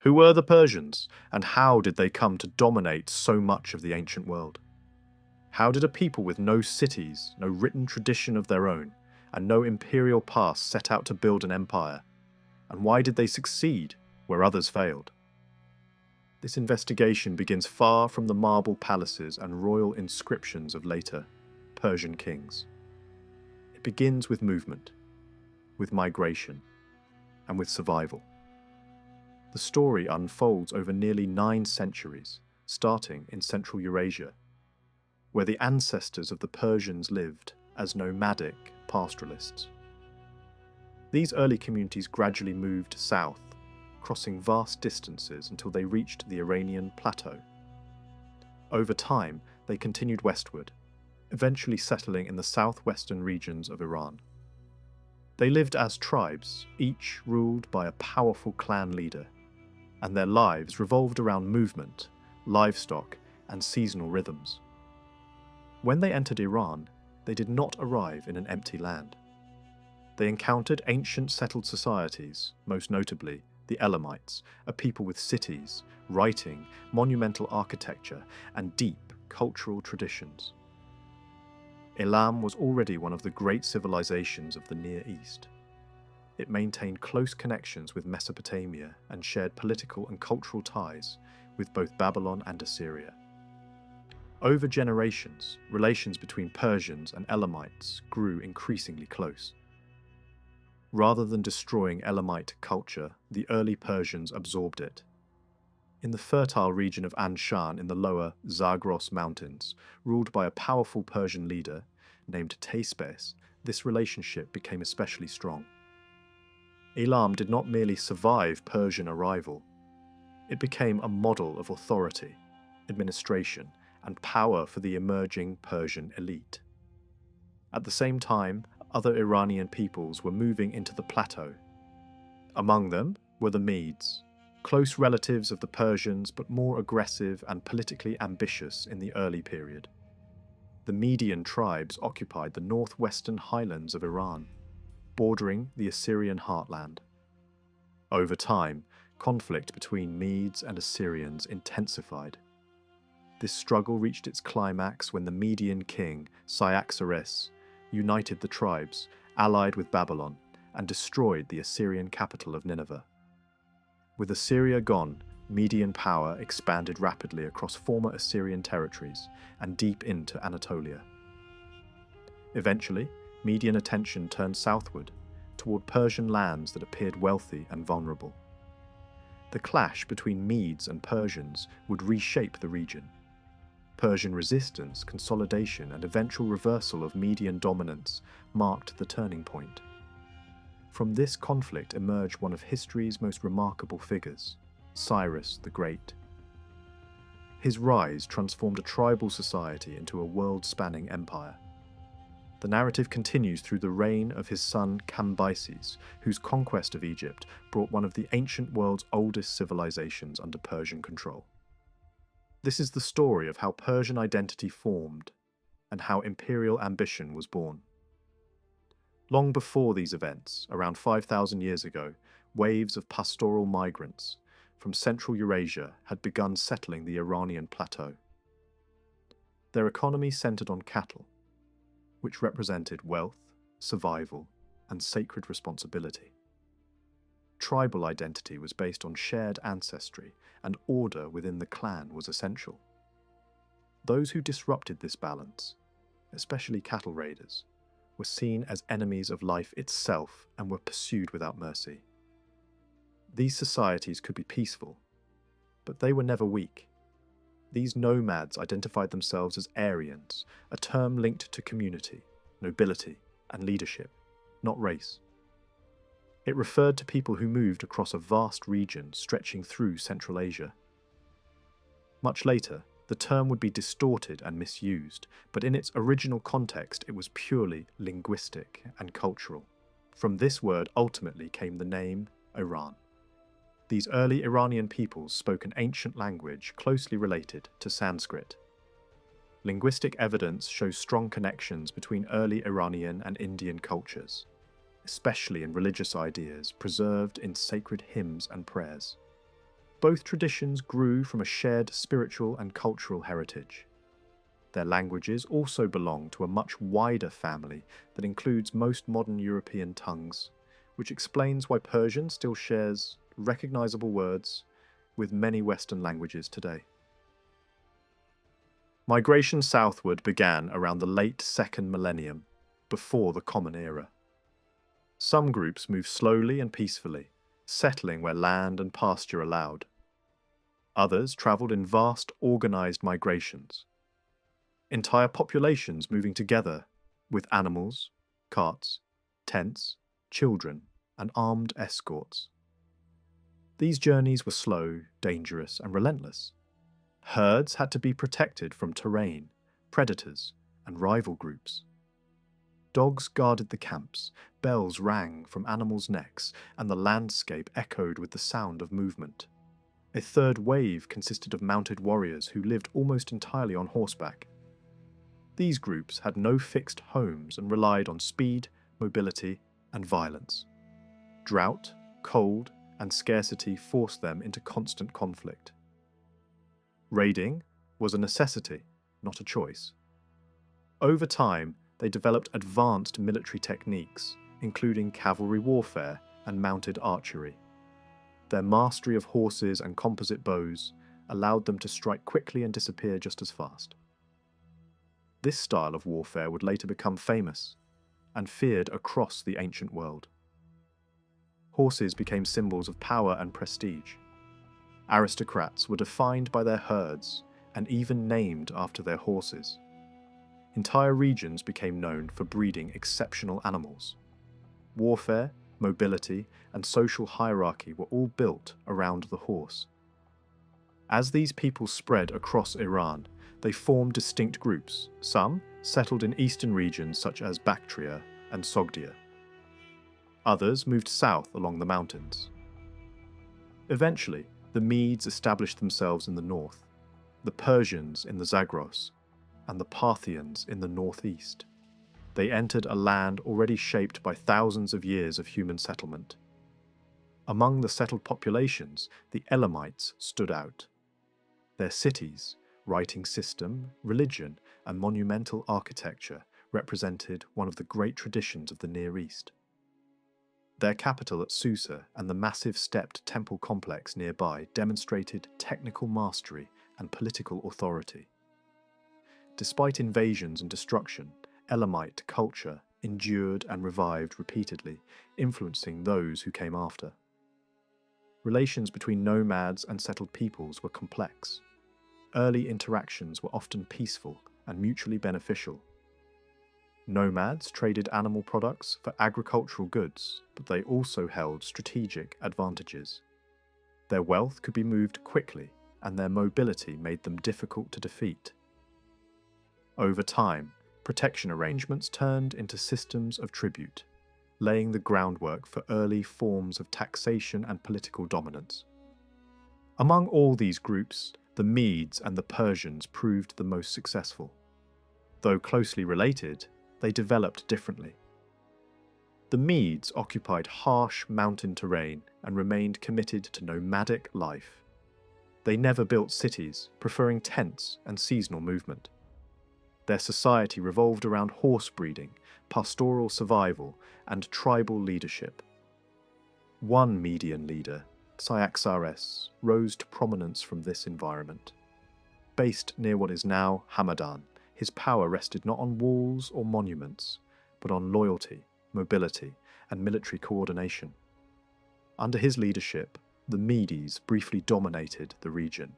Who were the Persians, and how did they come to dominate so much of the ancient world? How did a people with no cities, no written tradition of their own, and no imperial past set out to build an empire? And why did they succeed where others failed? This investigation begins far from the marble palaces and royal inscriptions of later Persian kings. It begins with movement, with migration, and with survival. The story unfolds over nearly 9 centuries, starting in Central Eurasia, where the ancestors of the Persians lived as nomadic pastoralists. These early communities gradually moved south, crossing vast distances until they reached the Iranian plateau. Over time, they continued westward, eventually settling in the southwestern regions of Iran. They lived as tribes, each ruled by a powerful clan leader, and their lives revolved around movement, livestock, and seasonal rhythms. When they entered Iran, they did not arrive in an empty land. They encountered ancient settled societies, most notably the Elamites, a people with cities, writing, monumental architecture, and deep cultural traditions. Elam was already one of the great civilizations of the Near East. It maintained close connections with Mesopotamia and shared political and cultural ties with both Babylon and Assyria. Over generations, relations between Persians and Elamites grew increasingly close. Rather than destroying Elamite culture, the early Persians absorbed it. In the fertile region of Anshan in the lower Zagros Mountains, ruled by a powerful Persian leader named Teispes, this relationship became especially strong. Elam did not merely survive Persian arrival. It became a model of authority, administration, and power for the emerging Persian elite. At the same time, other Iranian peoples were moving into the plateau. Among them were the Medes, close relatives of the Persians but more aggressive and politically ambitious in the early period. The Median tribes occupied the northwestern highlands of Iran, bordering the Assyrian heartland. Over time, conflict between Medes and Assyrians intensified. This struggle reached its climax when the Median king, Cyaxares, united the tribes, allied with Babylon, and destroyed the Assyrian capital of Nineveh. With Assyria gone, Median power expanded rapidly across former Assyrian territories and deep into Anatolia. Eventually, Median attention turned southward, toward Persian lands that appeared wealthy and vulnerable. The clash between Medes and Persians would reshape the region. Persian resistance, consolidation, and eventual reversal of Median dominance marked the turning point. From this conflict emerged one of history's most remarkable figures, Cyrus the Great. His rise transformed a tribal society into a world-spanning empire. The narrative continues through the reign of his son Cambyses, whose conquest of Egypt brought one of the ancient world's oldest civilizations under Persian control. This is the story of how Persian identity formed and how imperial ambition was born. Long before these events, around 5,000 years ago, waves of pastoral migrants from Central Eurasia had begun settling the Iranian plateau. Their economy centered on cattle, which represented wealth, survival, and sacred responsibility. Tribal identity was based on shared ancestry, and order within the clan was essential. Those who disrupted this balance, especially cattle raiders, were seen as enemies of life itself and were pursued without mercy. These societies could be peaceful, but they were never weak. These nomads identified themselves as Aryans, a term linked to community, nobility, and leadership, not race. It referred to people who moved across a vast region stretching through Central Asia. Much later, the term would be distorted and misused, but in its original context it was purely linguistic and cultural. From this word ultimately came the name Iran. These early Iranian peoples spoke an ancient language closely related to Sanskrit. Linguistic evidence shows strong connections between early Iranian and Indian cultures, especially in religious ideas preserved in sacred hymns and prayers. Both traditions grew from a shared spiritual and cultural heritage. Their languages also belong to a much wider family that includes most modern European tongues, which explains why Persian still shares recognizable words with many Western languages today. Migration southward began around the late second millennium, before the Common Era. Some groups moved slowly and peacefully, settling where land and pasture allowed. Others travelled in vast, organised migrations. Entire populations moving together with animals, carts, tents, children, and armed escorts. These journeys were slow, dangerous, and relentless. Herds had to be protected from terrain, predators, and rival groups. Dogs guarded the camps, bells rang from animals' necks, and the landscape echoed with the sound of movement. A third wave consisted of mounted warriors who lived almost entirely on horseback. These groups had no fixed homes and relied on speed, mobility, and violence. Drought, cold, and scarcity forced them into constant conflict. Raiding was a necessity, not a choice. Over time, they developed advanced military techniques, including cavalry warfare and mounted archery. Their mastery of horses and composite bows allowed them to strike quickly and disappear just as fast. This style of warfare would later become famous and feared across the ancient world. Horses became symbols of power and prestige. Aristocrats were defined by their herds and even named after their horses. Entire regions became known for breeding exceptional animals. Warfare, mobility, and social hierarchy were all built around the horse. As these peoples spread across Iran, they formed distinct groups. Some settled in eastern regions such as Bactria and Sogdia. Others moved south along the mountains. Eventually, the Medes established themselves in the north, the Persians in the Zagros, and the Parthians in the northeast. They entered a land already shaped by thousands of years of human settlement. Among the settled populations, the Elamites stood out. Their cities, writing system, religion, and monumental architecture represented one of the great traditions of the Near East. Their capital at Susa and the massive stepped temple complex nearby demonstrated technical mastery and political authority. Despite invasions and destruction, Elamite culture endured and revived repeatedly, influencing those who came after. Relations between nomads and settled peoples were complex. Early interactions were often peaceful and mutually beneficial. Nomads traded animal products for agricultural goods, but they also held strategic advantages. Their wealth could be moved quickly, and their mobility made them difficult to defeat. Over time, protection arrangements turned into systems of tribute, laying the groundwork for early forms of taxation and political dominance. Among all these groups, the Medes and the Persians proved the most successful. Though closely related, they developed differently. The Medes occupied harsh mountain terrain and remained committed to nomadic life. They never built cities, preferring tents and seasonal movement. Their society revolved around horse breeding, pastoral survival, and tribal leadership. One Median leader, Cyrus, rose to prominence from this environment. Based near what is now Hamadan, his power rested not on walls or monuments, but on loyalty, mobility, and military coordination. Under his leadership, the Medes briefly dominated the region,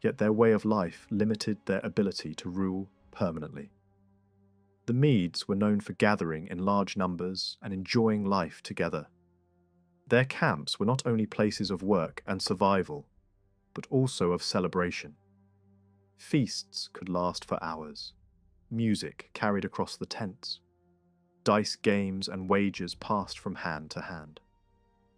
yet their way of life limited their ability to rule permanently. The Medes were known for gathering in large numbers and enjoying life together. Their camps were not only places of work and survival, but also of celebration. Feasts could last for hours. Music carried across the tents. Dice games and wagers passed from hand to hand.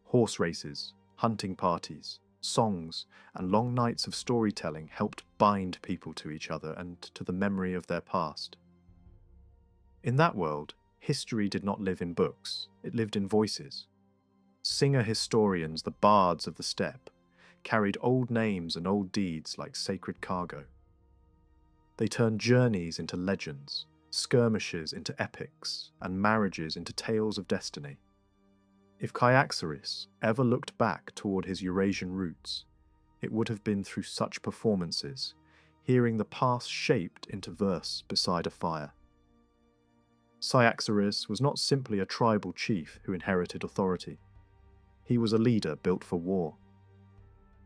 Horse races, hunting parties, songs, and long nights of storytelling helped bind people to each other and to the memory of their past. In that world, history did not live in books, it lived in voices. Singer historians, the bards of the steppe, carried old names and old deeds like sacred cargo. They turned journeys into legends, skirmishes into epics, and marriages into tales of destiny. If Cyaxares ever looked back toward his Eurasian roots, it would have been through such performances, hearing the past shaped into verse beside a fire. Cyaxares was not simply a tribal chief who inherited authority. He was a leader built for war.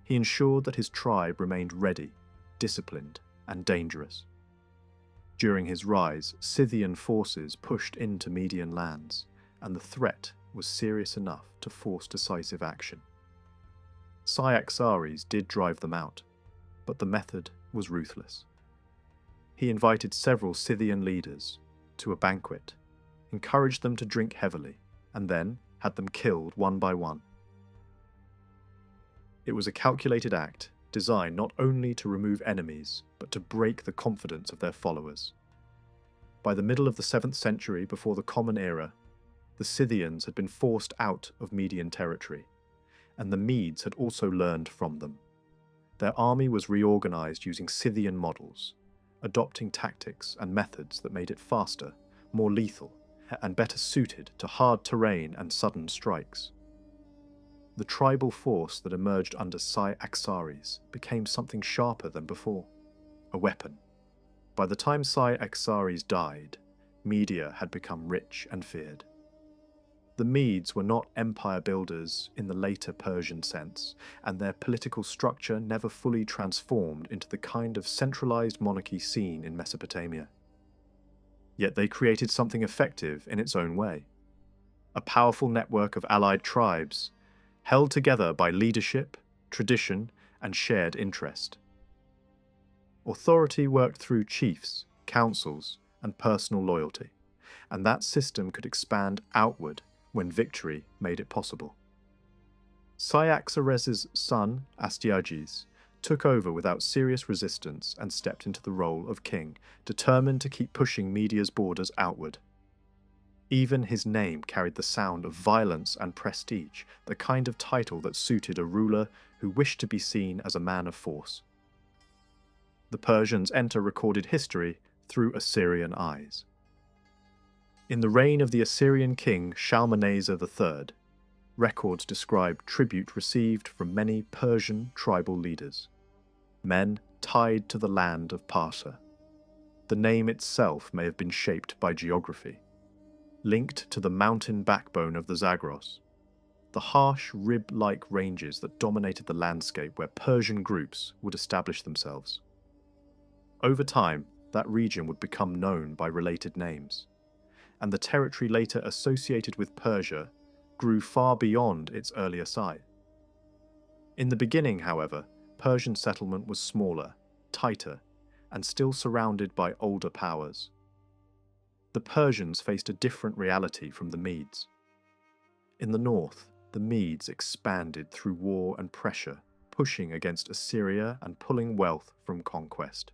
He ensured that his tribe remained ready, disciplined, and dangerous. During his rise, Scythian forces pushed into Median lands, and the threat was serious enough to force decisive action. Cyaxares did drive them out, but the method was ruthless. He invited several Scythian leaders to a banquet, encouraged them to drink heavily, and then had them killed one by one. It was a calculated act designed not only to remove enemies, but to break the confidence of their followers. By the middle of the 7th century before the Common Era, the Scythians had been forced out of Median territory, and the Medes had also learned from them. Their army was reorganized using Scythian models, adopting tactics and methods that made it faster, more lethal, and better suited to hard terrain and sudden strikes. The tribal force that emerged under Cyaxares became something sharper than before, a weapon. By the time Cyaxares died, Media had become rich and feared. The Medes were not empire builders in the later Persian sense, and their political structure never fully transformed into the kind of centralized monarchy seen in Mesopotamia. Yet they created something effective in its own way. A powerful network of allied tribes, held together by leadership, tradition, and shared interest. Authority worked through chiefs, councils, and personal loyalty, and that system could expand outward when victory made it possible. Cyaxares' son, Astyages, took over without serious resistance and stepped into the role of king, determined to keep pushing Media's borders outward. Even his name carried the sound of violence and prestige, the kind of title that suited a ruler who wished to be seen as a man of force. The Persians enter recorded history through Assyrian eyes. In the reign of the Assyrian king Shalmaneser III, records describe tribute received from many Persian tribal leaders, men tied to the land of Parsa. The name itself may have been shaped by geography, linked to the mountain backbone of the Zagros, the harsh rib-like ranges that dominated the landscape where Persian groups would establish themselves. Over time, that region would become known by related names, and the territory later associated with Persia grew far beyond its earlier site. In the beginning, however, Persian settlement was smaller, tighter, and still surrounded by older powers. The Persians faced a different reality from the Medes. In the north, the Medes expanded through war and pressure, pushing against Assyria and pulling wealth from conquest.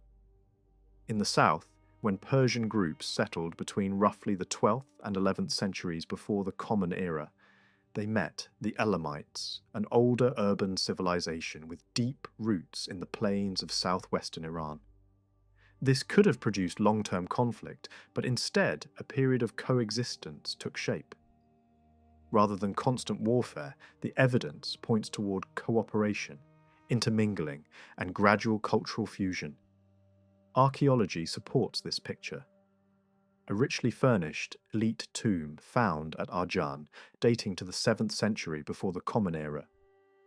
In the south, when Persian groups settled between roughly the 12th and 11th centuries before the Common Era, they met the Elamites, an older urban civilization with deep roots in the plains of southwestern Iran. This could have produced long-term conflict, but instead a period of coexistence took shape. Rather than constant warfare, the evidence points toward cooperation, intermingling, and gradual cultural fusion. Archaeology supports this picture. A richly furnished, elite tomb found at Aegean, dating to the 7th century before the Common Era,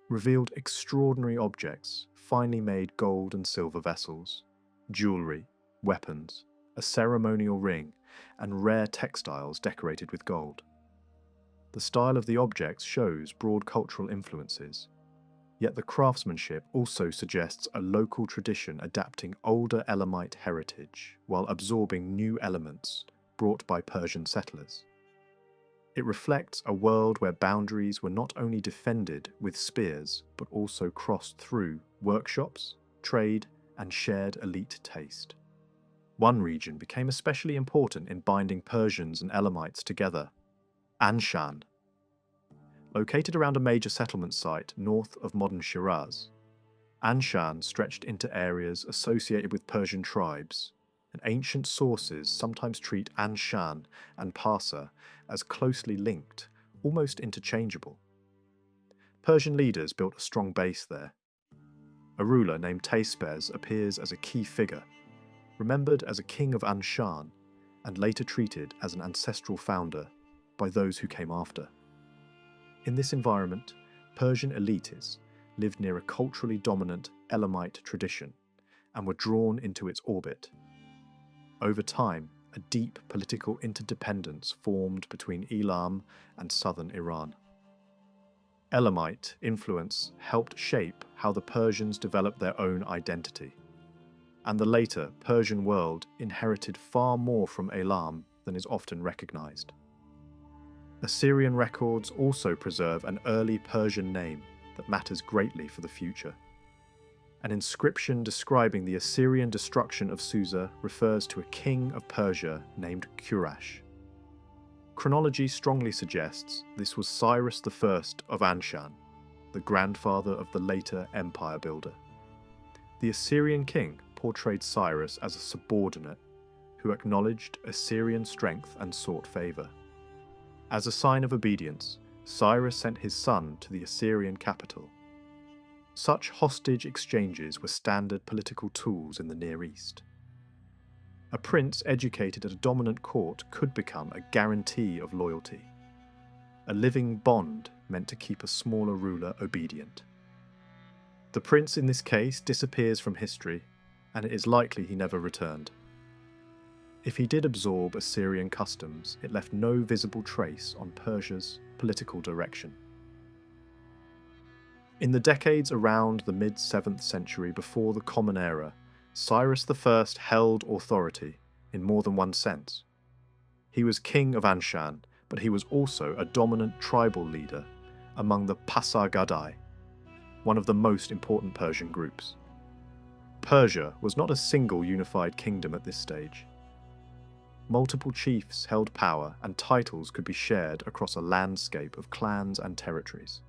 revealed extraordinary objects, finely made gold and silver vessels, jewellery, weapons, a ceremonial ring, and rare textiles decorated with gold. The style of the objects shows broad cultural influences, yet the craftsmanship also suggests a local tradition adapting older Elamite heritage while absorbing new elements brought by Persian settlers. It reflects a world where boundaries were not only defended with spears, but also crossed through workshops, trade, and shared elite taste. One region became especially important in binding Persians and Elamites together: Anshan. Located around a major settlement site north of modern Shiraz, Anshan stretched into areas associated with Persian tribes, and ancient sources sometimes treat Anshan and Parsa as closely linked, almost interchangeable. Persian leaders built a strong base there. A ruler named Teispes appears as a key figure, remembered as a king of Anshan, and later treated as an ancestral founder by those who came after. In this environment, Persian elites lived near a culturally dominant Elamite tradition and were drawn into its orbit. Over time, a deep political interdependence formed between Elam and southern Iran. Elamite influence helped shape how the Persians developed their own identity, and the later Persian world inherited far more from Elam than is often recognized. Assyrian records also preserve an early Persian name that matters greatly for the future. An inscription describing the Assyrian destruction of Susa refers to a king of Persia named Qurash. Chronology strongly suggests this was Cyrus I of Anshan, the grandfather of the later empire builder. The Assyrian king portrayed Cyrus as a subordinate who acknowledged Assyrian strength and sought favour. As a sign of obedience, Cyrus sent his son to the Assyrian capital. Such hostage exchanges were standard political tools in the Near East. A prince educated at a dominant court could become a guarantee of loyalty, a living bond meant to keep a smaller ruler obedient. The prince in this case disappears from history, and it is likely he never returned. If he did absorb Assyrian customs, it left no visible trace on Persia's political direction. In the decades around the mid-7th century before the Common Era, Cyrus I held authority in more than one sense. He was king of Anshan, but he was also a dominant tribal leader among the Pasargadae, one of the most important Persian groups. Persia was not a single unified kingdom at this stage. Multiple chiefs held power, and titles could be shared across a landscape of clans and territories.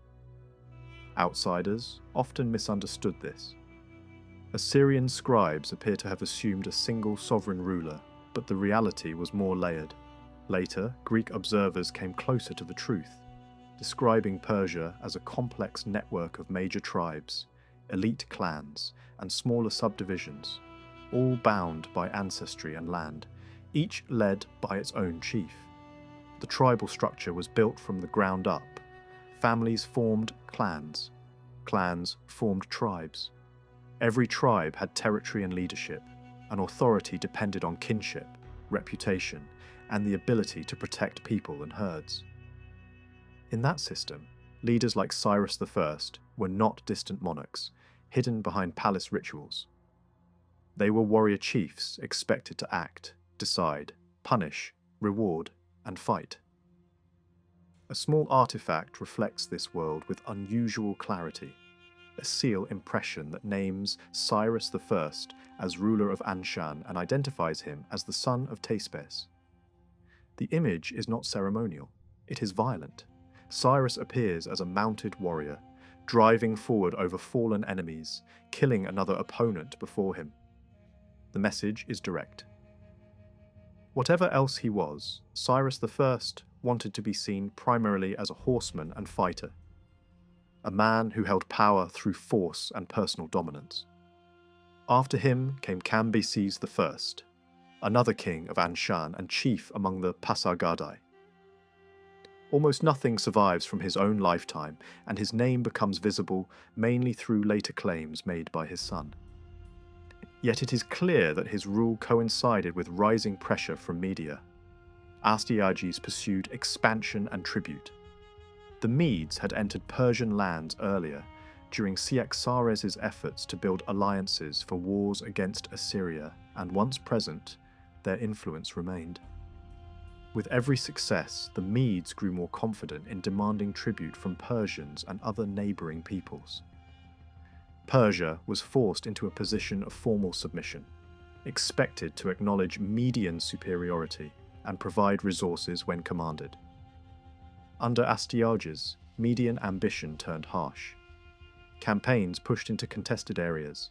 Outsiders often misunderstood this. Assyrian scribes appear to have assumed a single sovereign ruler, but the reality was more layered. Later, Greek observers came closer to the truth, describing Persia as a complex network of major tribes, elite clans, and smaller subdivisions, all bound by ancestry and land, each led by its own chief. The tribal structure was built from the ground up. Families formed clans. Clans formed tribes. Every tribe had territory and leadership, and authority depended on kinship, reputation, and the ability to protect people and herds. In that system, leaders like Cyrus I were not distant monarchs, hidden behind palace rituals. They were warrior chiefs expected to act, decide, punish, reward, and fight. A small artifact reflects this world with unusual clarity, a seal impression that names Cyrus I as ruler of Anshan and identifies him as the son of Teispes. The image is not ceremonial, it is violent. Cyrus appears as a mounted warrior, driving forward over fallen enemies, killing another opponent before him. The message is direct. Whatever else he was, Cyrus I wanted to be seen primarily as a horseman and fighter, a man who held power through force and personal dominance. After him came Cambyses I, another king of Anshan and chief among the Pasargadae. Almost nothing survives from his own lifetime, and his name becomes visible mainly through later claims made by his son. Yet it is clear that his rule coincided with rising pressure from media. Astyages pursued expansion and tribute. The Medes had entered Persian lands earlier, during Cyaxares' efforts to build alliances for wars against Assyria, and once present, their influence remained. With every success, the Medes grew more confident in demanding tribute from Persians and other neighbouring peoples. Persia was forced into a position of formal submission, expected to acknowledge Median superiority and provide resources when commanded. Under Astyages, Median ambition turned harsh. campaigns pushed into contested areas,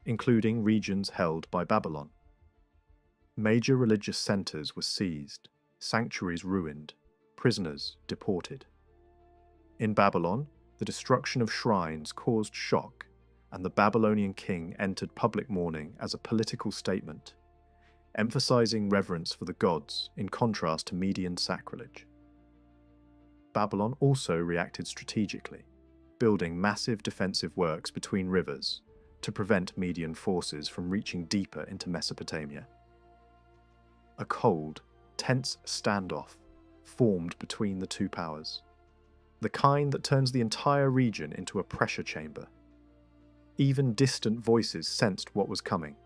including regions held by Babylon. Major religious centers were seized, sanctuaries ruined, prisoners deported. In Babylon, the destruction of shrines caused shock, and the Babylonian king entered public mourning as a political statement, emphasizing reverence for the gods in contrast to Median sacrilege. Babylon also reacted strategically, building massive defensive works between rivers to prevent Median forces from reaching deeper into Mesopotamia. A cold, tense standoff formed between the two powers, the kind that turns the entire region into a pressure chamber. Even distant voices sensed what was coming.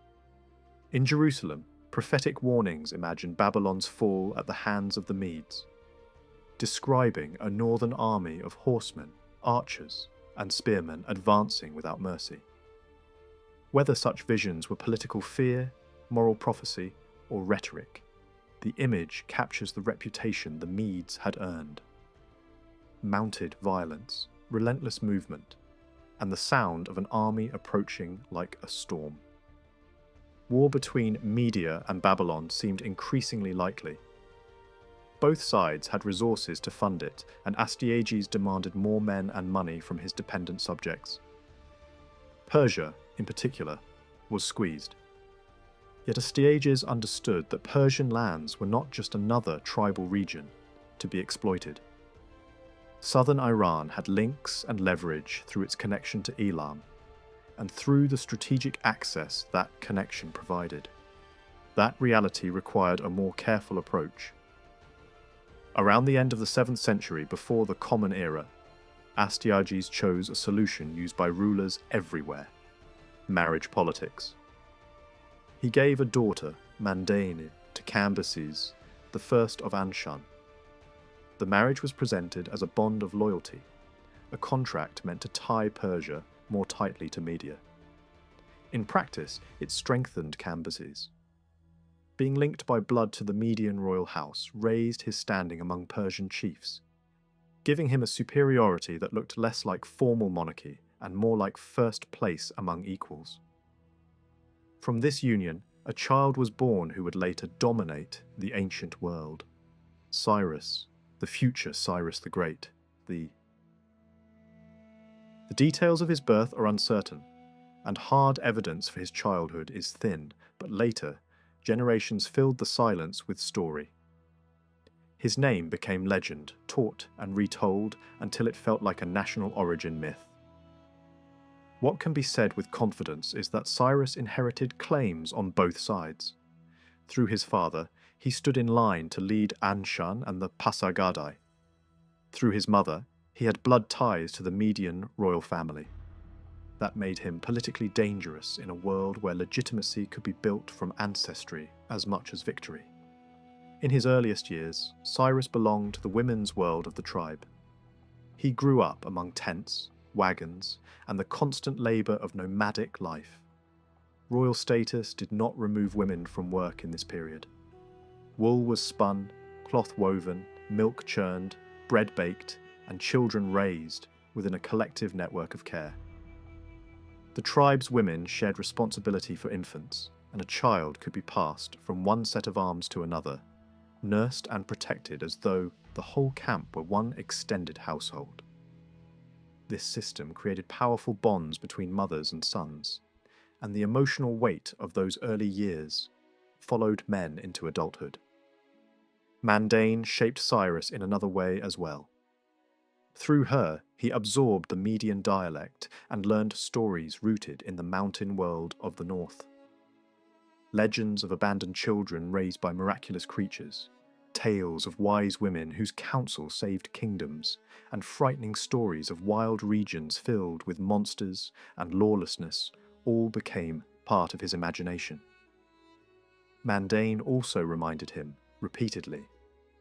In Jerusalem, prophetic warnings imagined Babylon's fall at the hands of the Medes, describing a northern army of horsemen, archers, and spearmen advancing without mercy. Whether such visions were political fear, moral prophecy, or rhetoric, the image captures the reputation the Medes had earned. Mounted violence, relentless movement, and the sound of an army approaching like a storm. War between Media and Babylon seemed increasingly likely. Both sides had resources to fund it, and Astyages demanded more men and money from his dependent subjects. Persia, in particular, was squeezed. Yet Astyages understood that Persian lands were not just another tribal region to be exploited. Southern Iran had links and leverage through its connection to Elam, and through the strategic access that connection provided. That reality required a more careful approach. Around the end of the 7th century, before the Common Era, Astyages chose a solution used by rulers everywhere: marriage politics. He gave a daughter, Mandain, to Cambyses, the first of Anshan. The marriage was presented as a bond of loyalty, a contract meant to tie Persia more tightly to Media. In practice, it strengthened Cambyses. Being linked by blood to the Median royal house raised his standing among Persian chiefs, giving him a superiority that looked less like formal monarchy and more like first place among equals. From this union, a child was born who would later dominate the ancient world: Cyrus, the future Cyrus the Great. The details of his birth are uncertain, and hard evidence for his childhood is thin, but later, generations filled the silence with story. His name became legend, taught and retold until it felt like a national origin myth. What can be said with confidence is that Cyrus inherited claims on both sides. Through his father, he stood in line to lead Anshan and the Pasargadae. Through his mother, he had blood ties to the Median royal family. That made him politically dangerous in a world where legitimacy could be built from ancestry as much as victory. In his earliest years, Cyrus belonged to the women's world of the tribe. He grew up among tents, wagons, and the constant labour of nomadic life. Royal status did not remove women from work in this period. Wool was spun, cloth woven, milk churned, bread baked, and children raised within a collective network of care. The tribe's women shared responsibility for infants, and a child could be passed from one set of arms to another, nursed and protected as though the whole camp were one extended household. This system created powerful bonds between mothers and sons, and the emotional weight of those early years followed men into adulthood. Mandain shaped Cyrus in another way as well. Through her, he absorbed the Median dialect and learned stories rooted in the mountain world of the north. Legends of abandoned children raised by miraculous creatures, tales of wise women whose counsel saved kingdoms, and frightening stories of wild regions filled with monsters and lawlessness all became part of his imagination. Mandain also reminded him, repeatedly,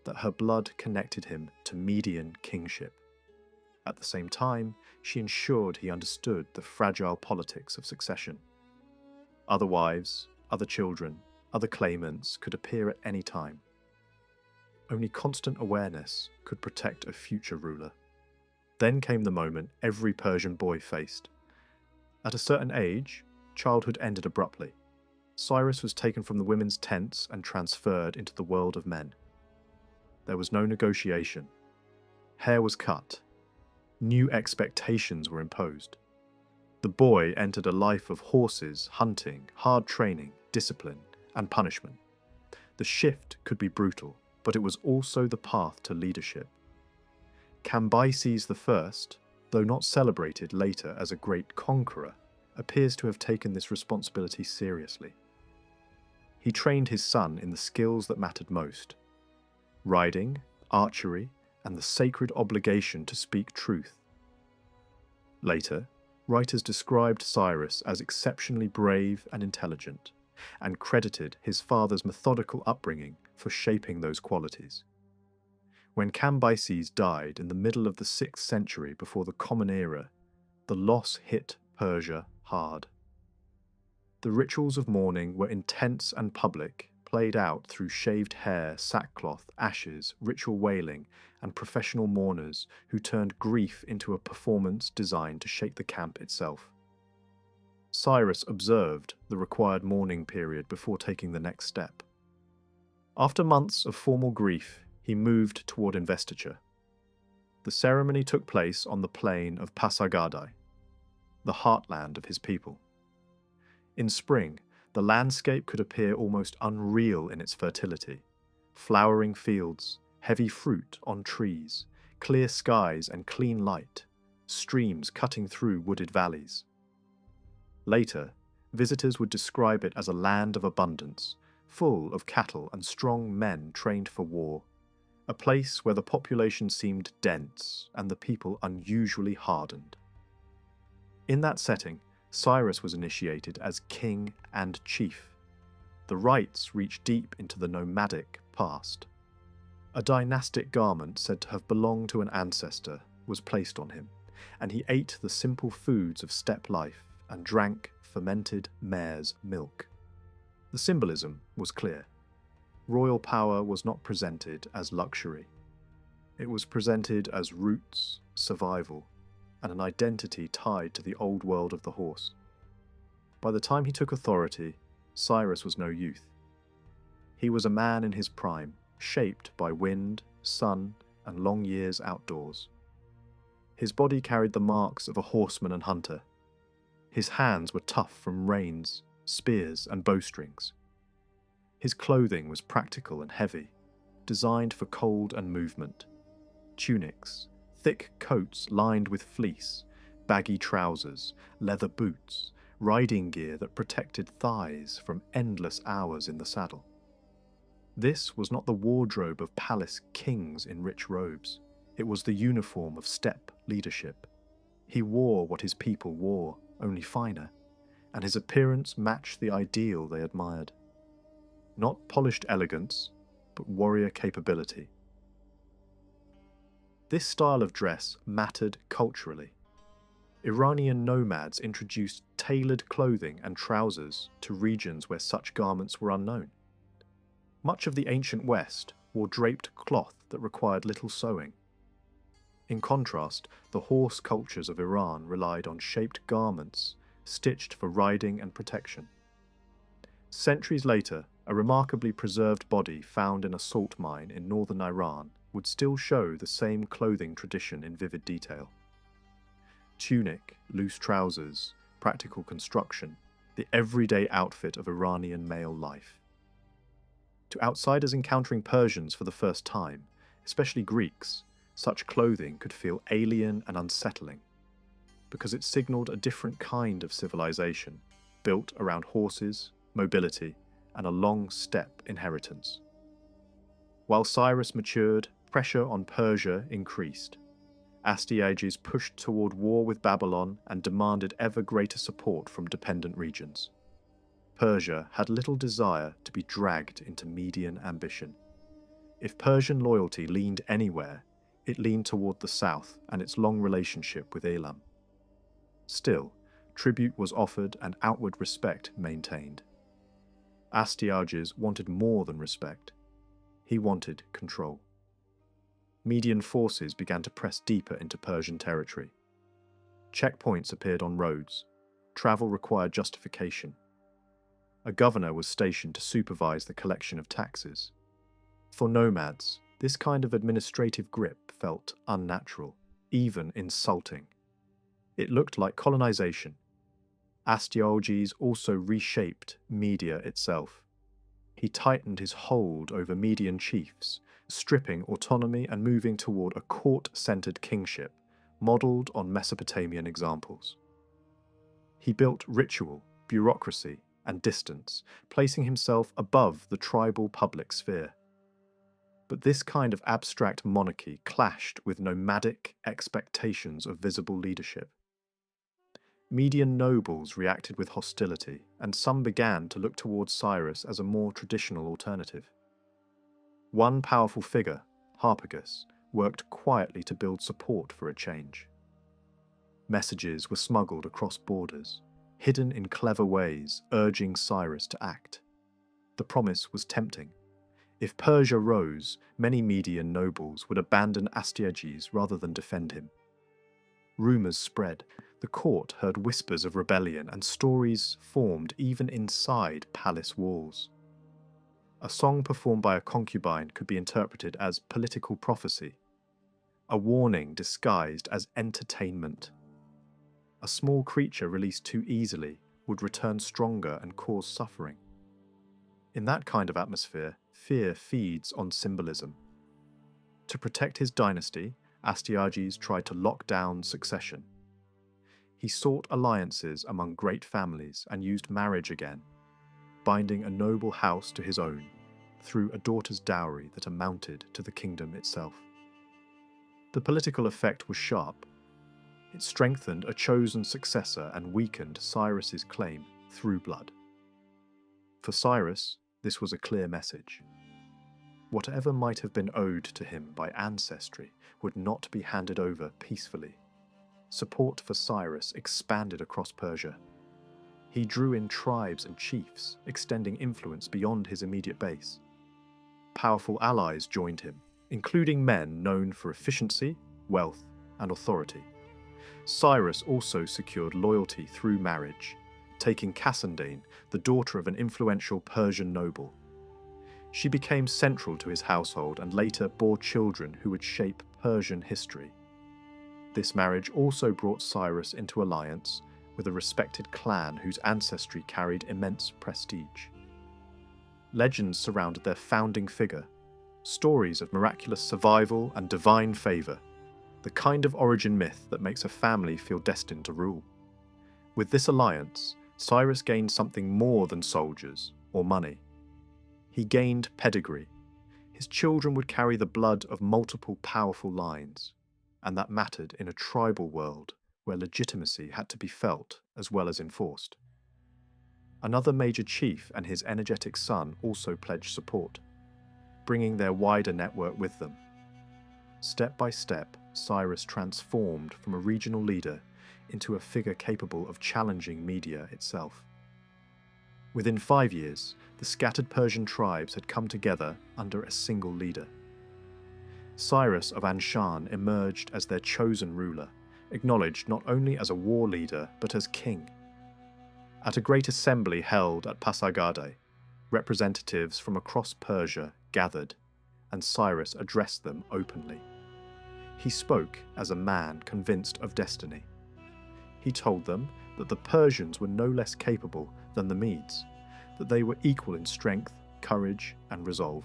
that her blood connected him to Median kingship. At the same time, she ensured he understood the fragile politics of succession. Other wives, other children, other claimants could appear at any time. Only constant awareness could protect a future ruler. Then came the moment every Persian boy faced. At a certain age, childhood ended abruptly. Cyrus was taken from the women's tents and transferred into the world of men. There was no negotiation. Hair was cut. New expectations were imposed. The boy entered a life of horses, hunting, hard training, discipline, and punishment. The shift could be brutal, but it was also the path to leadership. Cambyses I, though not celebrated later as a great conqueror, appears to have taken this responsibility seriously. He trained his son in the skills that mattered most: riding, archery, and the sacred obligation to speak truth. Later, writers described Cyrus as exceptionally brave and intelligent, and credited his father's methodical upbringing for shaping those qualities. When Cambyses died in the middle of the 6th century before the Common Era, the loss hit Persia hard. The rituals of mourning were intense and public, played out through shaved hair, sackcloth, ashes, ritual wailing, and professional mourners who turned grief into a performance designed to shake the camp itself. Cyrus observed the required mourning period before taking the next step. After months of formal grief, he moved toward investiture. The ceremony took place on the plain of Pasargadae, the heartland of his people. In spring, the landscape could appear almost unreal in its fertility. Flowering fields, heavy fruit on trees, clear skies and clean light, streams cutting through wooded valleys. Later, visitors would describe it as a land of abundance, full of cattle and strong men trained for war, a place where the population seemed dense and the people unusually hardened. In that setting, Cyrus was initiated as king and chief. The rites reached deep into the nomadic past. A dynastic garment said to have belonged to an ancestor was placed on him, and he ate the simple foods of steppe life and drank fermented mare's milk. The symbolism was clear. Royal power was not presented as luxury. It was presented as roots, survival, and an identity tied to the old world of the horse. By the time he took authority, Cyrus was no youth. He was a man in his prime, shaped by wind, sun, and long years outdoors. His body carried the marks of a horseman and hunter. His hands were tough from reins, spears, and bowstrings. His clothing was practical and heavy, designed for cold and movement. Tunics, thick coats lined with fleece, baggy trousers, leather boots, riding gear that protected thighs from endless hours in the saddle. This was not the wardrobe of palace kings in rich robes. It was the uniform of steppe leadership. He wore what his people wore, only finer, and his appearance matched the ideal they admired. Not polished elegance, but warrior capability. This style of dress mattered culturally. Iranian nomads introduced tailored clothing and trousers to regions where such garments were unknown. Much of the ancient West wore draped cloth that required little sewing. In contrast, the horse cultures of Iran relied on shaped garments stitched for riding and protection. Centuries later, a remarkably preserved body found in a salt mine in northern Iran would still show the same clothing tradition in vivid detail. Tunic, loose trousers, practical construction, the everyday outfit of Iranian male life. To outsiders encountering Persians for the first time, especially Greeks, such clothing could feel alien and unsettling, because it signaled a different kind of civilization, built around horses, mobility, and a long steppe inheritance. While Cyrus matured, pressure on Persia increased. Astyages pushed toward war with Babylon and demanded ever greater support from dependent regions. Persia had little desire to be dragged into Median ambition. If Persian loyalty leaned anywhere, it leaned toward the south and its long relationship with Elam. Still, tribute was offered and outward respect maintained. Astyages wanted more than respect. He wanted control. Median forces began to press deeper into Persian territory. Checkpoints appeared on roads. Travel required justification. A governor was stationed to supervise the collection of taxes. For nomads, this kind of administrative grip felt unnatural, even insulting. It looked like colonization. Astyages also reshaped Media itself. He tightened his hold over Median chiefs, stripping autonomy and moving toward a court-centered kingship, modelled on Mesopotamian examples. He built ritual, bureaucracy, and distance, placing himself above the tribal public sphere. But this kind of abstract monarchy clashed with nomadic expectations of visible leadership. Median nobles reacted with hostility, and some began to look towards Cyrus as a more traditional alternative. One powerful figure, Harpagus, worked quietly to build support for a change. Messages were smuggled across borders, hidden in clever ways, urging Cyrus to act. The promise was tempting. If Persia rose, many Median nobles would abandon Astyages rather than defend him. Rumours spread. The court heard whispers of rebellion, and stories formed even inside palace walls. A song performed by a concubine could be interpreted as political prophecy, a warning disguised as entertainment. A small creature released too easily would return stronger and cause suffering. In that kind of atmosphere, fear feeds on symbolism. To protect his dynasty, Astyages tried to lock down succession. He sought alliances among great families and used marriage again, binding a noble house to his own, through a daughter's dowry that amounted to the kingdom itself. The political effect was sharp. It strengthened a chosen successor and weakened Cyrus's claim through blood. For Cyrus, this was a clear message. Whatever might have been owed to him by ancestry would not be handed over peacefully. Support for Cyrus expanded across Persia. He drew in tribes and chiefs, extending influence beyond his immediate base. Powerful allies joined him, including men known for efficiency, wealth, and authority. Cyrus also secured loyalty through marriage, taking Cassandine, the daughter of an influential Persian noble. She became central to his household and later bore children who would shape Persian history. This marriage also brought Cyrus into alliance with a respected clan whose ancestry carried immense prestige. Legends surrounded their founding figure, stories of miraculous survival and divine favour, the kind of origin myth that makes a family feel destined to rule. With this alliance, Cyrus gained something more than soldiers or money. He gained pedigree. His children would carry the blood of multiple powerful lines, and that mattered in a tribal world where legitimacy had to be felt as well as enforced. Another major chief and his energetic son also pledged support, bringing their wider network with them. Step by step, Cyrus transformed from a regional leader into a figure capable of challenging Media itself. Within 5 years, the scattered Persian tribes had come together under a single leader. Cyrus of Anshan emerged as their chosen ruler, acknowledged not only as a war leader but as king. At a great assembly held at Pasargadae, representatives from across Persia gathered, and Cyrus addressed them openly. He spoke as a man convinced of destiny. He told them that the Persians were no less capable than the Medes, that they were equal in strength, courage, and resolve,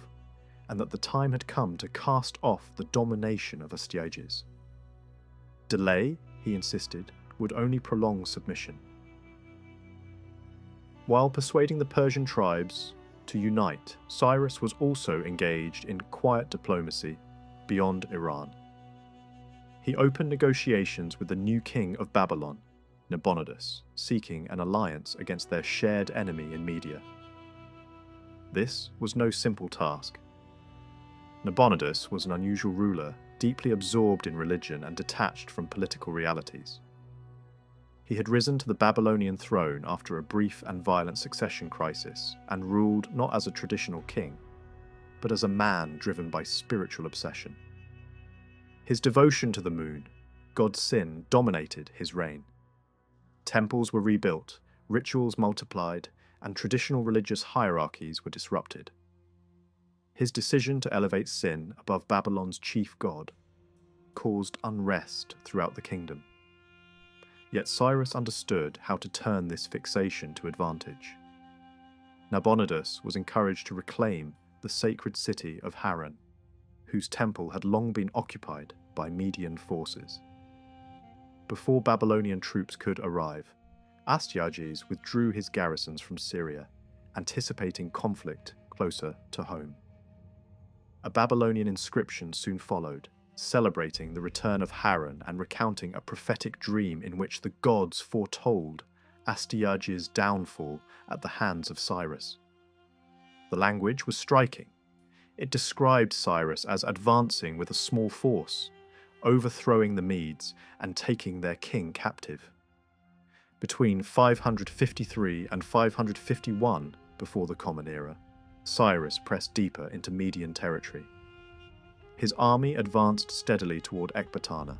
and that the time had come to cast off the domination of Astyages. Delay, he insisted, would only prolong submission. While persuading the Persian tribes to unite, Cyrus was also engaged in quiet diplomacy beyond Iran. He opened negotiations with the new king of Babylon, Nabonidus, seeking an alliance against their shared enemy in Media. This was no simple task. Nabonidus was an unusual ruler, deeply absorbed in religion and detached from political realities. He had risen to the Babylonian throne after a brief and violent succession crisis and ruled not as a traditional king, but as a man driven by spiritual obsession. His devotion to the moon, god Sin, dominated his reign. Temples were rebuilt, rituals multiplied, and traditional religious hierarchies were disrupted. His decision to elevate Sin above Babylon's chief god caused unrest throughout the kingdom. Yet Cyrus understood how to turn this fixation to advantage. Nabonidus was encouraged to reclaim the sacred city of Haran, whose temple had long been occupied by Median forces. Before Babylonian troops could arrive, Astyages withdrew his garrisons from Syria, anticipating conflict closer to home. A Babylonian inscription soon followed, celebrating the return of Haran and recounting a prophetic dream in which the gods foretold Astyages' downfall at the hands of Cyrus. The language was striking. It described Cyrus as advancing with a small force, overthrowing the Medes and taking their king captive. Between 553 and 551 before the Common Era, Cyrus pressed deeper into Median territory. His army advanced steadily toward Ecbatana,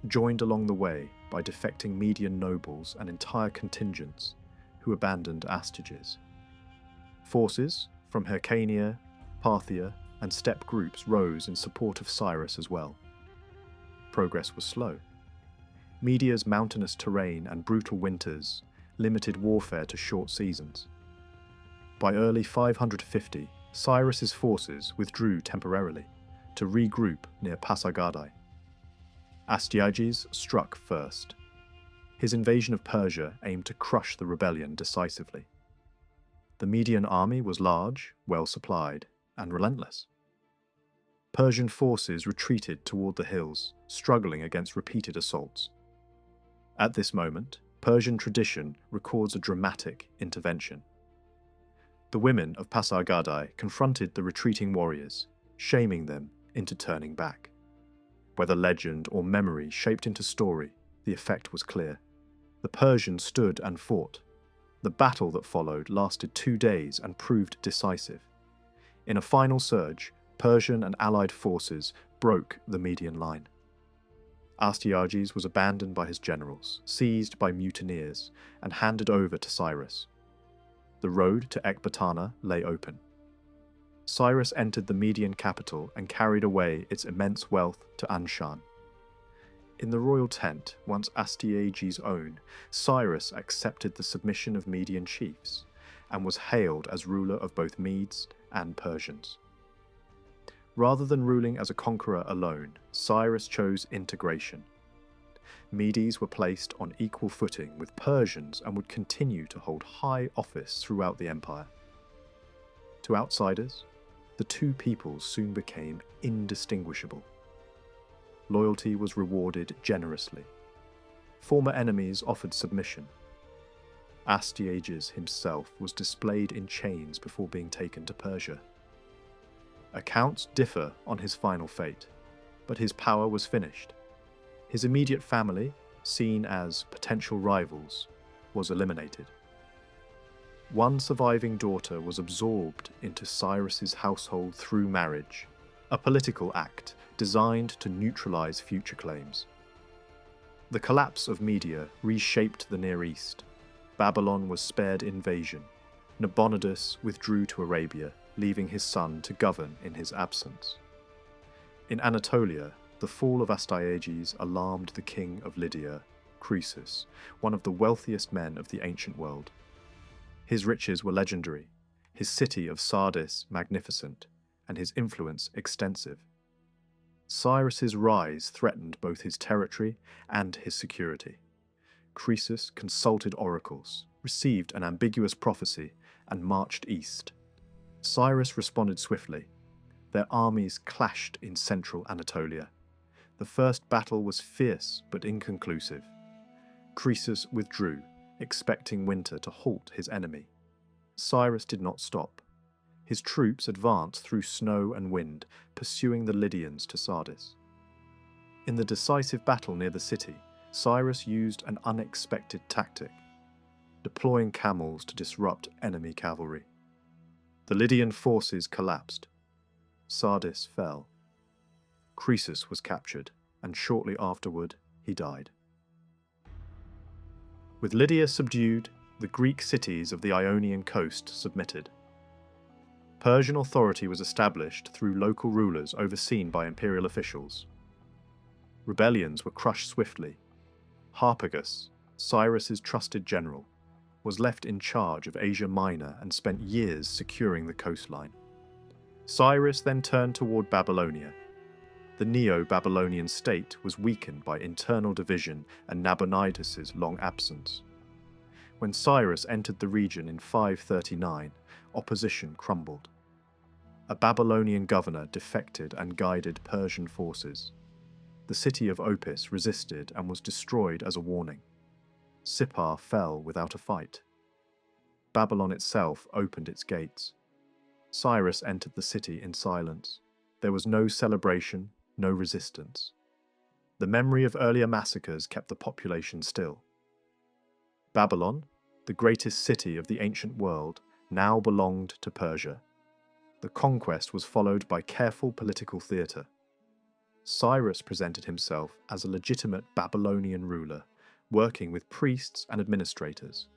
joined along the way by defecting Median nobles and entire contingents who abandoned Astyages. Forces from Hyrcania, Parthia, and steppe groups rose in support of Cyrus as well. Progress was slow. Media's mountainous terrain and brutal winters limited warfare to short seasons. By early 550, Cyrus's forces withdrew temporarily to regroup near Pasargadae. Astyages struck first. His invasion of Persia aimed to crush the rebellion decisively. The Median army was large, well supplied, and relentless. Persian forces retreated toward the hills, struggling against repeated assaults. At this moment, Persian tradition records a dramatic intervention. The women of Pasargadae confronted the retreating warriors, shaming them into turning back. Whether legend or memory shaped into story, the effect was clear. The Persians stood and fought. The battle that followed lasted 2 days and proved decisive. In a final surge, Persian and allied forces broke the Median line. Astyages was abandoned by his generals, seized by mutineers, and handed over to Cyrus. The road to Ecbatana lay open. Cyrus entered the Median capital and carried away its immense wealth to Anshan. In the royal tent, once Astyages' own, Cyrus accepted the submission of Median chiefs and was hailed as ruler of both Medes and Persians. Rather than ruling as a conqueror alone, Cyrus chose integration. Medes were placed on equal footing with Persians and would continue to hold high office throughout the empire. To outsiders, the two peoples soon became indistinguishable. Loyalty was rewarded generously. Former enemies offered submission. Astyages himself was displayed in chains before being taken to Persia. Accounts differ on his final fate, but his power was finished. His immediate family, seen as potential rivals, was eliminated. One surviving daughter was absorbed into Cyrus's household through marriage, a political act designed to neutralize future claims. The collapse of Media reshaped the Near East. Babylon was spared invasion. Nabonidus withdrew to Arabia, leaving his son to govern in his absence. In Anatolia, the fall of Astyages alarmed the king of Lydia, Croesus, one of the wealthiest men of the ancient world. His riches were legendary, his city of Sardis magnificent, and his influence extensive. Cyrus's rise threatened both his territory and his security. Croesus consulted oracles, received an ambiguous prophecy, and marched east. Cyrus responded swiftly. Their armies clashed in central Anatolia. The first battle was fierce but inconclusive. Croesus withdrew, expecting winter to halt his enemy. Cyrus did not stop. His troops advanced through snow and wind, pursuing the Lydians to Sardis. In the decisive battle near the city, Cyrus used an unexpected tactic, deploying camels to disrupt enemy cavalry. The Lydian forces collapsed. Sardis fell. Croesus was captured, and shortly afterward he died. With Lydia subdued, the Greek cities of the Ionian coast submitted. Persian authority was established through local rulers overseen by imperial officials. Rebellions were crushed swiftly. Harpagus, Cyrus's trusted general, was left in charge of Asia Minor and spent years securing the coastline. Cyrus then turned toward Babylonia. The Neo-Babylonian state was weakened by internal division and Nabonidus' long absence. When Cyrus entered the region in 539, opposition crumbled. A Babylonian governor defected and guided Persian forces. The city of Opis resisted and was destroyed as a warning. Sippar fell without a fight. Babylon itself opened its gates. Cyrus entered the city in silence. There was no celebration, no resistance. The memory of earlier massacres kept the population still. Babylon, the greatest city of the ancient world, now belonged to Persia. The conquest was followed by careful political theatre. Cyrus presented himself as a legitimate Babylonian ruler, working with priests and administrators.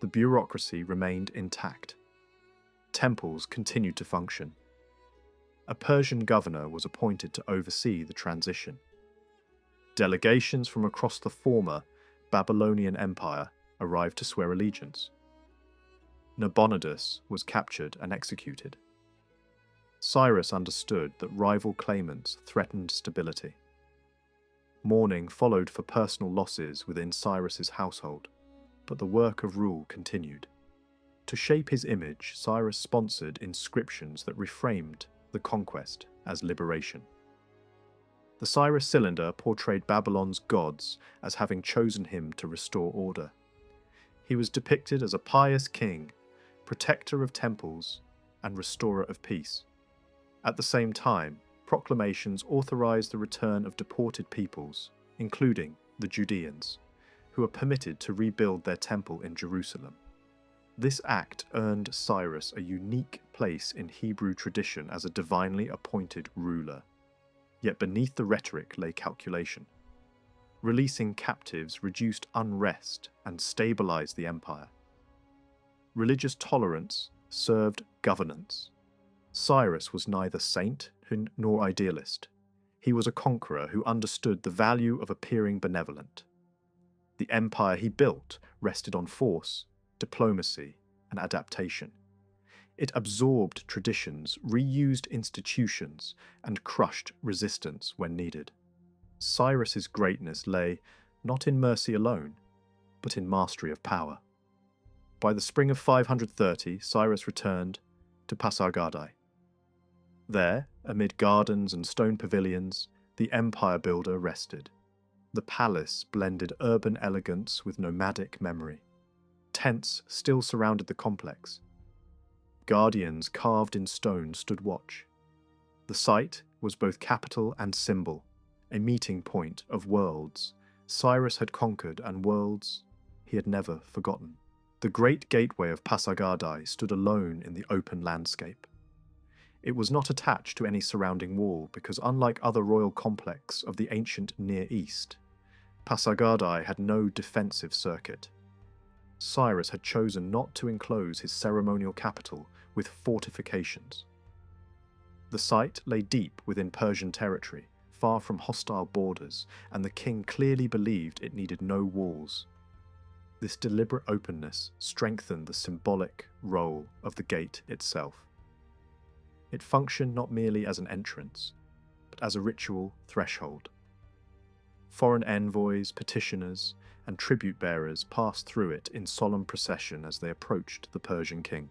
The bureaucracy remained intact. Temples continued to function. A Persian governor was appointed to oversee the transition. Delegations from across the former Babylonian Empire arrived to swear allegiance. Nabonidus was captured and executed. Cyrus understood that rival claimants threatened stability. Mourning followed for personal losses within Cyrus's household, but the work of rule continued. To shape his image, Cyrus sponsored inscriptions that reframed the conquest as liberation. The Cyrus cylinder portrayed Babylon's gods as having chosen him to restore order. He was depicted as a pious king, protector of temples, and restorer of peace. At the same time, proclamations authorized the return of deported peoples, including the Judeans, who were permitted to rebuild their temple in Jerusalem. This act earned Cyrus a unique place in Hebrew tradition as a divinely appointed ruler. Yet beneath the rhetoric lay calculation. Releasing captives reduced unrest and stabilized the empire. Religious tolerance served governance. Cyrus was neither saint nor idealist. He was a conqueror who understood the value of appearing benevolent. The empire he built rested on force, diplomacy, and adaptation. It absorbed traditions, reused institutions, and crushed resistance when needed. Cyrus's greatness lay not in mercy alone, but in mastery of power. By the spring of 530, Cyrus returned to Pasargadae. There, amid gardens and stone pavilions, the empire builder rested. The palace blended urban elegance with nomadic memory. Tents still surrounded the complex. Guardians carved in stone stood watch. The site was both capital and symbol, a meeting point of worlds Cyrus had conquered and worlds he had never forgotten. The great gateway of Pasargadae stood alone in the open landscape. It was not attached to any surrounding wall because, unlike other royal complexes of the ancient Near East, Pasargadae had no defensive circuit. Cyrus had chosen not to enclose his ceremonial capital with fortifications. The site lay deep within Persian territory, far from hostile borders, and the king clearly believed it needed no walls. This deliberate openness strengthened the symbolic role of the gate itself. It functioned not merely as an entrance, but as a ritual threshold. Foreign envoys, petitioners, and tribute bearers passed through it in solemn procession as they approached the Persian king.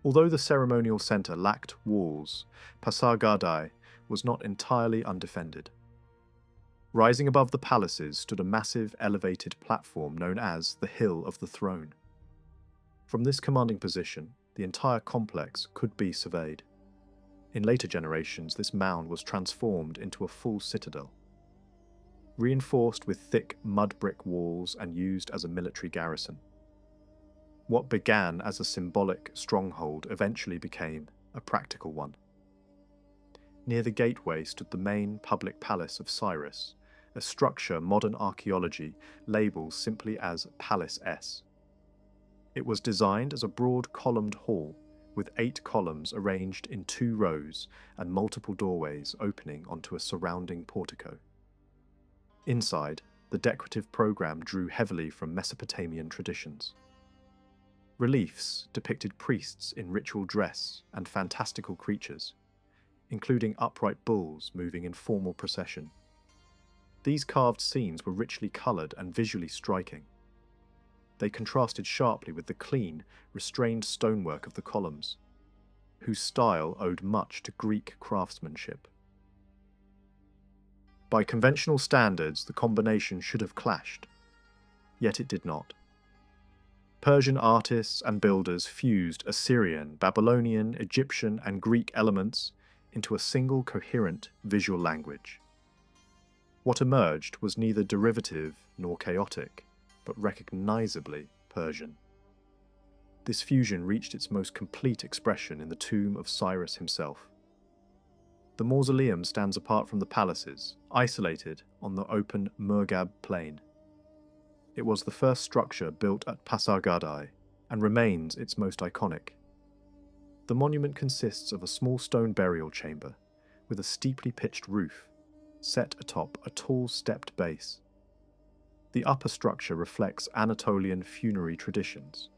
Although the ceremonial centre lacked walls, Pasargadae was not entirely undefended. Rising above the palaces stood a massive elevated platform known as the Hill of the Throne. From this commanding position, the entire complex could be surveyed. In later generations, this mound was transformed into a full citadel, reinforced with thick mud brick walls and used as a military garrison. What began as a symbolic stronghold eventually became a practical one. Near the gateway stood the main public palace of Cyrus, a structure modern archaeology labels simply as Palace S. It was designed as a broad columned hall with 8 columns arranged in 2 rows and multiple doorways opening onto a surrounding portico. Inside, the decorative program drew heavily from Mesopotamian traditions. Reliefs depicted priests in ritual dress and fantastical creatures, including upright bulls moving in formal procession. These carved scenes were richly coloured and visually striking. They contrasted sharply with the clean, restrained stonework of the columns, whose style owed much to Greek craftsmanship. By conventional standards, the combination should have clashed, yet it did not. Persian artists and builders fused Assyrian, Babylonian, Egyptian, and Greek elements into a single coherent visual language. What emerged was neither derivative nor chaotic, but recognizably Persian. This fusion reached its most complete expression in the tomb of Cyrus himself. The mausoleum stands apart from the palaces, isolated on the open Murghab plain. It was the first structure built at Pasargadae and remains its most iconic. The monument consists of a small stone burial chamber with a steeply pitched roof, set atop a tall stepped base. The upper structure reflects Anatolian funerary traditions,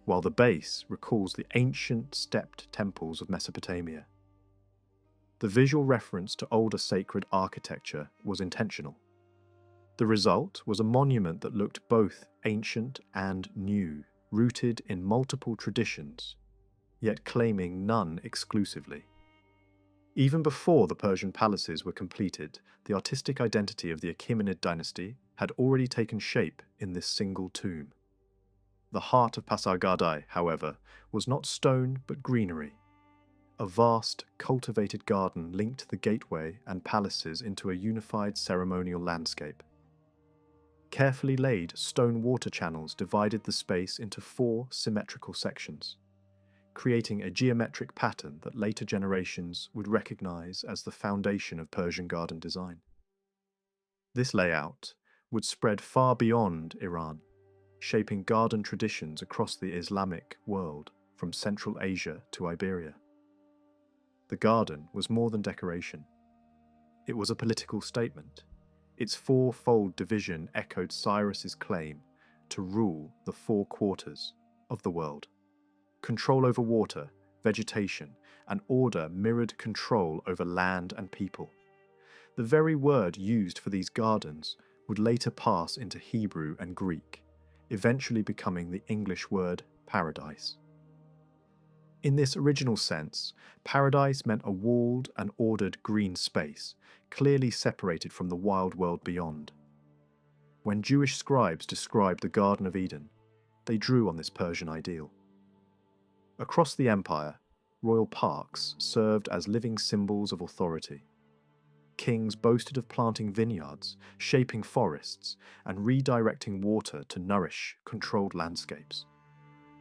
while the base recalls the ancient stepped temples of Mesopotamia. The visual reference to older sacred architecture was intentional. The result was a monument that looked both ancient and new, rooted in multiple traditions, yet claiming none exclusively. Even before the Persian palaces were completed, the artistic identity of the Achaemenid dynasty had already taken shape in this single tomb. The heart of Pasargadae, however, was not stone but greenery. A vast, cultivated garden linked the gateway and palaces into a unified ceremonial landscape. Carefully laid stone water channels divided the space into 4 symmetrical sections, creating a geometric pattern that later generations would recognize as the foundation of Persian garden design. This layout would spread far beyond Iran, shaping garden traditions across the Islamic world from Central Asia to Iberia. The garden was more than decoration. It was a political statement. Its 4-fold division echoed Cyrus's claim to rule the 4 quarters of the world. Control over water, vegetation, and order mirrored control over land and people. The very word used for these gardens would later pass into Hebrew and Greek, eventually becoming the English word paradise. In this original sense, paradise meant a walled and ordered green space, clearly separated from the wild world beyond. When Jewish scribes described the Garden of Eden, they drew on this Persian ideal. Across the empire, royal parks served as living symbols of authority. Kings boasted of planting vineyards, shaping forests, and redirecting water to nourish controlled landscapes.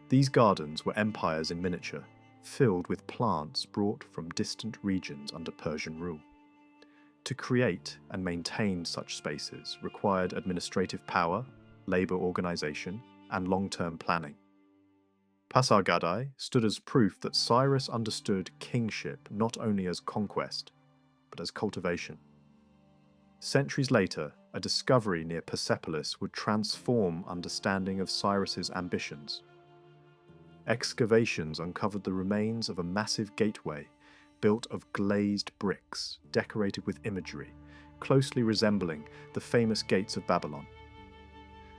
These gardens were empires in miniature, filled with plants brought from distant regions under Persian rule. To create and maintain such spaces required administrative power, labor organization, and long-term planning. Pasargadae stood as proof that Cyrus understood kingship not only as conquest, but as cultivation. Centuries later, a discovery near Persepolis would transform understanding of Cyrus's ambitions. Excavations uncovered the remains of a massive gateway built of glazed bricks decorated with imagery, closely resembling the famous gates of Babylon.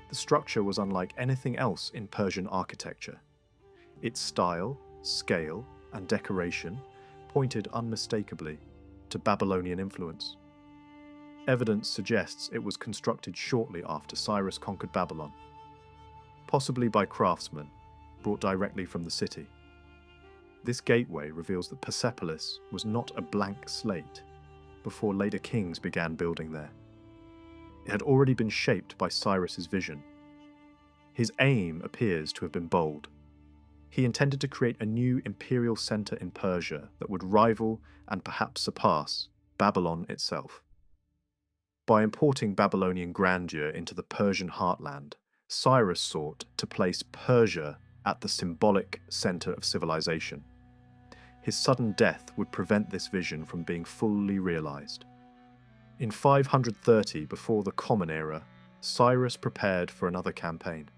The structure was unlike anything else in Persian architecture. Its style, scale, and decoration pointed unmistakably to Babylonian influence. Evidence suggests it was constructed shortly after Cyrus conquered Babylon, possibly by craftsmen brought directly from the city. This gateway reveals that Persepolis was not a blank slate before later kings began building there. It had already been shaped by Cyrus's vision. His aim appears to have been bold: He intended to create a new imperial center in Persia that would rival and perhaps surpass Babylon itself. By importing Babylonian grandeur into the Persian heartland, Cyrus sought to place Persia at the symbolic center of civilization. His sudden death would prevent this vision from being fully realized. In 530 before the Common Era, Cyrus prepared for another campaign.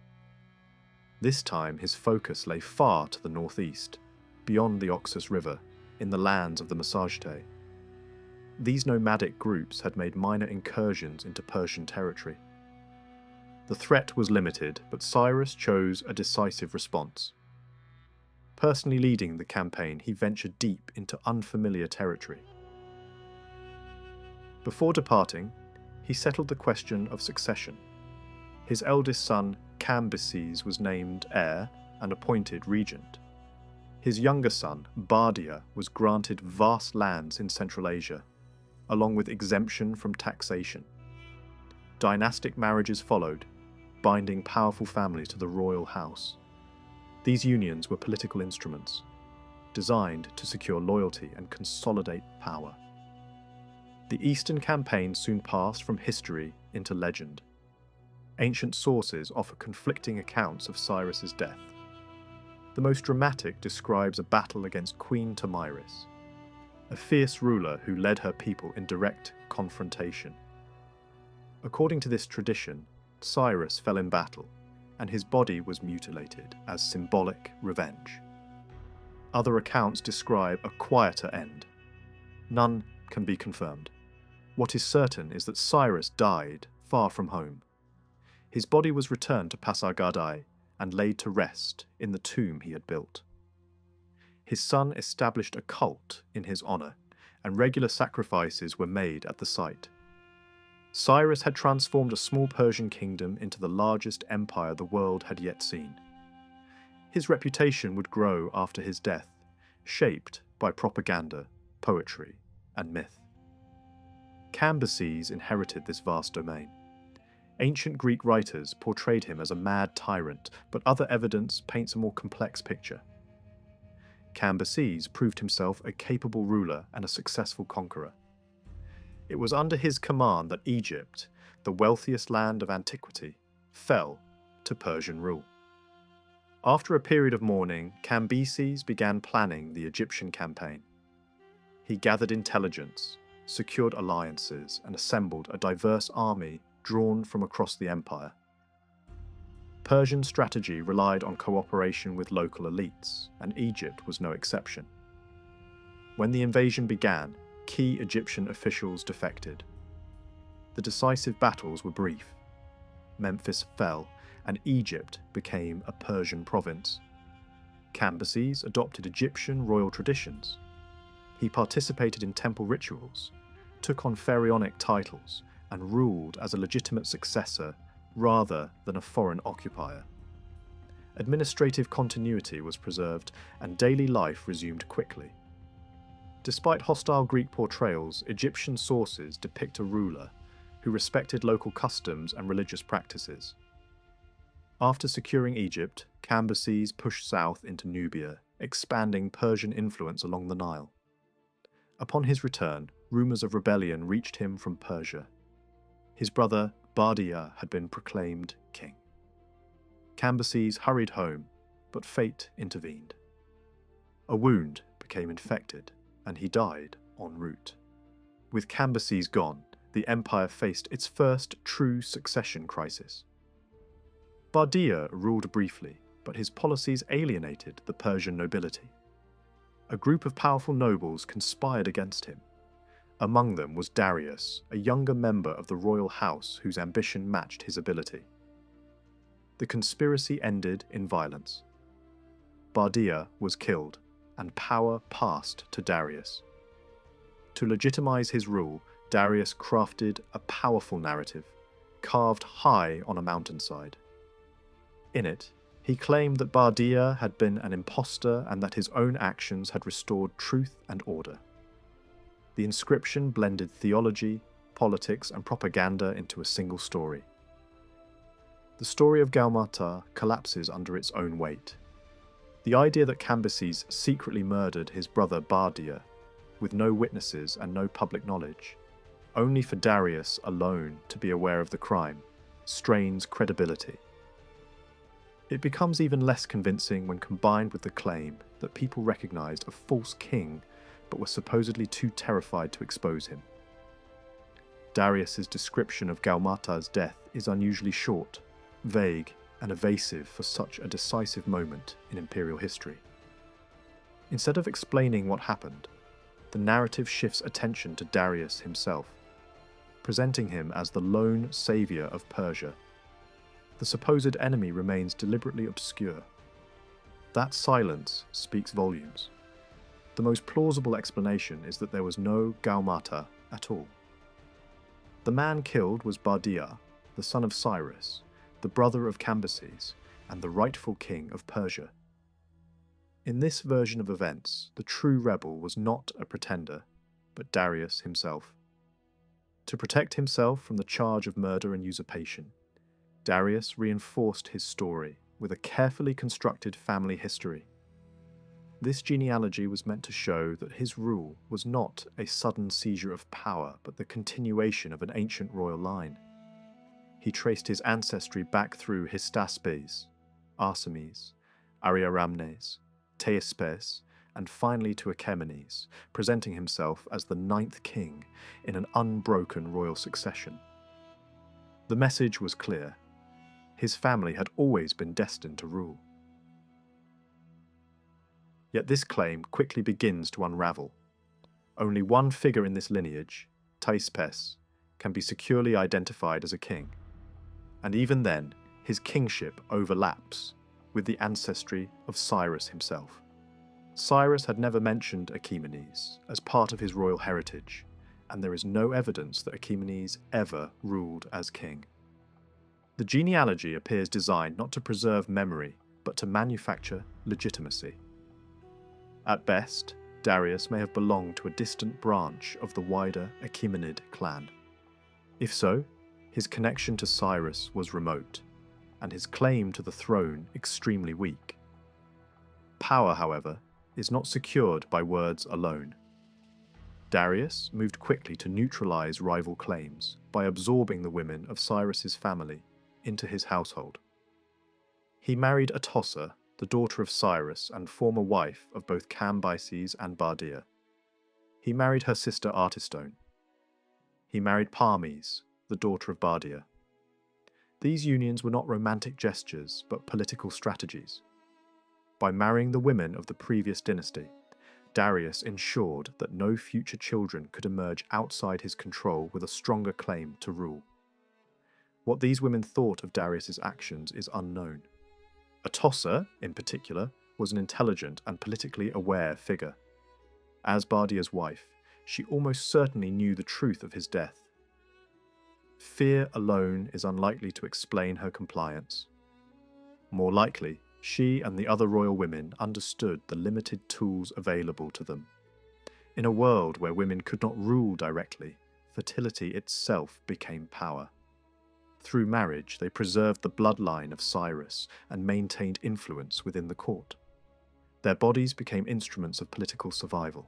This time his focus lay far to the northeast, beyond the Oxus River, in the lands of the Massagetæ. These nomadic groups had made minor incursions into Persian territory. The threat was limited, but Cyrus chose a decisive response. Personally leading the campaign, he ventured deep into unfamiliar territory. Before departing, he settled the question of succession. His eldest son, Cambyses, was named heir and appointed regent. His younger son, Bardia, was granted vast lands in Central Asia, along with exemption from taxation. Dynastic marriages followed, binding powerful families to the royal house. These unions were political instruments, designed to secure loyalty and consolidate power. The Eastern campaign soon passed from history into legend. Ancient sources offer conflicting accounts of Cyrus's death. The most dramatic describes a battle against Queen Tomyris, a fierce ruler who led her people in direct confrontation. According to this tradition, Cyrus fell in battle, and his body was mutilated as symbolic revenge. Other accounts describe a quieter end. None can be confirmed. What is certain is that Cyrus died far from home. His body was returned to Pasargadae and laid to rest in the tomb he had built. His son established a cult in his honor, and regular sacrifices were made at the site. Cyrus had transformed a small Persian kingdom into the largest empire the world had yet seen. His reputation would grow after his death, shaped by propaganda, poetry, and myth. Cambyses inherited this vast domain. Ancient Greek writers portrayed him as a mad tyrant, but other evidence paints a more complex picture. Cambyses proved himself a capable ruler and a successful conqueror. It was under his command that Egypt, the wealthiest land of antiquity, fell to Persian rule. After a period of mourning, Cambyses began planning the Egyptian campaign. He gathered intelligence, secured alliances, and assembled a diverse army drawn from across the empire. Persian strategy relied on cooperation with local elites, and Egypt was no exception. When the invasion began, key Egyptian officials defected. The decisive battles were brief. Memphis fell, and Egypt became a Persian province. Cambyses adopted Egyptian royal traditions. He participated in temple rituals, took on pharaonic titles, and ruled as a legitimate successor rather than a foreign occupier. Administrative continuity was preserved, and daily life resumed quickly. Despite hostile Greek portrayals, Egyptian sources depict a ruler who respected local customs and religious practices. After securing Egypt, Cambyses pushed south into Nubia, expanding Persian influence along the Nile. Upon his return, rumours of rebellion reached him from Persia. His brother Bardia had been proclaimed king. Cambyses hurried home, but fate intervened. A wound became infected, and he died en route. With Cambyses gone, the empire faced its first true succession crisis. Bardia ruled briefly, but his policies alienated the Persian nobility. A group of powerful nobles conspired against him. Among them was Darius, a younger member of the royal house whose ambition matched his ability. The conspiracy ended in violence. Bardia was killed, and power passed to Darius. To legitimize his rule, Darius crafted a powerful narrative, carved high on a mountainside. In it, he claimed that Bardia had been an impostor and that his own actions had restored truth and order. The inscription blended theology, politics, and propaganda into a single story. The story of Gaumata collapses under its own weight. The idea that Cambyses secretly murdered his brother Bardia, with no witnesses and no public knowledge, only for Darius alone to be aware of the crime, strains credibility. It becomes even less convincing when combined with the claim that people recognized a false king but were supposedly too terrified to expose him. Darius's description of Gaumata's death is unusually short, vague, and evasive for such a decisive moment in imperial history. Instead of explaining what happened, the narrative shifts attention to Darius himself, presenting him as the lone savior of Persia. The supposed enemy remains deliberately obscure. That silence speaks volumes. The most plausible explanation is that there was no Gaumata at all. The man killed was Bardia, the son of Cyrus, the brother of Cambyses, and the rightful king of Persia. In this version of events, the true rebel was not a pretender, but Darius himself. To protect himself from the charge of murder and usurpation, Darius reinforced his story with a carefully constructed family history. This genealogy was meant to show that his rule was not a sudden seizure of power, but the continuation of an ancient royal line. He traced his ancestry back through Hystaspes, Arsames, Ariaramnes, Theispes, and finally to Achaemenes, presenting himself as the ninth king in an unbroken royal succession. The message was clear. His family had always been destined to rule. Yet this claim quickly begins to unravel. Only one figure in this lineage, Theispes, can be securely identified as a king. And even then, his kingship overlaps with the ancestry of Cyrus himself. Cyrus had never mentioned Achaemenes as part of his royal heritage, and there is no evidence that Achaemenes ever ruled as king. The genealogy appears designed not to preserve memory, but to manufacture legitimacy. At best, Darius may have belonged to a distant branch of the wider Achaemenid clan. If so, his connection to Cyrus was remote, and his claim to the throne extremely weak. Power, however, is not secured by words alone. Darius moved quickly to neutralize rival claims by absorbing the women of Cyrus's family into his household. He married Atossa, the daughter of Cyrus and former wife of both Cambyses and Bardia. He married her sister Artistone. He married Parmes, the daughter of Bardia. These unions were not romantic gestures, but political strategies. By marrying the women of the previous dynasty, Darius ensured that no future children could emerge outside his control with a stronger claim to rule. What these women thought of Darius's actions is unknown. Atossa, in particular, was an intelligent and politically aware figure. As Bardia's wife, she almost certainly knew the truth of his death. Fear alone is unlikely to explain her compliance. More likely, she and the other royal women understood the limited tools available to them. In a world where women could not rule directly, fertility itself became power. Through marriage, they preserved the bloodline of Cyrus and maintained influence within the court. Their bodies became instruments of political survival.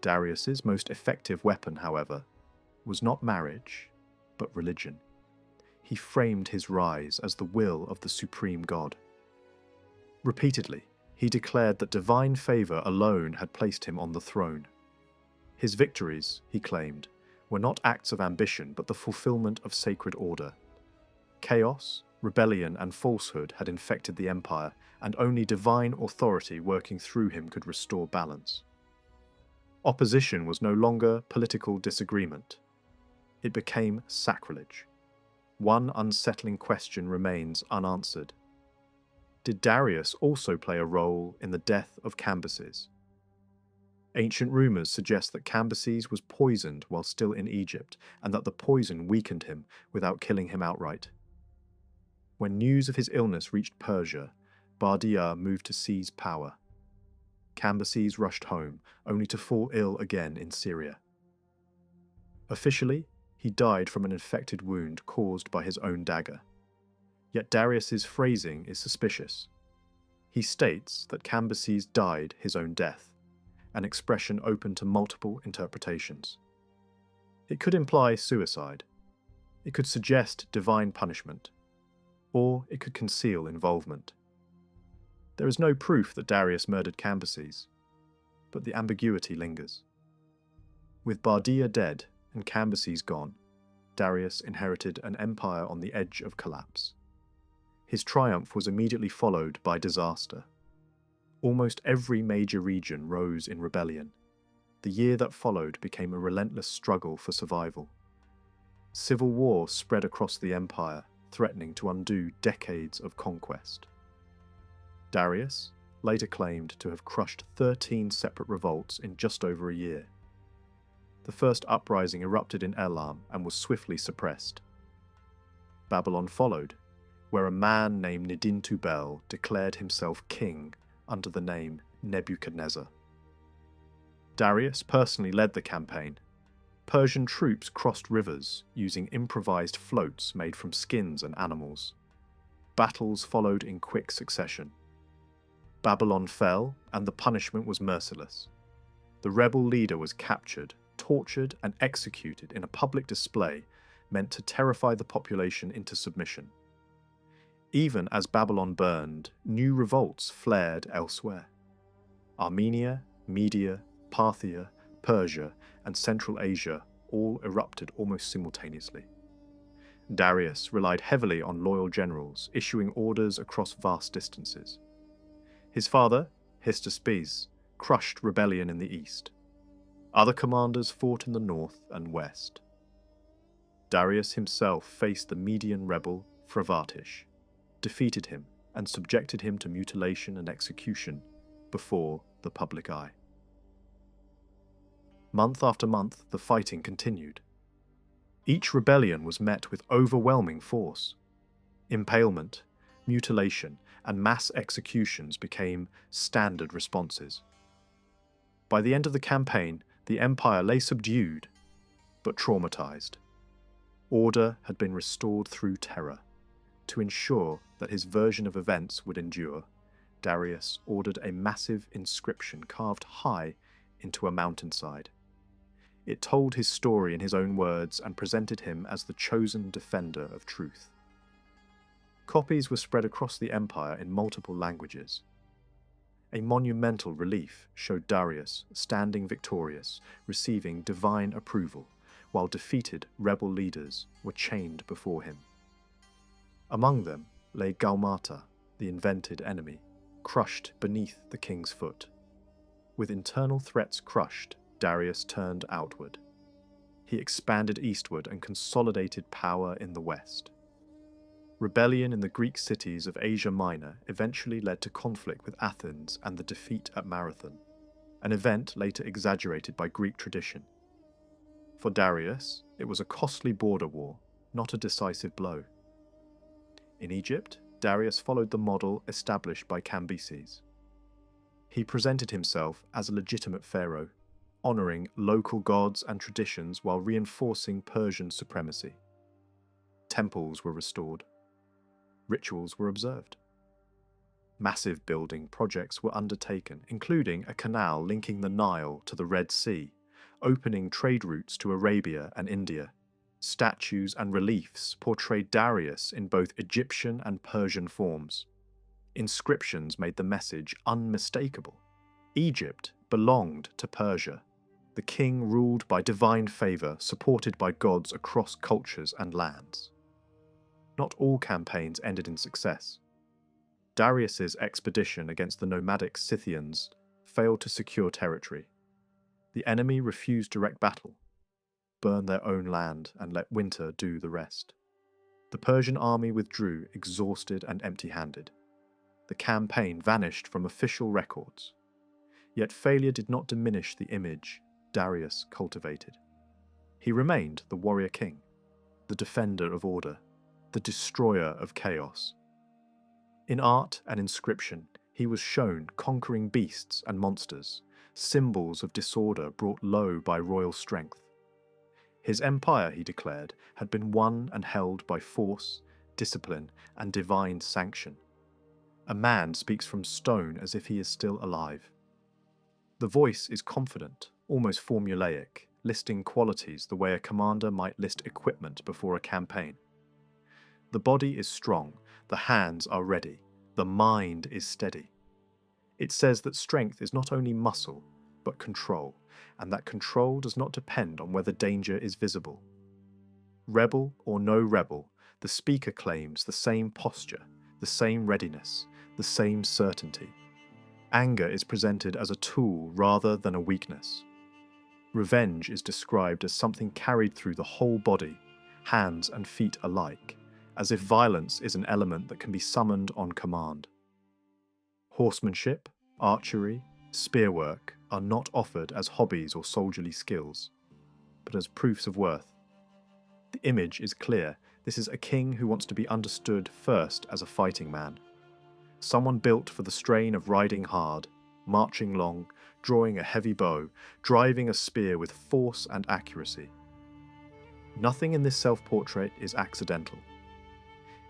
Darius's most effective weapon, however, was not marriage, but religion. He framed his rise as the will of the supreme god. Repeatedly, he declared that divine favor alone had placed him on the throne. His victories, he claimed, were not acts of ambition, but the fulfillment of sacred order. Chaos, rebellion, and falsehood had infected the empire, and only divine authority working through him could restore balance. Opposition was no longer political disagreement. It became sacrilege. One unsettling question remains unanswered. Did Darius also play a role in the death of Cambyses? Ancient rumours suggest that Cambyses was poisoned while still in Egypt, and that the poison weakened him without killing him outright. When news of his illness reached Persia, Bardia moved to seize power. Cambyses rushed home, only to fall ill again in Syria. Officially, he died from an infected wound caused by his own dagger. Yet Darius's phrasing is suspicious. He states that Cambyses died his own death, an expression open to multiple interpretations. It could imply suicide, it could suggest divine punishment, or it could conceal involvement. There is no proof that Darius murdered Cambyses, but the ambiguity lingers. With Bardia dead and Cambyses gone, Darius inherited an empire on the edge of collapse. His triumph was immediately followed by disaster. Almost every major region rose in rebellion. The year that followed became a relentless struggle for survival. Civil war spread across the empire, threatening to undo decades of conquest. Darius later claimed to have crushed 13 separate revolts in just over a year. The first uprising erupted in Elam and was swiftly suppressed. Babylon followed, where a man named Nidin-Tubal declared himself king under the name Nebuchadnezzar. Darius personally led the campaign. Persian troops crossed rivers using improvised floats made from skins and animals. Battles followed in quick succession. Babylon fell, and the punishment was merciless. The rebel leader was captured, tortured, and executed in a public display meant to terrify the population into submission. Even as Babylon burned, new revolts flared elsewhere. Armenia, Media, Parthia, Persia, and Central Asia all erupted almost simultaneously. Darius relied heavily on loyal generals, issuing orders across vast distances. His father, Hystaspes, crushed rebellion in the east. Other commanders fought in the north and west. Darius himself faced the Median rebel Phrevatish, defeated him, and subjected him to mutilation and execution before the public eye. Month after month, the fighting continued. Each rebellion was met with overwhelming force. Impalement, mutilation, and mass executions became standard responses. By the end of the campaign, the empire lay subdued, but traumatized. Order had been restored through terror. To ensure that his version of events would endure, Darius ordered a massive inscription carved high into a mountainside. It told his story in his own words and presented him as the chosen defender of truth. Copies were spread across the empire in multiple languages. A monumental relief showed Darius standing victorious, receiving divine approval, while defeated rebel leaders were chained before him. Among them lay Gaumata, the invented enemy, crushed beneath the king's foot. With internal threats crushed, Darius turned outward. He expanded eastward and consolidated power in the west. Rebellion in the Greek cities of Asia Minor eventually led to conflict with Athens and the defeat at Marathon, an event later exaggerated by Greek tradition. For Darius, it was a costly border war, not a decisive blow. In Egypt, Darius followed the model established by Cambyses. He presented himself as a legitimate pharaoh, honouring local gods and traditions while reinforcing Persian supremacy. Temples were restored. Rituals were observed. Massive building projects were undertaken, including a canal linking the Nile to the Red Sea, opening trade routes to Arabia and India. Statues and reliefs portrayed Darius in both Egyptian and Persian forms. Inscriptions made the message unmistakable. Egypt belonged to Persia. The king ruled by divine favour, supported by gods across cultures and lands. Not all campaigns ended in success. Darius's expedition against the nomadic Scythians failed to secure territory. The enemy refused direct battle, burned their own land, and let winter do the rest. The Persian army withdrew, exhausted and empty-handed. The campaign vanished from official records. Yet failure did not diminish the image Darius cultivated. He remained the warrior king, the defender of order, the destroyer of chaos. In art and inscription, he was shown conquering beasts and monsters, symbols of disorder brought low by royal strength. His empire, he declared, had been won and held by force, discipline, and divine sanction. A man speaks from stone as if he is still alive. The voice is confident, almost formulaic, listing qualities the way a commander might list equipment before a campaign. The body is strong, the hands are ready, the mind is steady. It says that strength is not only muscle, but control, and that control does not depend on whether danger is visible. Rebel or no rebel, the speaker claims the same posture, the same readiness, the same certainty. Anger is presented as a tool rather than a weakness. Revenge is described as something carried through the whole body, hands and feet alike, as if violence is an element that can be summoned on command. Horsemanship, archery, spearwork are not offered as hobbies or soldierly skills, but as proofs of worth. The image is clear. This is a king who wants to be understood first as a fighting man. Someone built for the strain of riding hard, marching long, drawing a heavy bow, driving a spear with force and accuracy. Nothing in this self-portrait is accidental.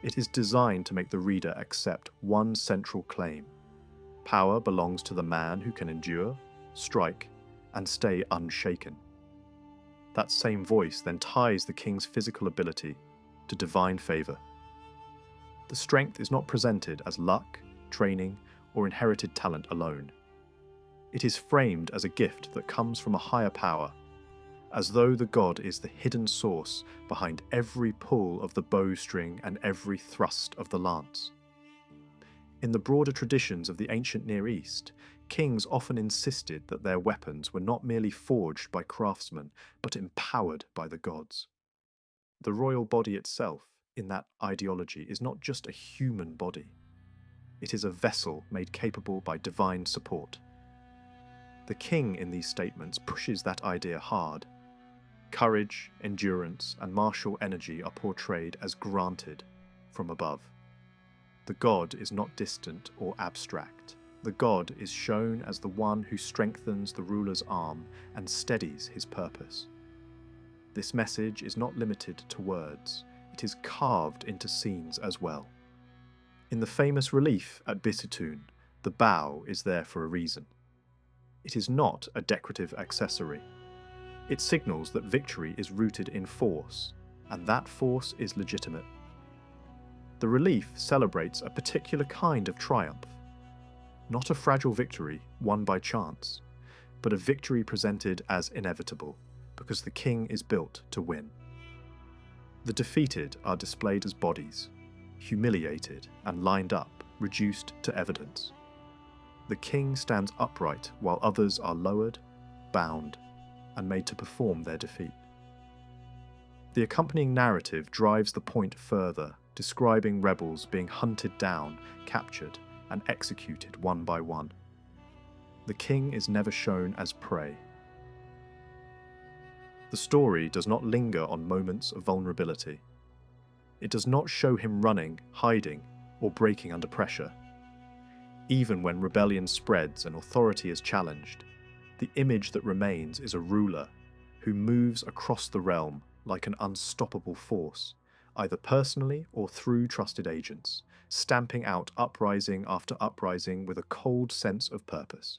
It is designed to make the reader accept one central claim. Power belongs to the man who can endure, strike, and stay unshaken. That same voice then ties the king's physical ability to divine favour. The strength is not presented as luck, training, or inherited talent alone. It is framed as a gift that comes from a higher power, as though the god is the hidden source behind every pull of the bowstring and every thrust of the lance. In the broader traditions of the ancient Near East, kings often insisted that their weapons were not merely forged by craftsmen, but empowered by the gods. The royal body itself, in that ideology, is not just a human body. It is a vessel made capable by divine support. The king in these statements pushes that idea hard. Courage, endurance, and martial energy are portrayed as granted from above. The god is not distant or abstract. The god is shown as the one who strengthens the ruler's arm and steadies his purpose. This message is not limited to words. It is carved into scenes as well. In the famous relief at Bisitun, the bow is there for a reason. It is not a decorative accessory. It signals that victory is rooted in force, and that force is legitimate. The relief celebrates a particular kind of triumph. Not a fragile victory won by chance, but a victory presented as inevitable, because the king is built to win. The defeated are displayed as bodies, humiliated and lined up, reduced to evidence. The king stands upright while others are lowered, bound, and made to perform their defeat. The accompanying narrative drives the point further, describing rebels being hunted down, captured, and executed one by one. The king is never shown as prey. The story does not linger on moments of vulnerability. It does not show him running, hiding, or breaking under pressure. Even when rebellion spreads and authority is challenged, the image that remains is a ruler who moves across the realm like an unstoppable force, either personally or through trusted agents, stamping out uprising after uprising with a cold sense of purpose.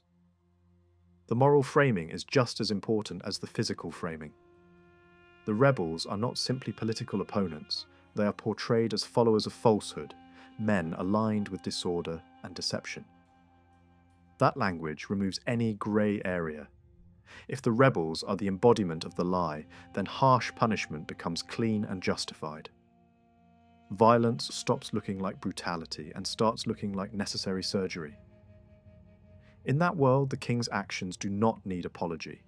The moral framing is just as important as the physical framing. The rebels are not simply political opponents, they are portrayed as followers of falsehood, men aligned with disorder and deception. That language removes any grey area. If the rebels are the embodiment of the lie, then harsh punishment becomes clean and justified. Violence stops looking like brutality and starts looking like necessary surgery. In that world, the king's actions do not need apology.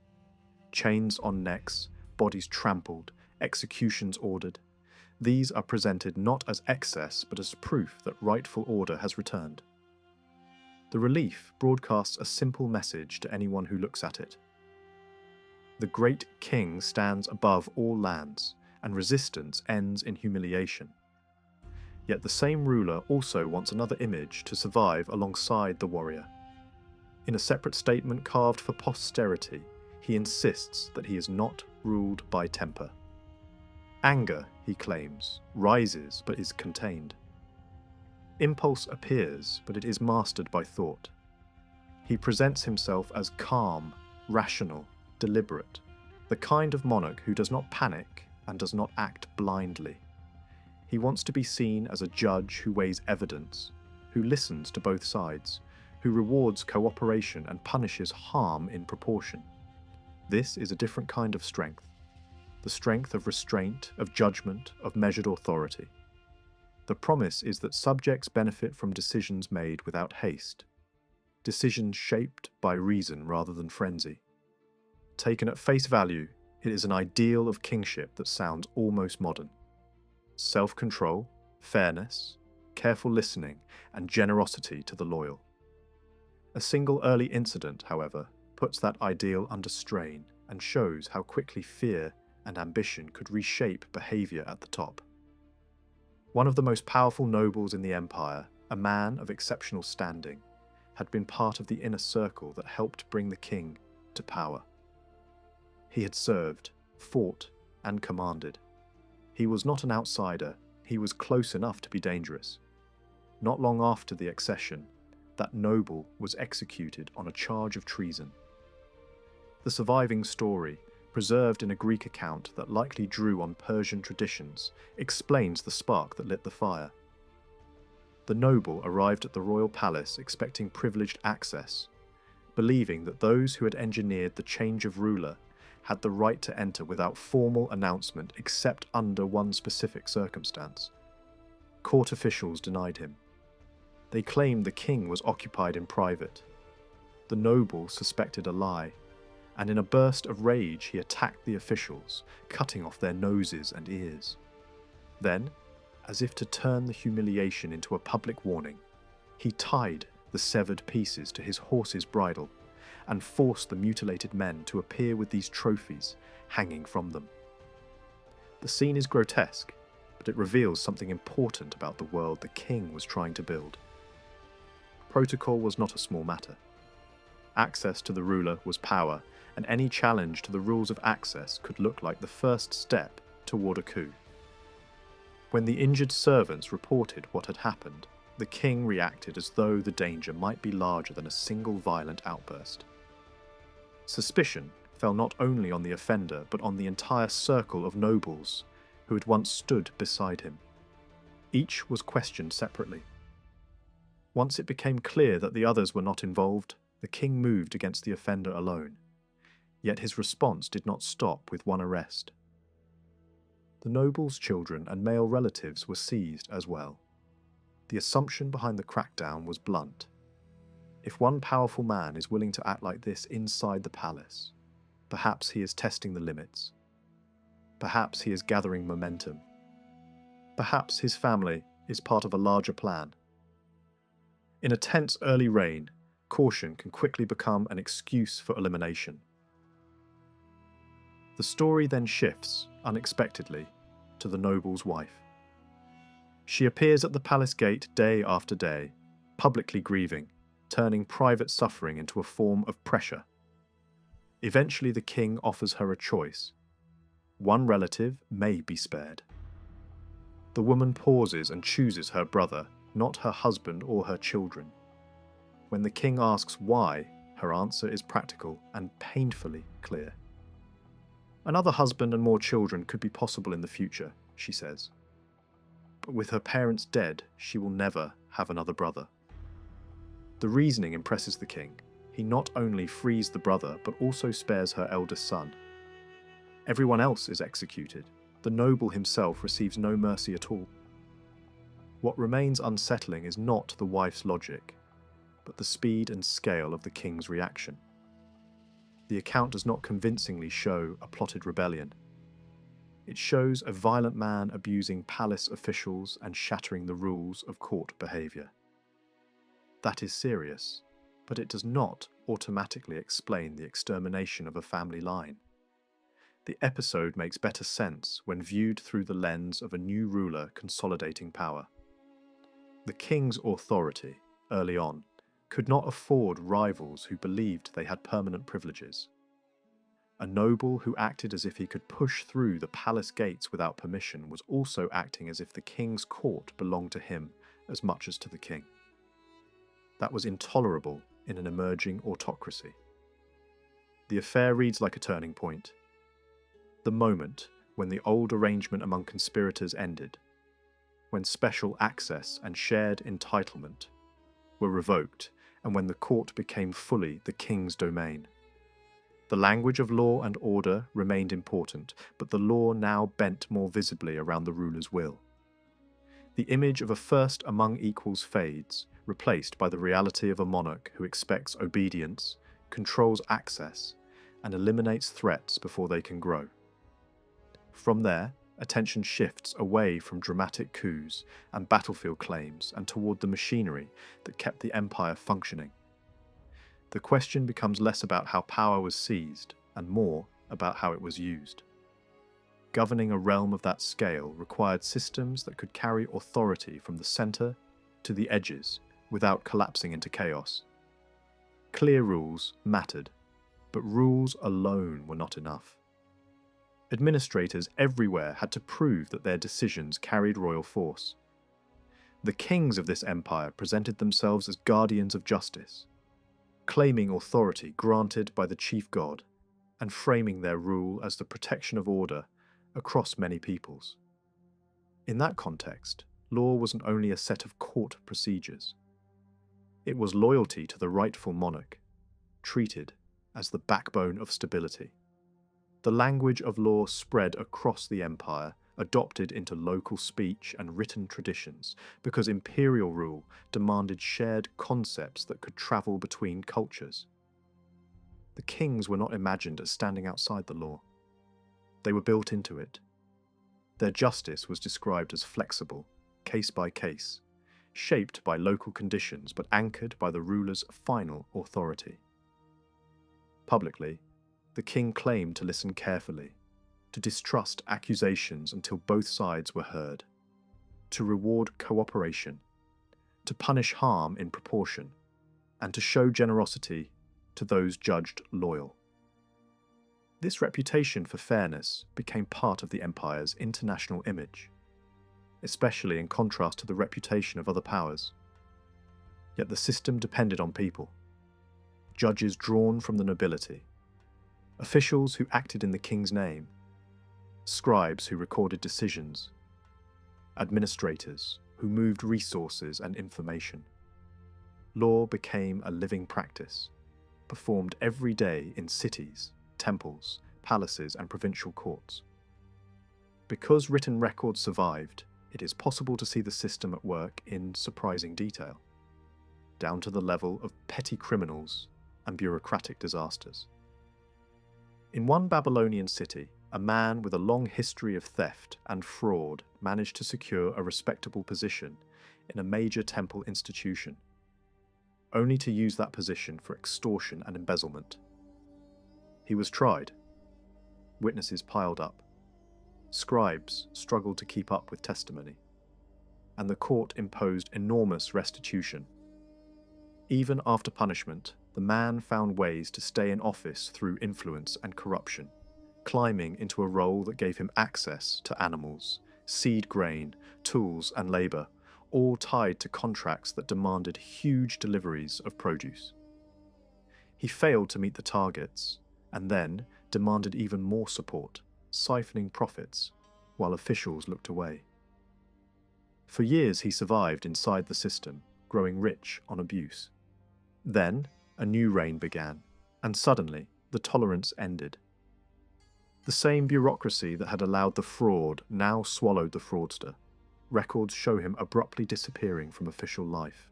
Chains on necks, bodies trampled, executions ordered. These are presented not as excess, but as proof that rightful order has returned. The relief broadcasts a simple message to anyone who looks at it. The great king stands above all lands, and resistance ends in humiliation. Yet the same ruler also wants another image to survive alongside the warrior. In a separate statement carved for posterity, he insists that he is not ruled by temper. Anger, he claims, rises but is contained. Impulse appears, but it is mastered by thought. He presents himself as calm, rational, deliberate, the kind of monarch who does not panic and does not act blindly. He wants to be seen as a judge who weighs evidence, who listens to both sides, who rewards cooperation and punishes harm in proportion. This is a different kind of strength, the strength of restraint, of judgment, of measured authority. The promise is that subjects benefit from decisions made without haste, decisions shaped by reason rather than frenzy. Taken at face value, it is an ideal of kingship that sounds almost modern. Self-control, fairness, careful listening, and generosity to the loyal. A single early incident, however, puts that ideal under strain and shows how quickly fear and ambition could reshape behaviour at the top. One of the most powerful nobles in the empire, a man of exceptional standing, had been part of the inner circle that helped bring the king to power. He had served, fought, and commanded. He was not an outsider, he was close enough to be dangerous. Not long after the accession, that noble was executed on a charge of treason. The surviving story, preserved in a Greek account that likely drew on Persian traditions, explains the spark that lit the fire. The noble arrived at the royal palace expecting privileged access, believing that those who had engineered the change of ruler had the right to enter without formal announcement except under one specific circumstance. Court officials denied him. They claimed the king was occupied in private. The noble suspected a lie, and in a burst of rage he attacked the officials, cutting off their noses and ears. Then, as if to turn the humiliation into a public warning, he tied the severed pieces to his horse's bridle and forced the mutilated men to appear with these trophies hanging from them. The scene is grotesque, but it reveals something important about the world the king was trying to build. Protocol was not a small matter. Access to the ruler was power, and any challenge to the rules of access could look like the first step toward a coup. When the injured servants reported what had happened, the king reacted as though the danger might be larger than a single violent outburst. Suspicion fell not only on the offender but on the entire circle of nobles who had once stood beside him. Each was questioned separately. Once it became clear that the others were not involved, the king moved against the offender alone. Yet his response did not stop with one arrest. The noble's children and male relatives were seized as well. The assumption behind the crackdown was blunt. If one powerful man is willing to act like this inside the palace, perhaps he is testing the limits. Perhaps he is gathering momentum. Perhaps his family is part of a larger plan. In a tense early reign, caution can quickly become an excuse for elimination. The story then shifts, unexpectedly, to the noble's wife. She appears at the palace gate day after day, publicly grieving, turning private suffering into a form of pressure. Eventually the king offers her a choice. One relative may be spared. The woman pauses and chooses her brother, not her husband or her children. When the king asks why, her answer is practical and painfully clear. Another husband and more children could be possible in the future, she says. But with her parents dead, she will never have another brother. The reasoning impresses the king. He not only frees the brother, but also spares her eldest son. Everyone else is executed. The noble himself receives no mercy at all. What remains unsettling is not the wife's logic, but the speed and scale of the king's reaction. The account does not convincingly show a plotted rebellion. It shows a violent man abusing palace officials and shattering the rules of court behaviour. That is serious, but it does not automatically explain the extermination of a family line. The episode makes better sense when viewed through the lens of a new ruler consolidating power. The king's authority, early on, could not afford rivals who believed they had permanent privileges. A noble who acted as if he could push through the palace gates without permission was also acting as if the king's court belonged to him as much as to the king. That was intolerable in an emerging autocracy. The affair reads like a turning point. The moment when the old arrangement among conspirators ended, when special access and shared entitlement were revoked, and when the court became fully the king's domain. The language of law and order remained important, but the law now bent more visibly around the ruler's will. The image of a first among equals fades, replaced by the reality of a monarch who expects obedience, controls access, and eliminates threats before they can grow. From there, attention shifts away from dramatic coups and battlefield claims and toward the machinery that kept the empire functioning. The question becomes less about how power was seized and more about how it was used. Governing a realm of that scale required systems that could carry authority from the center to the edges without collapsing into chaos. Clear rules mattered, but rules alone were not enough. Administrators everywhere had to prove that their decisions carried royal force. The kings of this empire presented themselves as guardians of justice, claiming authority granted by the chief god and framing their rule as the protection of order across many peoples. In that context, law wasn't only a set of court procedures. It was loyalty to the rightful monarch, treated as the backbone of stability. The language of law spread across the empire, adopted into local speech and written traditions, because imperial rule demanded shared concepts that could travel between cultures. The kings were not imagined as standing outside the law. They were built into it. Their justice was described as flexible, case by case, shaped by local conditions but anchored by the ruler's final authority. Publicly, the king claimed to listen carefully, to distrust accusations until both sides were heard, to reward cooperation, to punish harm in proportion, and to show generosity to those judged loyal. This reputation for fairness became part of the empire's international image, especially in contrast to the reputation of other powers. Yet the system depended on people, judges drawn from the nobility, officials who acted in the king's name, scribes who recorded decisions, administrators who moved resources and information. Law became a living practice, performed every day in cities, temples, palaces, and provincial courts. Because written records survived, it is possible to see the system at work in surprising detail, down to the level of petty criminals and bureaucratic disasters. In one Babylonian city, a man with a long history of theft and fraud managed to secure a respectable position in a major temple institution, only to use that position for extortion and embezzlement. He was tried. Witnesses piled up. Scribes struggled to keep up with testimony, and the court imposed enormous restitution. Even after punishment, the man found ways to stay in office through influence and corruption, climbing into a role that gave him access to animals, seed grain, tools, and labour, all tied to contracts that demanded huge deliveries of produce. He failed to meet the targets, and then demanded even more support, siphoning profits, while officials looked away. For years he survived inside the system, growing rich on abuse. Then, a new reign began, and suddenly, the tolerance ended. The same bureaucracy that had allowed the fraud now swallowed the fraudster. Records show him abruptly disappearing from official life,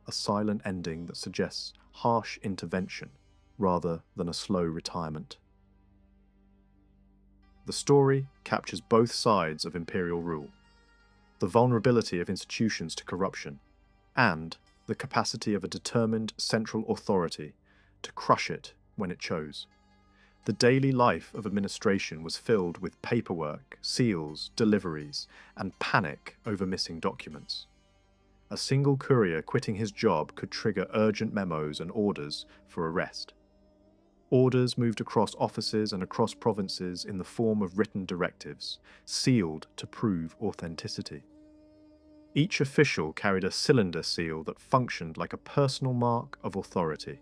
a silent ending that suggests harsh intervention rather than a slow retirement. The story captures both sides of imperial rule, the vulnerability of institutions to corruption, and the capacity of a determined central authority to crush it when it chose. The daily life of administration was filled with paperwork, seals, deliveries, and panic over missing documents. A single courier quitting his job could trigger urgent memos and orders for arrest. Orders moved across offices and across provinces in the form of written directives, sealed to prove authenticity. Each official carried a cylinder seal that functioned like a personal mark of authority,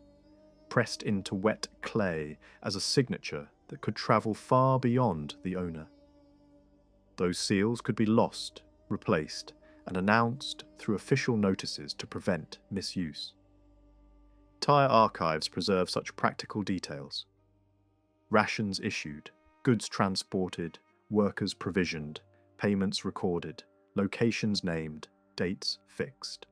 pressed into wet clay as a signature that could travel far beyond the owner. Those seals could be lost, replaced, and announced through official notices to prevent misuse. Entire archives preserve such practical details. Rations issued, goods transported, workers provisioned, payments recorded, locations named, dates fixed.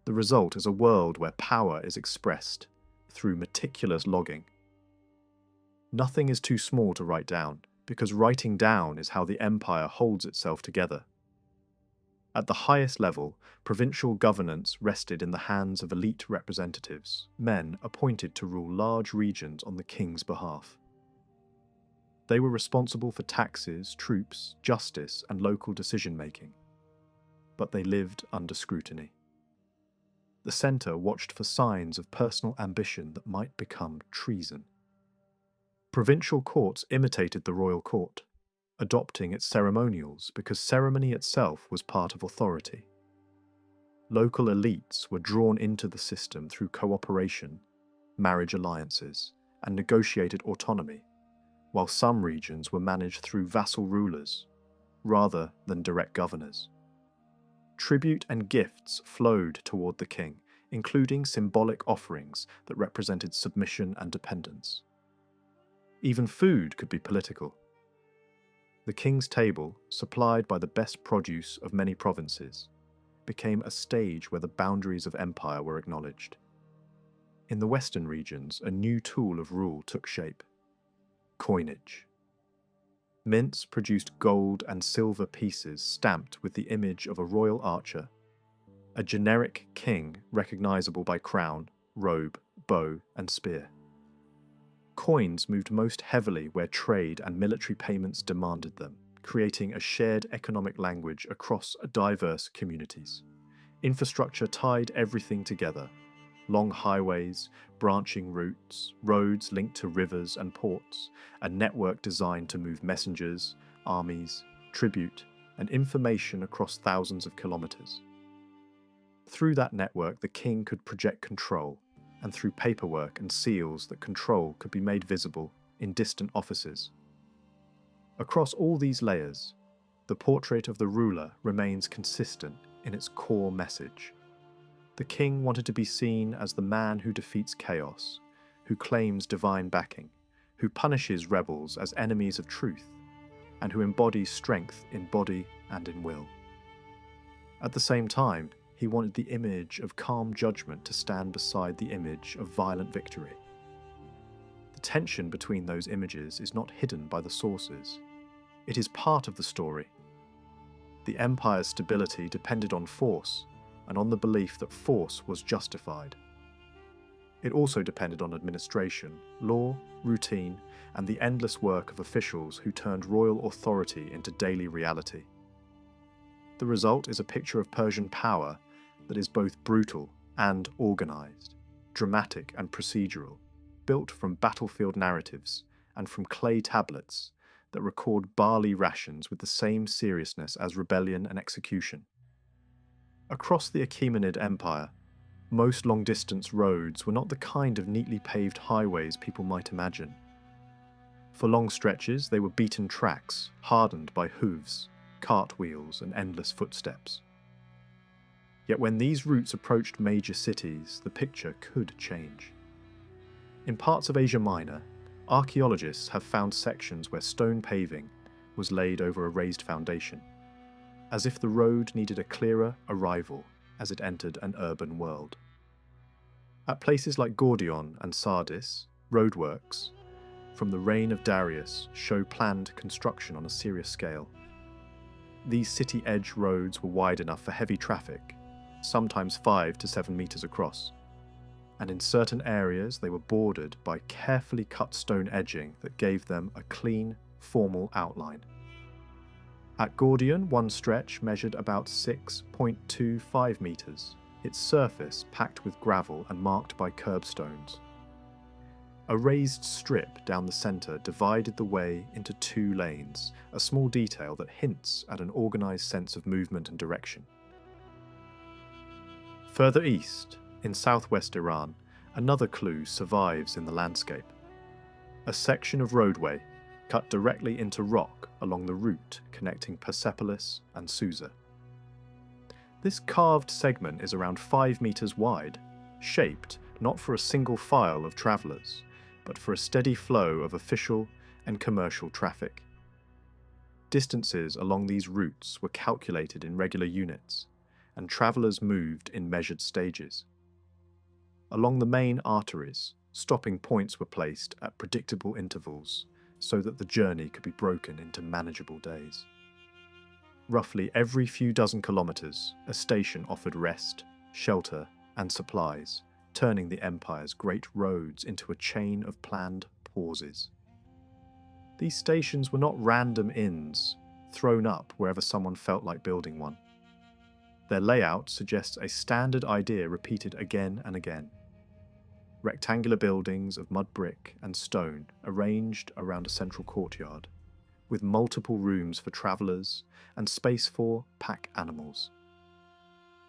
The result is a world where power is expressed through meticulous logging. Nothing is too small to write down, because writing down is how the empire holds itself together. At the highest level, provincial governance rested in the hands of elite representatives, men appointed to rule large regions on the king's behalf. They were responsible for taxes, troops, justice, and local decision-making. But they lived under scrutiny. The centre watched for signs of personal ambition that might become treason. Provincial courts imitated the royal court, adopting its ceremonials because ceremony itself was part of authority. Local elites were drawn into the system through cooperation, marriage alliances, and negotiated autonomy, while some regions were managed through vassal rulers, rather than direct governors. Tribute and gifts flowed toward the king, including symbolic offerings that represented submission and dependence. Even food could be political. The king's table, supplied by the best produce of many provinces, became a stage where the boundaries of empire were acknowledged. In the western regions, a new tool of rule took shape: coinage. Mints produced gold and silver pieces stamped with the image of a royal archer, a generic king recognizable by crown, robe, bow, and spear. Coins moved most heavily where trade and military payments demanded them, creating a shared economic language across diverse communities. Infrastructure tied everything together: long highways, branching routes, roads linked to rivers and ports, a network designed to move messengers, armies, tribute, and information across thousands of kilometers. Through that network, the king could project control, and through paperwork and seals, that control could be made visible in distant offices. Across all these layers, the portrait of the ruler remains consistent in its core message. The king wanted to be seen as the man who defeats chaos, who claims divine backing, who punishes rebels as enemies of truth, and who embodies strength in body and in will. At the same time, he wanted the image of calm judgment to stand beside the image of violent victory. The tension between those images is not hidden by the sources. It is part of the story. The empire's stability depended on force, and on the belief that force was justified. It also depended on administration, law, routine, and the endless work of officials who turned royal authority into daily reality. The result is a picture of Persian power that is both brutal and organized, dramatic and procedural, built from battlefield narratives and from clay tablets that record barley rations with the same seriousness as rebellion and execution. Across the Achaemenid Empire, most long-distance roads were not the kind of neatly paved highways people might imagine. For long stretches, they were beaten tracks, hardened by hooves, cartwheels, and endless footsteps. Yet when these routes approached major cities, the picture could change. In parts of Asia Minor, archaeologists have found sections where stone paving was laid over a raised foundation, as if the road needed a clearer arrival as it entered an urban world. At places like Gordion and Sardis, roadworks from the reign of Darius show planned construction on a serious scale. These city edge roads were wide enough for heavy traffic, sometimes 5 to 7 meters across, and in certain areas they were bordered by carefully cut stone edging that gave them a clean, formal outline. At Gordion, one stretch measured about 6.25 meters, its surface packed with gravel and marked by curbstones. A raised strip down the centre divided the way into 2 lanes, a small detail that hints at an organised sense of movement and direction. Further east, in southwest Iran, another clue survives in the landscape. A section of roadway cut directly into rock along the route connecting Persepolis and Susa. This carved segment is around 5 meters wide, shaped not for a single file of travellers, but for a steady flow of official and commercial traffic. Distances along these routes were calculated in regular units, and travellers moved in measured stages. Along the main arteries, stopping points were placed at predictable intervals so that the journey could be broken into manageable days. Roughly every few dozen kilometres, a station offered rest, shelter, and supplies, turning the empire's great roads into a chain of planned pauses. These stations were not random inns, thrown up wherever someone felt like building one. Their layout suggests a standard idea repeated again and again. Rectangular buildings of mud brick and stone arranged around a central courtyard, with multiple rooms for travellers and space for pack animals.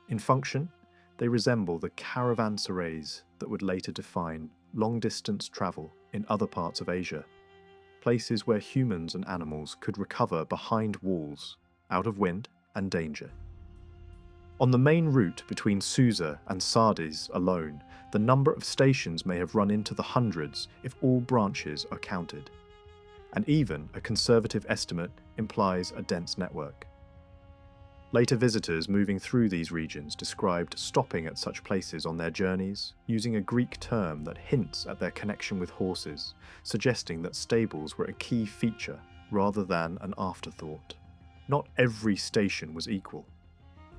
In function, they resemble the caravanserais that would later define long-distance travel in other parts of Asia, places where humans and animals could recover behind walls, out of wind and danger. On the main route between Susa and Sardis alone, the number of stations may have run into the hundreds if all branches are counted. And even a conservative estimate implies a dense network. Later visitors moving through these regions described stopping at such places on their journeys, using a Greek term that hints at their connection with horses, suggesting that stables were a key feature rather than an afterthought. Not every station was equal.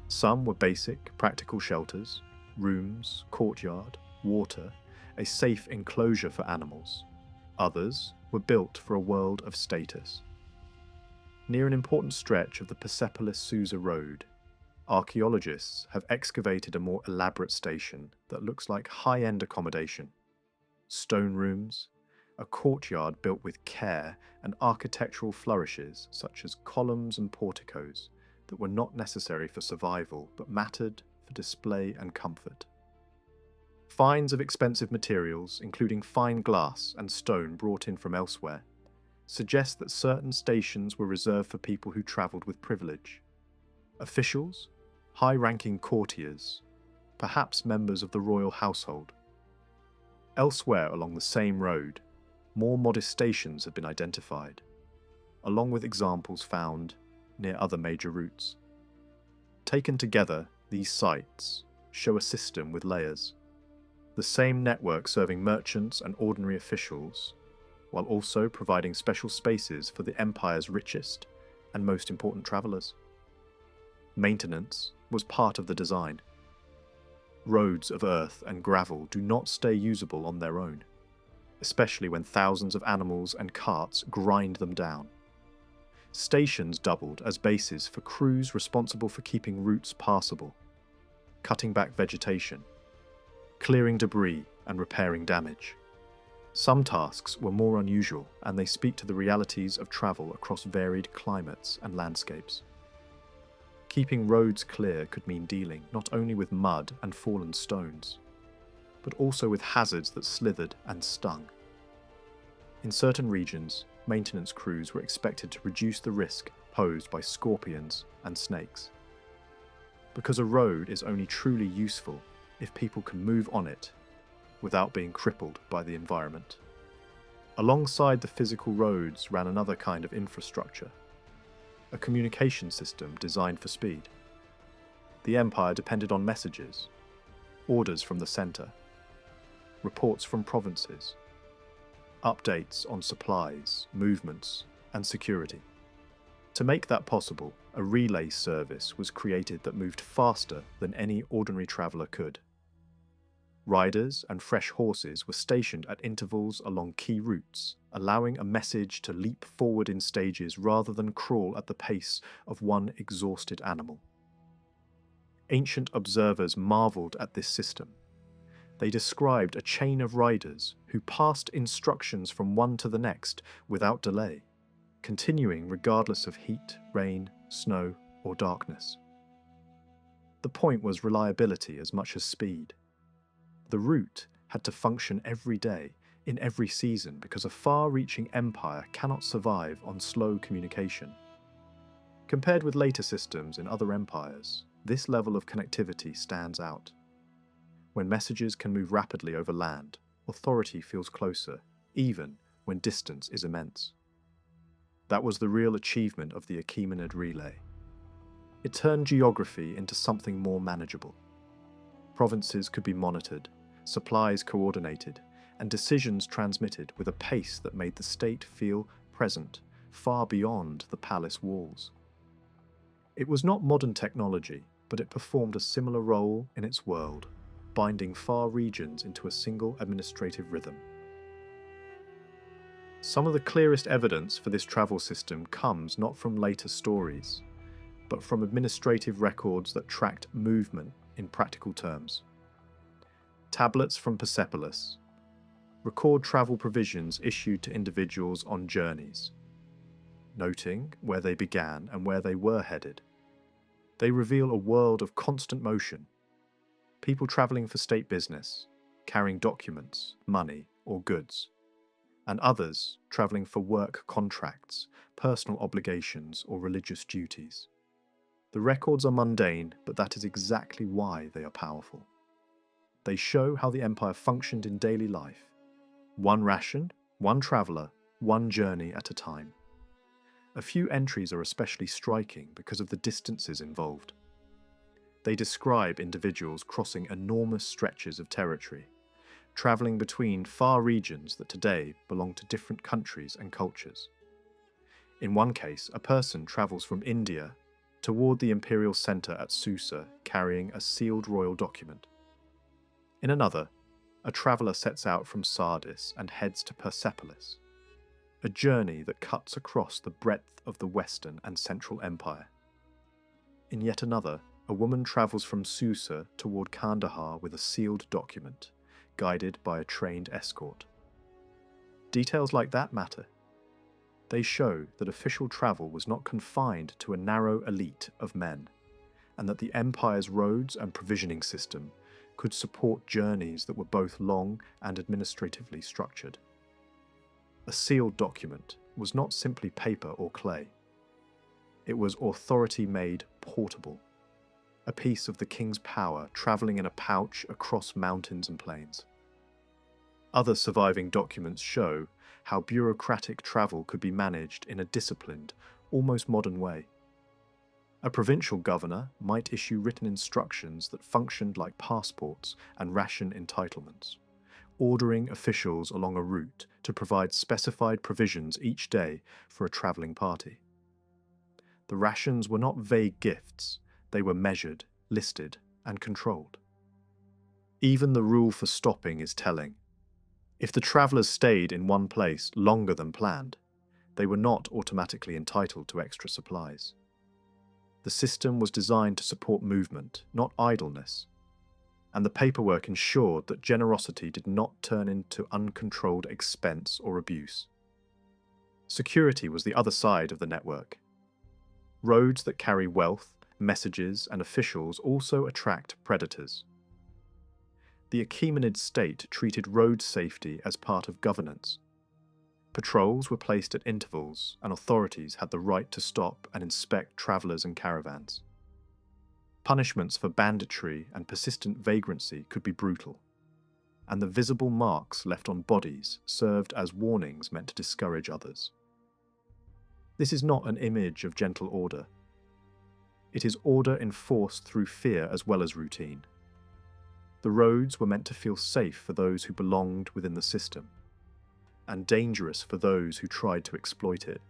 Some were basic, practical shelters, rooms, courtyard, water, a safe enclosure for animals. Others were built for a world of status. Near an important stretch of the Persepolis-Susa road, archaeologists have excavated a more elaborate station that looks like high-end accommodation. Stone rooms, a courtyard built with care, and architectural flourishes such as columns and porticos that were not necessary for survival but mattered for display and comfort. Finds of expensive materials, including fine glass and stone brought in from elsewhere, suggest that certain stations were reserved for people who travelled with privilege. Officials, high-ranking courtiers, perhaps members of the royal household. Elsewhere along the same road, more modest stations have been identified, along with examples found near other major routes. Taken together, these sites show a system with layers, the same network serving merchants and ordinary officials, while also providing special spaces for the empire's richest and most important travellers. Maintenance was part of the design. Roads of earth and gravel do not stay usable on their own, especially when thousands of animals and carts grind them down. Stations doubled as bases for crews responsible for keeping routes passable, cutting back vegetation, clearing debris and repairing damage. Some tasks were more unusual, and they speak to the realities of travel across varied climates and landscapes. Keeping roads clear could mean dealing not only with mud and fallen stones, but also with hazards that slithered and stung. In certain regions, maintenance crews were expected to reduce the risk posed by scorpions and snakes. Because a road is only truly useful if people can move on it without being crippled by the environment. Alongside the physical roads ran another kind of infrastructure, a communication system designed for speed. The empire depended on messages, orders from the centre, reports from provinces, updates on supplies, movements, and security. To make that possible, a relay service was created that moved faster than any ordinary traveller could. Riders and fresh horses were stationed at intervals along key routes, allowing a message to leap forward in stages rather than crawl at the pace of one exhausted animal. Ancient observers marvelled at this system. They described a chain of riders who passed instructions from one to the next without delay, continuing regardless of heat, rain, snow, or darkness. The point was reliability as much as speed. The route had to function every day, in every season, because a far-reaching empire cannot survive on slow communication. Compared with later systems in other empires, this level of connectivity stands out. When messages can move rapidly over land, authority feels closer, even when distance is immense. That was the real achievement of the Achaemenid relay. It turned geography into something more manageable. Provinces could be monitored, supplies coordinated, and decisions transmitted with a pace that made the state feel present, far beyond the palace walls. It was not modern technology, but it performed a similar role in its world, binding far regions into a single administrative rhythm. Some of the clearest evidence for this travel system comes not from later stories, but from administrative records that tracked movement in practical terms. Tablets from Persepolis record travel provisions issued to individuals on journeys, noting where they began and where they were headed. They reveal a world of constant motion, people travelling for state business, carrying documents, money, or goods, and others travelling for work contracts, personal obligations, or religious duties. The records are mundane, but that is exactly why they are powerful. They show how the empire functioned in daily life. One ration, one traveller, one journey at a time. A few entries are especially striking because of the distances involved. They describe individuals crossing enormous stretches of territory, travelling between far regions that today belong to different countries and cultures. In one case, a person travels from India toward the imperial centre at Susa carrying a sealed royal document. In another, a traveller sets out from Sardis and heads to Persepolis, a journey that cuts across the breadth of the Western and Central Empire. In yet another, a woman travels from Susa toward Kandahar with a sealed document, guided by a trained escort. Details like that matter. They show that official travel was not confined to a narrow elite of men, and that the empire's roads and provisioning system could support journeys that were both long and administratively structured. A sealed document was not simply paper or clay. It was authority made portable, a piece of the king's power travelling in a pouch across mountains and plains. Other surviving documents show how bureaucratic travel could be managed in a disciplined, almost modern way. A provincial governor might issue written instructions that functioned like passports and ration entitlements, ordering officials along a route to provide specified provisions each day for a travelling party. The rations were not vague gifts, they were measured, listed, and controlled. Even the rule for stopping is telling. If the travellers stayed in one place longer than planned, they were not automatically entitled to extra supplies. The system was designed to support movement, not idleness, and the paperwork ensured that generosity did not turn into uncontrolled expense or abuse. Security was the other side of the network. Roads that carry wealth, messages, and officials also attract predators. The Achaemenid state treated road safety as part of governance. Patrols were placed at intervals, and authorities had the right to stop and inspect travellers and caravans. Punishments for banditry and persistent vagrancy could be brutal, and the visible marks left on bodies served as warnings meant to discourage others. This is not an image of gentle order. It is order enforced through fear as well as routine. The roads were meant to feel safe for those who belonged within the system, and dangerous for those who tried to exploit it.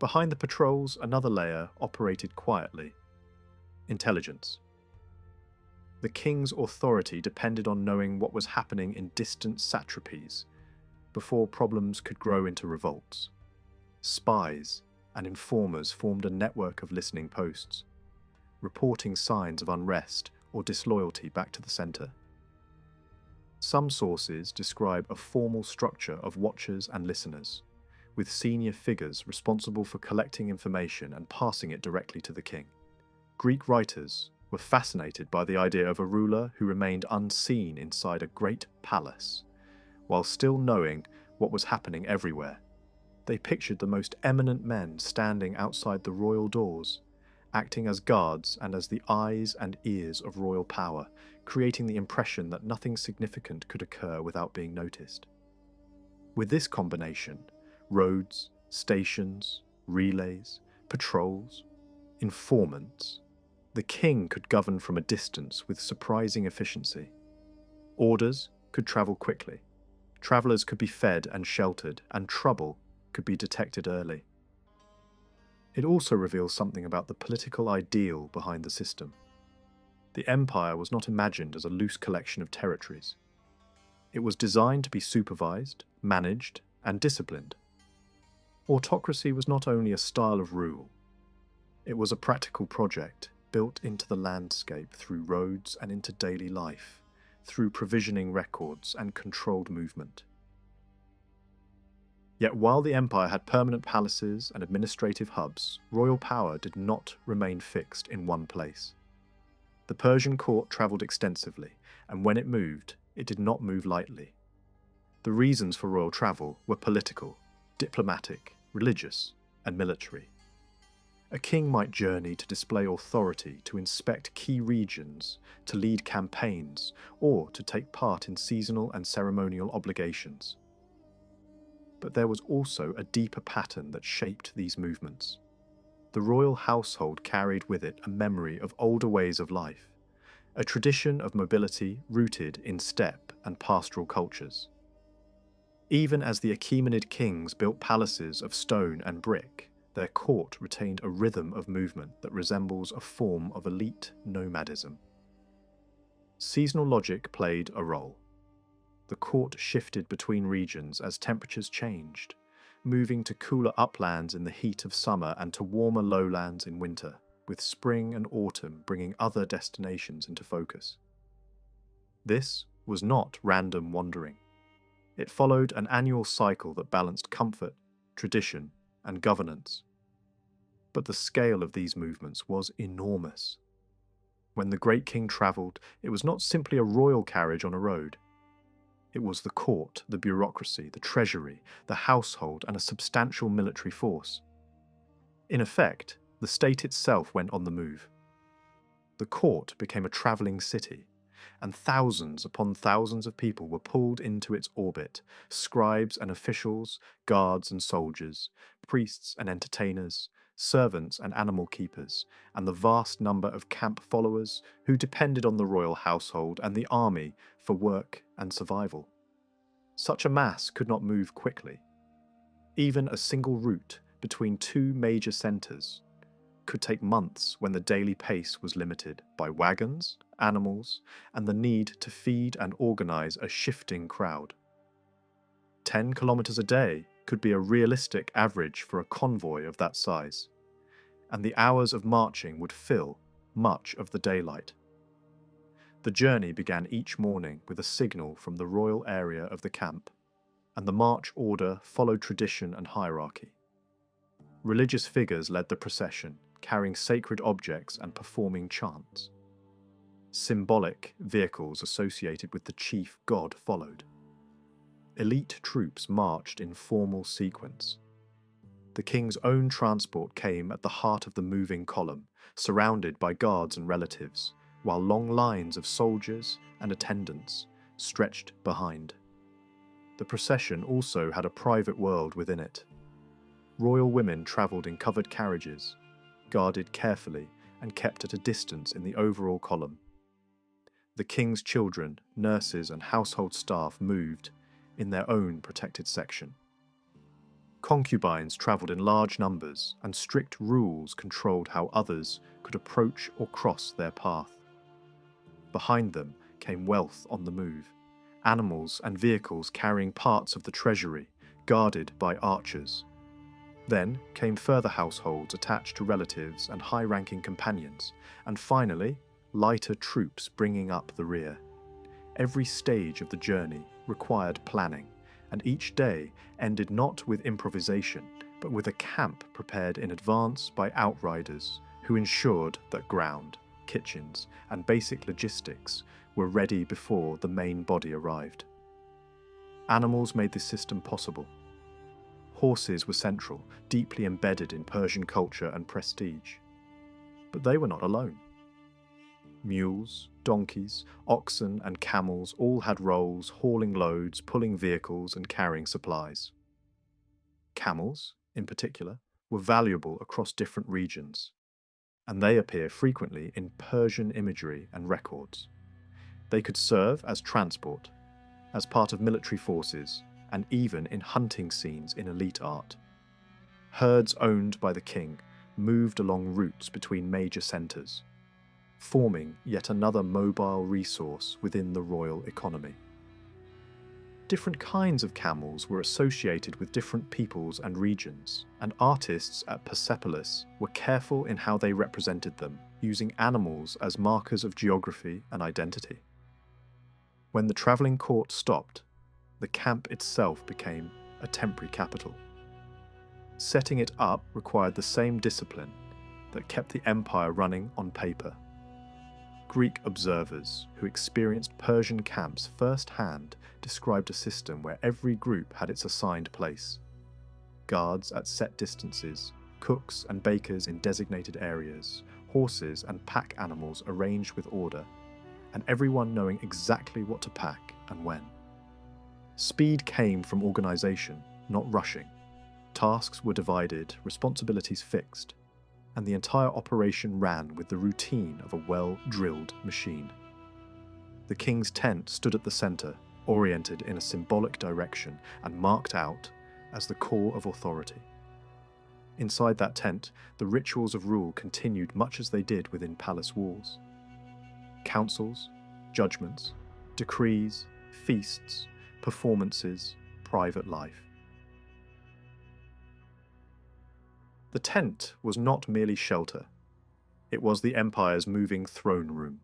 Behind the patrols, another layer operated quietly: intelligence. The king's authority depended on knowing what was happening in distant satrapies before problems could grow into revolts. Spies and informers formed a network of listening posts, reporting signs of unrest or disloyalty back to the centre. Some sources describe a formal structure of watchers and listeners, with senior figures responsible for collecting information and passing it directly to the king. Greek writers were fascinated by the idea of a ruler who remained unseen inside a great palace, while still knowing what was happening everywhere. They pictured the most eminent men standing outside the royal doors, acting as guards and as the eyes and ears of royal power, creating the impression that nothing significant could occur without being noticed. With this combination, roads, stations, relays, patrols, informants, the king could govern from a distance with surprising efficiency. Orders could travel quickly, travelers could be fed and sheltered, and trouble could be detected early. It also reveals something about the political ideal behind the system. The empire was not imagined as a loose collection of territories. It was designed to be supervised, managed, and disciplined. Autocracy was not only a style of rule, it was a practical project built into the landscape through roads and into daily life, through provisioning records and controlled movement. Yet while the empire had permanent palaces and administrative hubs, royal power did not remain fixed in one place. The Persian court travelled extensively, and when it moved, it did not move lightly. The reasons for royal travel were political, diplomatic, religious, and military. A king might journey to display authority, to inspect key regions, to lead campaigns, or to take part in seasonal and ceremonial obligations. But there was also a deeper pattern that shaped these movements. The royal household carried with it a memory of older ways of life, a tradition of mobility rooted in steppe and pastoral cultures. Even as the Achaemenid kings built palaces of stone and brick, their court retained a rhythm of movement that resembles a form of elite nomadism. Seasonal logic played a role. The court shifted between regions as temperatures changed, moving to cooler uplands in the heat of summer and to warmer lowlands in winter, with spring and autumn bringing other destinations into focus. This was not random wandering. It followed an annual cycle that balanced comfort, tradition, and governance. But the scale of these movements was enormous. When the great king travelled, it was not simply a royal carriage on a road. It was the court, the bureaucracy, the treasury, the household, and a substantial military force. In effect, the state itself went on the move. The court became a travelling city, and thousands upon thousands of people were pulled into its orbit: scribes and officials, guards and soldiers, priests and entertainers, servants and animal keepers, and the vast number of camp followers who depended on the royal household and the army for work and survival. Such a mass could not move quickly. Even a single route between two major centres could take months when the daily pace was limited by wagons, animals, and the need to feed and organise a shifting crowd. 10 kilometres a day could be a realistic average for a convoy of that size, and the hours of marching would fill much of the daylight. The journey began each morning with a signal from the royal area of the camp, and the march order followed tradition and hierarchy. Religious figures led the procession, carrying sacred objects and performing chants. Symbolic vehicles associated with the chief god followed. Elite troops marched in formal sequence. The king's own transport came at the heart of the moving column, surrounded by guards and relatives, while long lines of soldiers and attendants stretched behind. The procession also had a private world within it. Royal women travelled in covered carriages, guarded carefully and kept at a distance in the overall column. The king's children, nurses and household staff moved in their own protected section. Concubines travelled in large numbers, and strict rules controlled how others could approach or cross their path. Behind them came wealth on the move, animals and vehicles carrying parts of the treasury, guarded by archers. Then came further households attached to relatives and high-ranking companions, and finally, lighter troops bringing up the rear. Every stage of the journey required planning, and each day ended not with improvisation, but with a camp prepared in advance by outriders who ensured that ground kitchens, and basic logistics were ready before the main body arrived. Animals made this system possible. Horses were central, deeply embedded in Persian culture and prestige. But they were not alone. Mules, donkeys, oxen, and camels all had roles hauling loads, pulling vehicles, and carrying supplies. Camels, in particular, were valuable across different regions, and they appear frequently in Persian imagery and records. They could serve as transport, as part of military forces, and even in hunting scenes in elite art. Herds owned by the king moved along routes between major centres, forming yet another mobile resource within the royal economy. Different kinds of camels were associated with different peoples and regions, and artists at Persepolis were careful in how they represented them, using animals as markers of geography and identity. When the travelling court stopped, the camp itself became a temporary capital. Setting it up required the same discipline that kept the empire running on paper. Greek observers who experienced Persian camps firsthand described a system where every group had its assigned place. Guards at set distances, cooks and bakers in designated areas, horses and pack animals arranged with order, and everyone knowing exactly what to pack and when. Speed came from organisation, not rushing. Tasks were divided, responsibilities fixed, and the entire operation ran with the routine of a well-drilled machine. The king's tent stood at the centre, oriented in a symbolic direction and marked out as the core of authority. Inside that tent, the rituals of rule continued much as they did within palace walls. Councils, judgments, decrees, feasts, performances, private life. The tent was not merely shelter. It was the empire's moving throne room.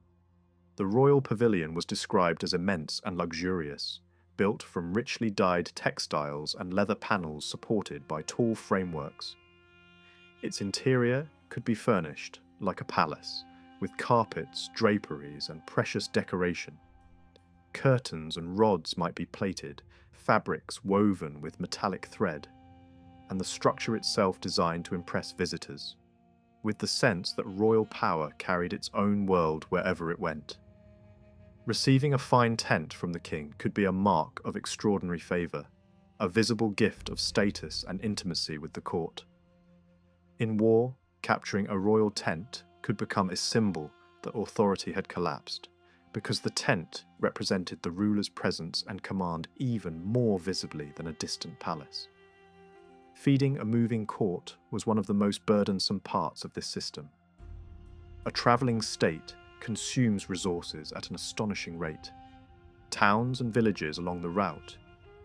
The royal pavilion was described as immense and luxurious, built from richly dyed textiles and leather panels supported by tall frameworks. Its interior could be furnished like a palace, with carpets, draperies, and precious decoration. Curtains and rods might be plated, fabrics woven with metallic thread, and the structure itself designed to impress visitors, with the sense that royal power carried its own world wherever it went. Receiving a fine tent from the king could be a mark of extraordinary favour, a visible gift of status and intimacy with the court. In war, capturing a royal tent could become a symbol that authority had collapsed, because the tent represented the ruler's presence and command even more visibly than a distant palace. Feeding a moving court was one of the most burdensome parts of this system. A travelling state consumes resources at an astonishing rate. Towns and villages along the route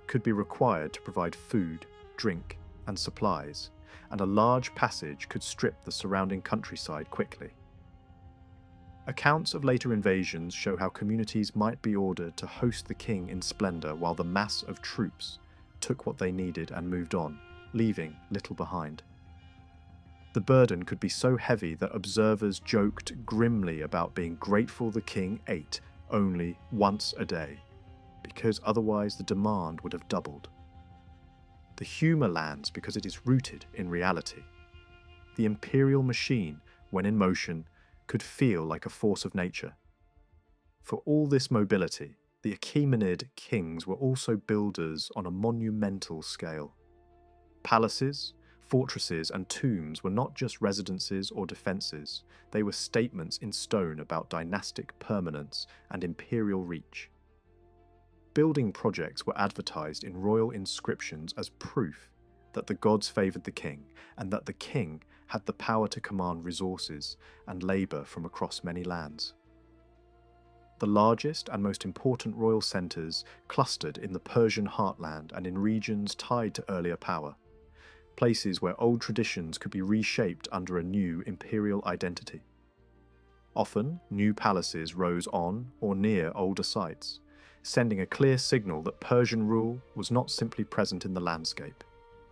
could be required to provide food, drink, and supplies, and a large passage could strip the surrounding countryside quickly. Accounts of later invasions show how communities might be ordered to host the king in splendour while the mass of troops took what they needed and moved on, leaving little behind. The burden could be so heavy that observers joked grimly about being grateful the king ate only once a day, because otherwise the demand would have doubled. The humour lands because it is rooted in reality. The imperial machine, when in motion, could feel like a force of nature. For all this mobility, the Achaemenid kings were also builders on a monumental scale. Palaces, fortresses, and tombs were not just residences or defences, they were statements in stone about dynastic permanence and imperial reach. Building projects were advertised in royal inscriptions as proof that the gods favoured the king and that the king had the power to command resources and labour from across many lands. The largest and most important royal centres clustered in the Persian heartland and in regions tied to earlier power, places where old traditions could be reshaped under a new imperial identity. Often, new palaces rose on or near older sites, sending a clear signal that Persian rule was not simply present in the landscape,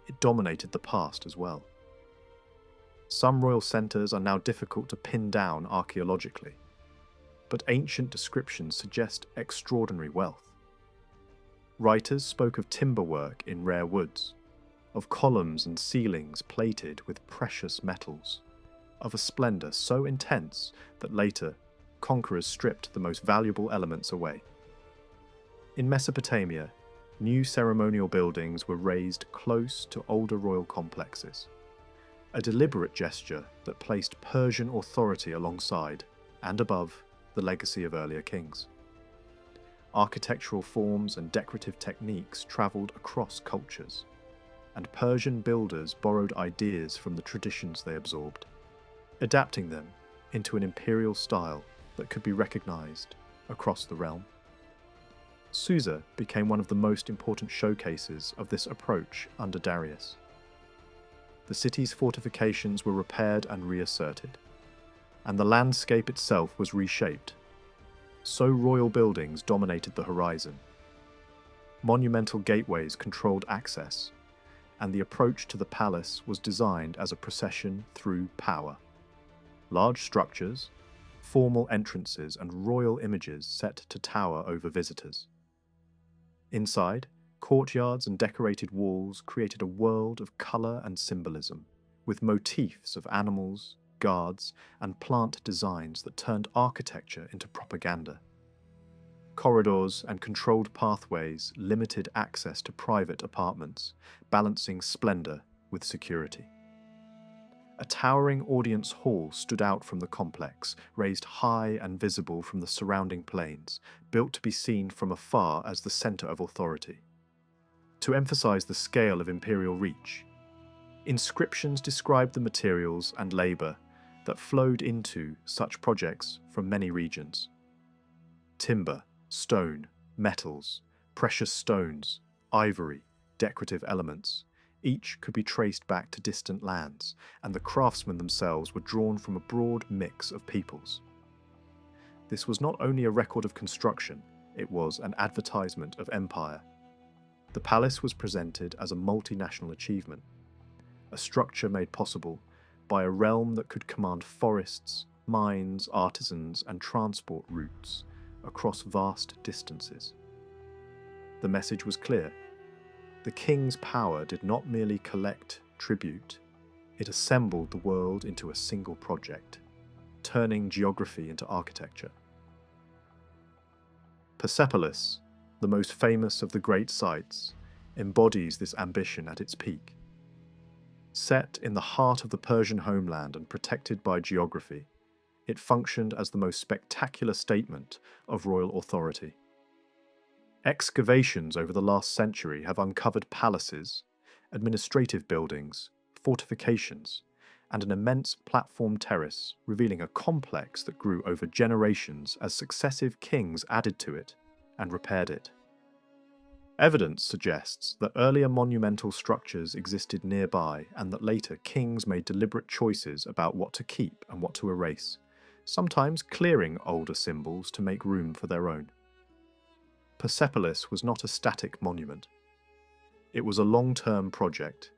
it dominated the past as well. Some royal centres are now difficult to pin down archaeologically, but ancient descriptions suggest extraordinary wealth. Writers spoke of timberwork in rare woods, of columns and ceilings plated with precious metals, of a splendour so intense that later conquerors stripped the most valuable elements away. In Mesopotamia, new ceremonial buildings were raised close to older royal complexes, a deliberate gesture that placed Persian authority alongside and above the legacy of earlier kings. Architectural forms and decorative techniques travelled across cultures, and Persian builders borrowed ideas from the traditions they absorbed, adapting them into an imperial style that could be recognised across the realm. Susa became one of the most important showcases of this approach under Darius. The city's fortifications were repaired and reasserted, and the landscape itself was reshaped. So royal buildings dominated the horizon. Monumental gateways controlled access, and the approach to the palace was designed as a procession through power. Large structures, formal entrances, and royal images set to tower over visitors. Inside, courtyards and decorated walls created a world of colour and symbolism, with motifs of animals, guards, and plant designs that turned architecture into propaganda. Corridors and controlled pathways limited access to private apartments, balancing splendour with security. A towering audience hall stood out from the complex, raised high and visible from the surrounding plains, built to be seen from afar as the centre of authority. To emphasise the scale of imperial reach, inscriptions described the materials and labour that flowed into such projects from many regions. Timber, stone, metals, precious stones, ivory, decorative elements, each could be traced back to distant lands, and the craftsmen themselves were drawn from a broad mix of peoples. This was not only a record of construction, it was an advertisement of empire. The palace was presented as a multinational achievement, a structure made possible by a realm that could command forests, mines, artisans, and transport routes across vast distances. The message was clear. The king's power did not merely collect tribute, it assembled the world into a single project, turning geography into architecture. Persepolis, the most famous of the great sites, embodies this ambition at its peak. Set in the heart of the Persian homeland and protected by geography, it functioned as the most spectacular statement of royal authority. Excavations over the last century have uncovered palaces, administrative buildings, fortifications, and an immense platform terrace, revealing a complex that grew over generations as successive kings added to it and repaired it. Evidence suggests that earlier monumental structures existed nearby and that later kings made deliberate choices about what to keep and what to erase, sometimes clearing older symbols to make room for their own. Persepolis was not a static monument. It was a long-term project,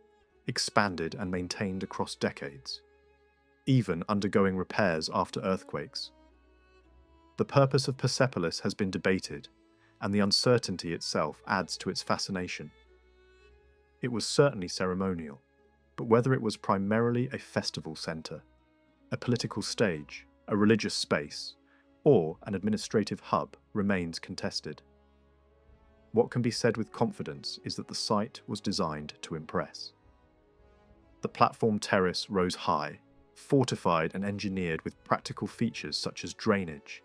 expanded and maintained across decades, even undergoing repairs after earthquakes. The purpose of Persepolis has been debated, and the uncertainty itself adds to its fascination. It was certainly ceremonial, but whether it was primarily a festival centre, a political stage, a religious space, or an administrative hub remains contested. What can be said with confidence is that the site was designed to impress. The platform terrace rose high, fortified and engineered with practical features such as drainage,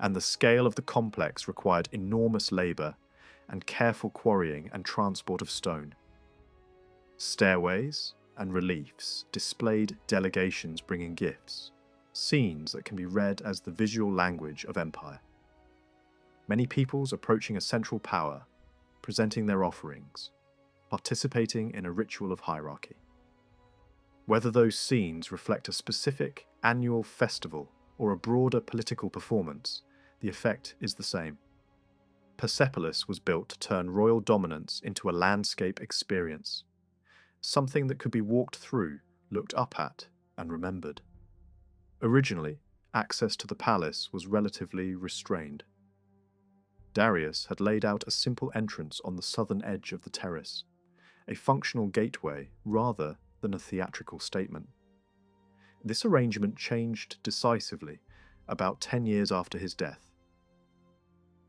and the scale of the complex required enormous labour and careful quarrying and transport of stone. Stairways and reliefs displayed delegations bringing gifts, scenes that can be read as the visual language of empire. Many peoples approaching a central power, presenting their offerings, participating in a ritual of hierarchy. Whether those scenes reflect a specific annual festival or a broader political performance, the effect is the same. Persepolis was built to turn royal dominance into a landscape experience, something that could be walked through, looked up at, and remembered. Originally, access to the palace was relatively restrained. Darius had laid out a simple entrance on the southern edge of the terrace, a functional gateway rather than a theatrical statement. This arrangement changed decisively about 10 years after his death.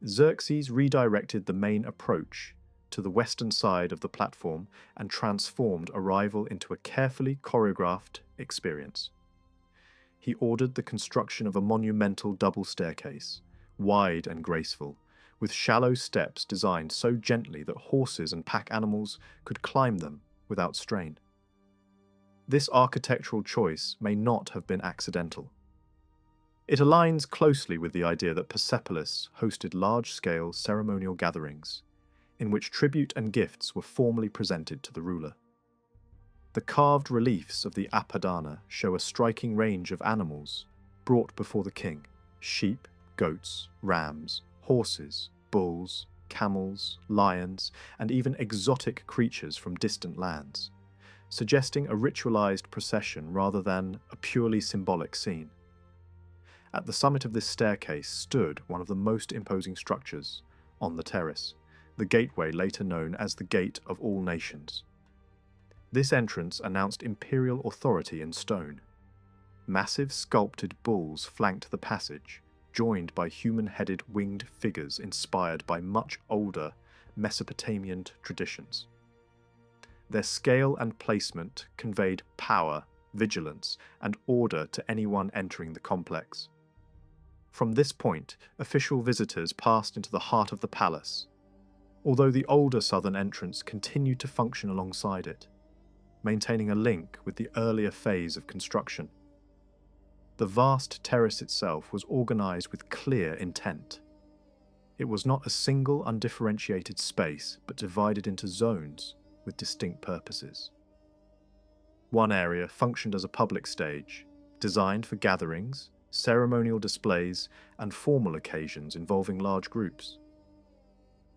Xerxes redirected the main approach to the western side of the platform and transformed arrival into a carefully choreographed experience. He ordered the construction of a monumental double staircase, wide and graceful, with shallow steps designed so gently that horses and pack animals could climb them without strain. This architectural choice may not have been accidental. It aligns closely with the idea that Persepolis hosted large-scale ceremonial gatherings, in which tribute and gifts were formally presented to the ruler. The carved reliefs of the Apadana show a striking range of animals brought before the king: sheep, goats, rams, horses, bulls, camels, lions, and even exotic creatures from distant lands, suggesting a ritualized procession rather than a purely symbolic scene. At the summit of this staircase stood one of the most imposing structures on the terrace, the gateway later known as the Gate of All Nations. This entrance announced imperial authority in stone. Massive sculpted bulls flanked the passage, joined by human-headed winged figures inspired by much older Mesopotamian traditions. Their scale and placement conveyed power, vigilance, and order to anyone entering the complex. From this point, official visitors passed into the heart of the palace, although the older southern entrance continued to function alongside it, maintaining a link with the earlier phase of construction. The vast terrace itself was organized with clear intent. It was not a single undifferentiated space, but divided into zones with distinct purposes. One area functioned as a public stage, designed for gatherings, ceremonial displays, and formal occasions involving large groups.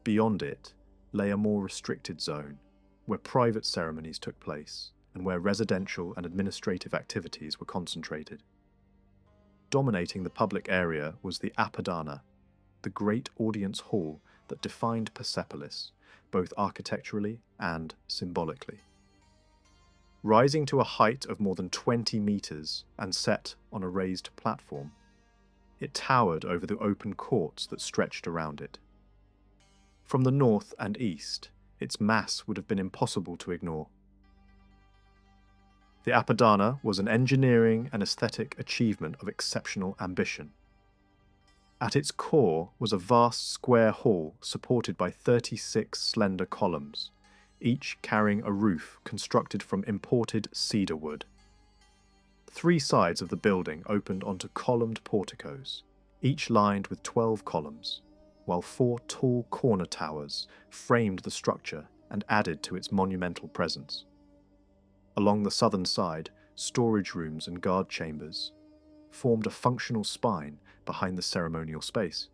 Beyond it lay a more restricted zone, where private ceremonies took place and where residential and administrative activities were concentrated. Dominating the public area was the Apadana, the great audience hall that defined Persepolis, both architecturally and symbolically. Rising to a height of more than 20 meters and set on a raised platform, it towered over the open courts that stretched around it. From the north and east, its mass would have been impossible to ignore. The Apadana was an engineering and aesthetic achievement of exceptional ambition. At its core was a vast square hall supported by 36 slender columns, each carrying a roof constructed from imported cedar wood. 3 sides of the building opened onto columned porticos, each lined with 12 columns, while 4 tall corner towers framed the structure and added to its monumental presence. Along the southern side, storage rooms and guard chambers formed a functional spine behind the ceremonial space.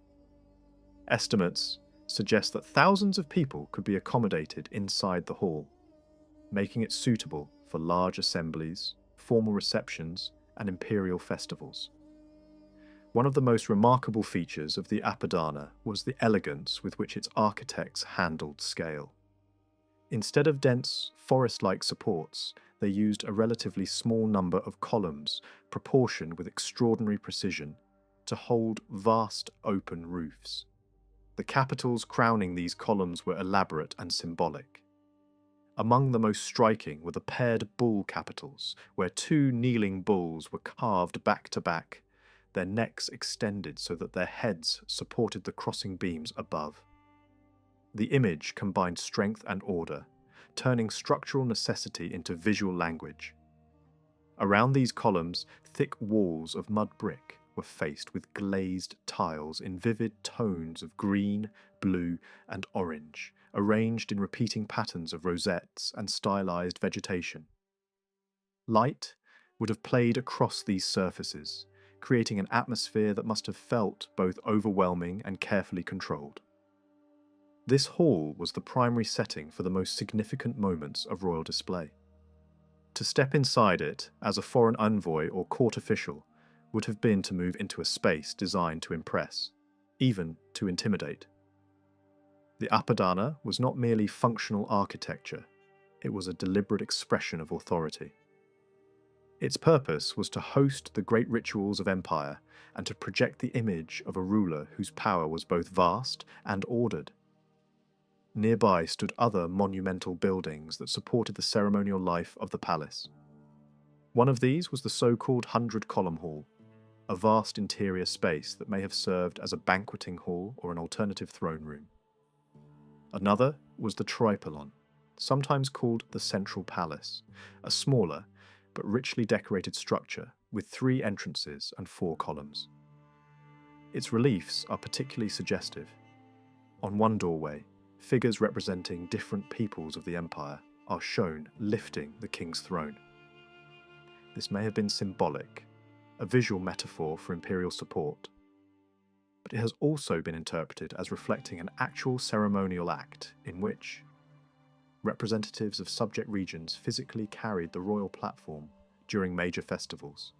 Estimates suggest that thousands of people could be accommodated inside the hall, making it suitable for large assemblies, formal receptions, and imperial festivals. One of the most remarkable features of the Apadana was the elegance with which its architects handled scale. Instead of dense, forest-like supports, they used a relatively small number of columns, proportioned with extraordinary precision, to hold vast open roofs. The capitals crowning these columns were elaborate and symbolic. Among the most striking were the paired bull capitals, where 2 kneeling bulls were carved back to back, their necks extended so that their heads supported the crossing beams above. The image combined strength and order, turning structural necessity into visual language. Around these columns, thick walls of mud brick were faced with glazed tiles in vivid tones of green, blue, and orange, arranged in repeating patterns of rosettes and stylized vegetation. Light would have played across these surfaces, creating an atmosphere that must have felt both overwhelming and carefully controlled. This hall was the primary setting for the most significant moments of royal display. To step inside it as a foreign envoy or court official would have been to move into a space designed to impress, even to intimidate. The Apadana was not merely functional architecture, it was a deliberate expression of authority. Its purpose was to host the great rituals of empire and to project the image of a ruler whose power was both vast and ordered. Nearby stood other monumental buildings that supported the ceremonial life of the palace. One of these was the so-called 100-column hall, a vast interior space that may have served as a banqueting hall or an alternative throne room. Another was the Tripylon, sometimes called the Central Palace, a smaller but richly decorated structure with 3 entrances and 4 columns. Its reliefs are particularly suggestive. On one doorway, figures representing different peoples of the empire are shown lifting the king's throne. This may have been symbolic, a visual metaphor for imperial support, but it has also been interpreted as reflecting an actual ceremonial act in which representatives of subject regions physically carried the royal platform during major festivals,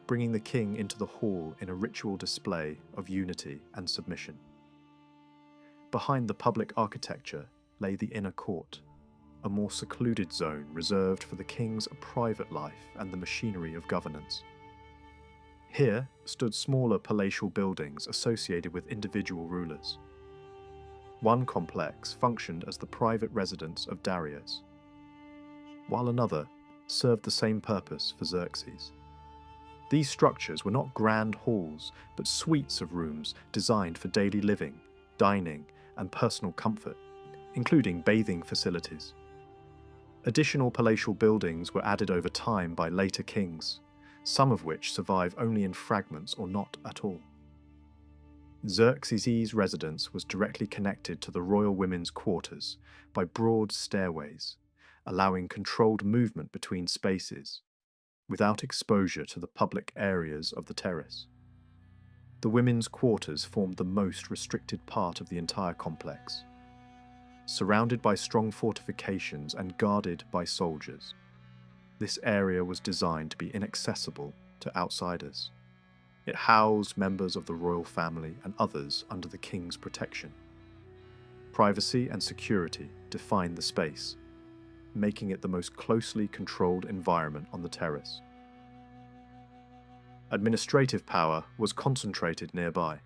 bringing the king into the hall in a ritual display of unity and submission. Behind the public architecture lay the inner court, a more secluded zone reserved for the king's private life and the machinery of governance. Here stood smaller palatial buildings associated with individual rulers. One complex functioned as the private residence of Darius, while another served the same purpose for Xerxes. These structures were not grand halls, but suites of rooms designed for daily living, dining, and personal comfort, including bathing facilities. Additional palatial buildings were added over time by later kings, some of which survive only in fragments or not at all. Xerxes' residence was directly connected to the royal women's quarters by broad stairways, allowing controlled movement between spaces, without exposure to the public areas of the terrace. The women's quarters formed the most restricted part of the entire complex. Surrounded by strong fortifications and guarded by soldiers, this area was designed to be inaccessible to outsiders. It housed members of the royal family and others under the king's protection. Privacy and security defined the space, making it the most closely controlled environment on the terrace. Administrative power was concentrated nearby.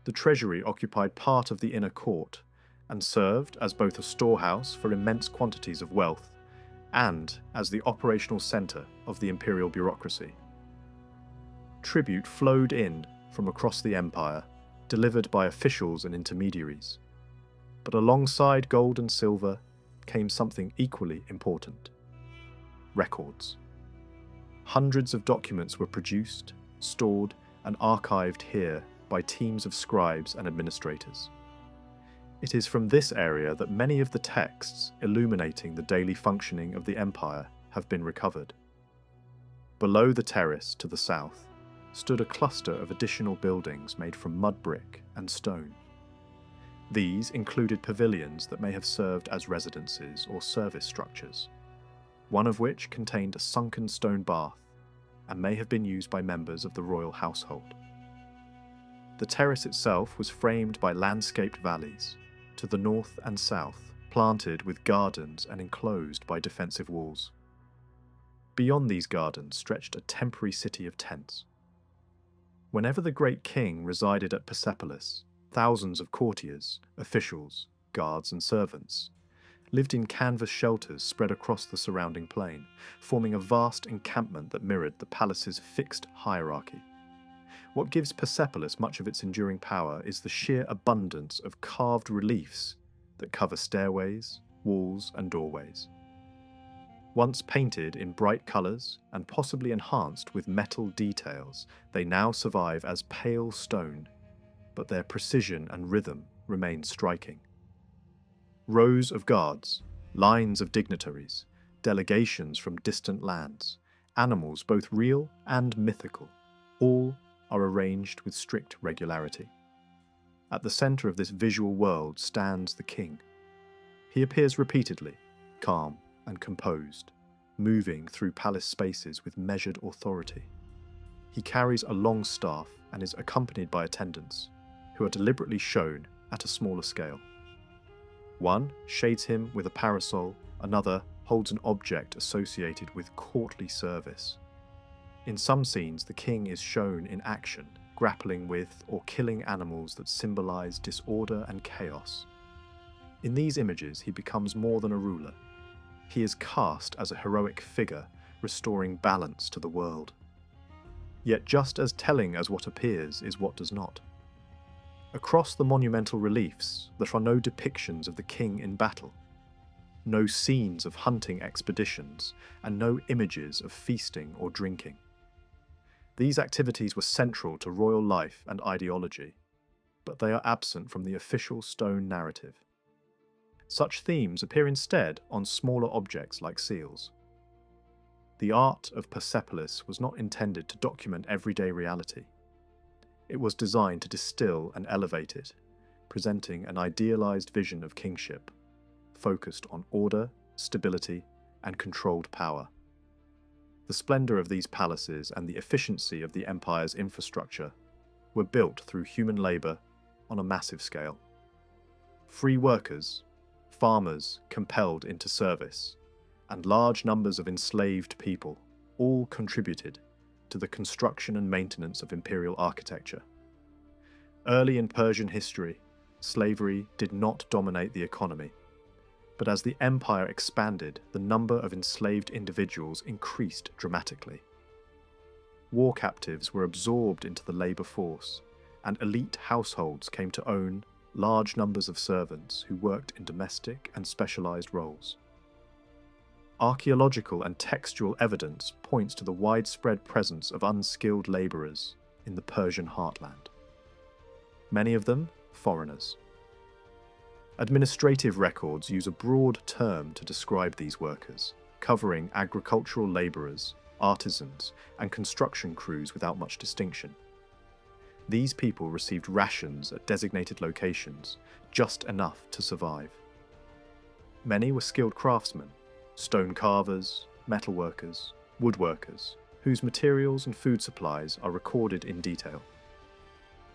The treasury occupied part of the inner court and served as both a storehouse for immense quantities of wealth and as the operational centre of the imperial bureaucracy. Tribute flowed in from across the empire, delivered by officials and intermediaries. But alongside gold and silver came something equally important: records. Hundreds of documents were produced, stored, and archived here by teams of scribes and administrators. It is from this area that many of the texts illuminating the daily functioning of the empire have been recovered. Below the terrace to the south stood a cluster of additional buildings made from mud brick and stone. These included pavilions that may have served as residences or service structures, one of which contained a sunken stone bath and may have been used by members of the royal household. The terrace itself was framed by landscaped valleys, to the north and south, planted with gardens and enclosed by defensive walls. Beyond these gardens stretched a temporary city of tents. Whenever the great king resided at Persepolis, thousands of courtiers, officials, guards and servants lived in canvas shelters spread across the surrounding plain, forming a vast encampment that mirrored the palace's fixed hierarchy. What gives Persepolis much of its enduring power is the sheer abundance of carved reliefs that cover stairways, walls and doorways. Once painted in bright colours and possibly enhanced with metal details, they now survive as pale stone, but their precision and rhythm remain striking. Rows of guards, lines of dignitaries, delegations from distant lands, animals both real and mythical, all are arranged with strict regularity. At the centre of this visual world stands the king. He appears repeatedly, calm and composed, moving through palace spaces with measured authority. He carries a long staff and is accompanied by attendants, who are deliberately shown at a smaller scale. One shades him with a parasol, another holds an object associated with courtly service. In some scenes, the king is shown in action, grappling with or killing animals that symbolize disorder and chaos. In these images, he becomes more than a ruler. He is cast as a heroic figure, restoring balance to the world. Yet just as telling as what appears is what does not. Across the monumental reliefs, there are no depictions of the king in battle, no scenes of hunting expeditions, and no images of feasting or drinking. These activities were central to royal life and ideology, but they are absent from the official stone narrative. Such themes appear instead on smaller objects like seals. The art of Persepolis was not intended to document everyday reality. It was designed to distill and elevate it, presenting an idealized vision of kingship, focused on order, stability, and controlled power. The splendor of these palaces and the efficiency of the empire's infrastructure were built through human labor on a massive scale. Free workers, farmers compelled into service, and large numbers of enslaved people all contributed to the construction and maintenance of imperial architecture. Early in Persian history, slavery did not dominate the economy, but as the empire expanded, the number of enslaved individuals increased dramatically. War captives were absorbed into the labor force, and elite households came to own large numbers of servants who worked in domestic and specialized roles. Archaeological and textual evidence points to the widespread presence of unskilled laborers in the Persian heartland. Many of them foreigners. Administrative records use a broad term to describe these workers, covering agricultural laborers, artisans, and construction crews without much distinction. These people received rations at designated locations, just enough to survive. Many were skilled craftsmen, stone carvers, metalworkers, woodworkers, whose materials and food supplies are recorded in detail.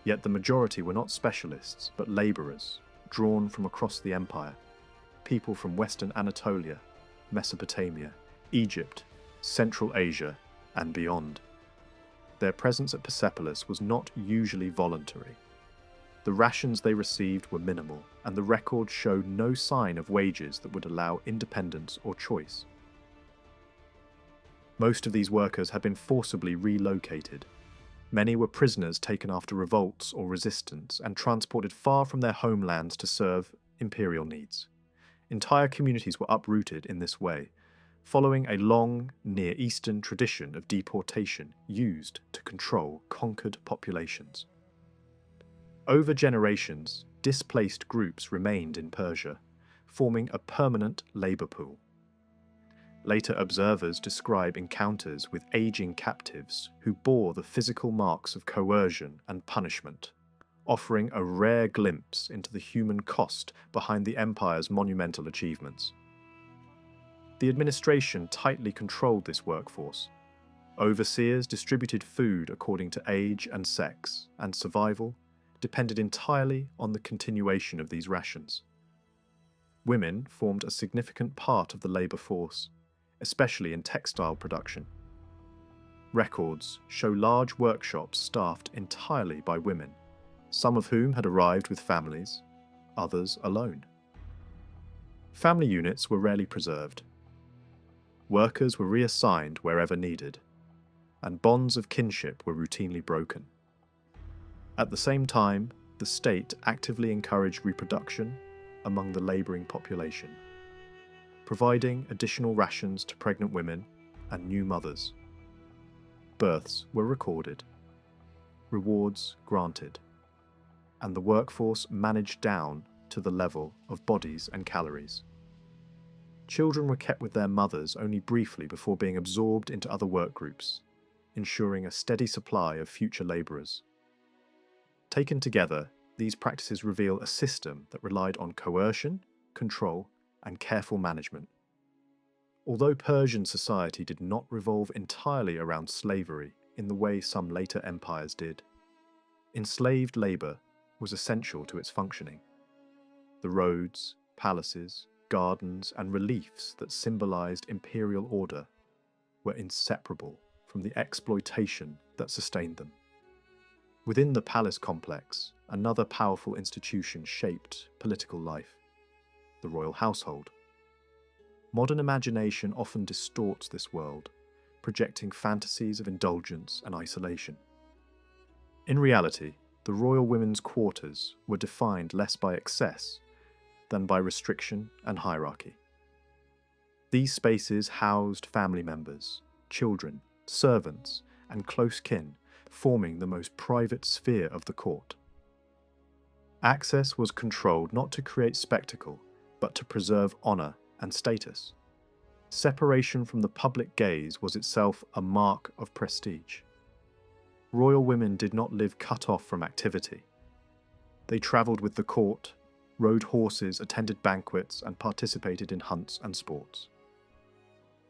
Yet the majority were not specialists, but laborers, drawn from across the empire, people from Western Anatolia, Mesopotamia, Egypt, Central Asia, and beyond. Their presence at Persepolis was not usually voluntary. The rations they received were minimal, and the records showed no sign of wages that would allow independence or choice. Most of these workers had been forcibly relocated. Many were prisoners taken after revolts or resistance and transported far from their homelands to serve imperial needs. Entire communities were uprooted in this way, following a long Near Eastern tradition of deportation used to control conquered populations. Over generations, displaced groups remained in Persia, forming a permanent labor pool. Later observers describe encounters with aging captives who bore the physical marks of coercion and punishment, offering a rare glimpse into the human cost behind the empire's monumental achievements. The administration tightly controlled this workforce. Overseers distributed food according to age and sex, and survival depended entirely on the continuation of these rations. Women formed a significant part of the labor force, especially in textile production. Records show large workshops staffed entirely by women, some of whom had arrived with families, others alone. Family units were rarely preserved. Workers were reassigned wherever needed, and bonds of kinship were routinely broken. At the same time, the state actively encouraged reproduction among the labouring population, providing additional rations to pregnant women and new mothers. Births were recorded, rewards granted, and the workforce managed down to the level of bodies and calories. Children were kept with their mothers only briefly before being absorbed into other work groups, ensuring a steady supply of future labourers. Taken together, these practices reveal a system that relied on coercion, control, and careful management. Although Persian society did not revolve entirely around slavery in the way some later empires did, enslaved labour was essential to its functioning. The roads, palaces, gardens, and reliefs that symbolized imperial order were inseparable from the exploitation that sustained them. Within the palace complex, another powerful institution shaped political life: the royal household. Modern imagination often distorts this world, projecting fantasies of indulgence and isolation. In reality, the royal women's quarters were defined less by excess than by restriction and hierarchy. These spaces housed family members, children, servants, and close kin, forming the most private sphere of the court. Access was controlled not to create spectacle, but to preserve honour and status. Separation from the public gaze was itself a mark of prestige. Royal women did not live cut off from activity. They travelled with the court, rode horses, attended banquets, and participated in hunts and sports.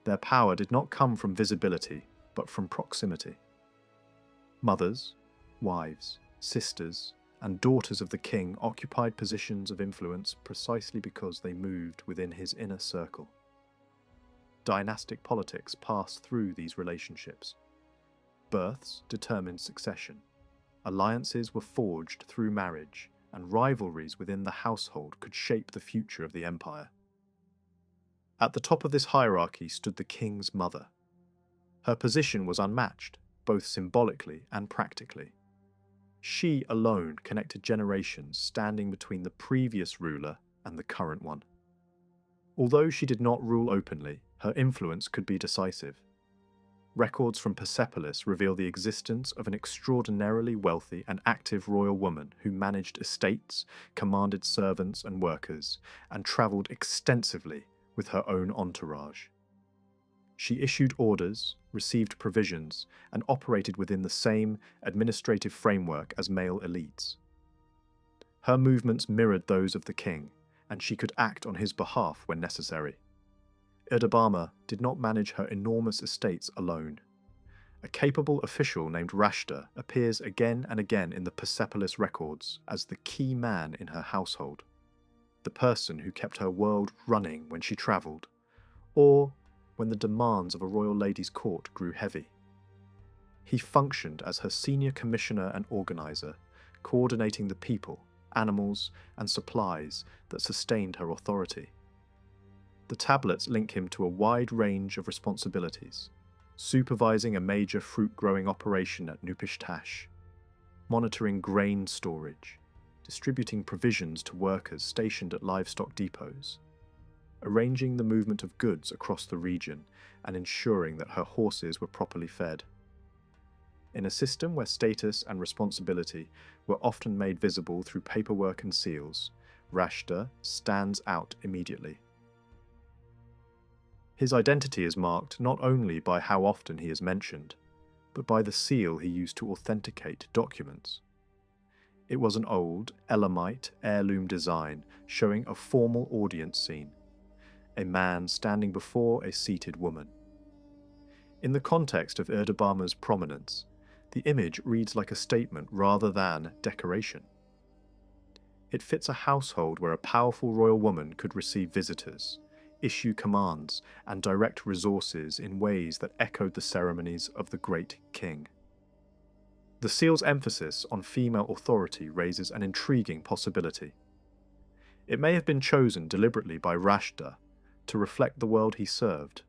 Their power did not come from visibility, but from proximity. Mothers, wives, sisters, and daughters of the king occupied positions of influence precisely because they moved within his inner circle. Dynastic politics passed through these relationships. Births determined succession. Alliances were forged through marriage, and rivalries within the household could shape the future of the empire. At the top of this hierarchy stood the king's mother. Her position was unmatched, both symbolically and practically. She alone connected generations, standing between the previous ruler and the current one. Although she did not rule openly, her influence could be decisive. Records from Persepolis reveal the existence of an extraordinarily wealthy and active royal woman who managed estates, commanded servants and workers, and travelled extensively with her own entourage. She issued orders, received provisions, and operated within the same administrative framework as male elites. Her movements mirrored those of the king, and she could act on his behalf when necessary. Erdabama did not manage her enormous estates alone. A capable official named Rashta appears again and again in the Persepolis records as the key man in her household, the person who kept her world running when she travelled, or when the demands of a royal lady's court grew heavy. He functioned as her senior commissioner and organizer, coordinating the people, animals, and supplies that sustained her authority. The tablets link him to a wide range of responsibilities: supervising a major fruit-growing operation at Nupishtash, monitoring grain storage, distributing provisions to workers stationed at livestock depots, arranging the movement of goods across the region, and ensuring that her horses were properly fed. In a system where status and responsibility were often made visible through paperwork and seals, Rashta stands out immediately. His identity is marked not only by how often he is mentioned, but by the seal he used to authenticate documents. It was an old, Elamite heirloom design showing a formal audience scene, a man standing before a seated woman. In the context of Erdabama's prominence, the image reads like a statement rather than decoration. It fits a household where a powerful royal woman could receive visitors, issue commands, and direct resources in ways that echoed the ceremonies of the great king. The seal's emphasis on female authority raises an intriguing possibility. It may have been chosen deliberately by Rashta to reflect the world he served,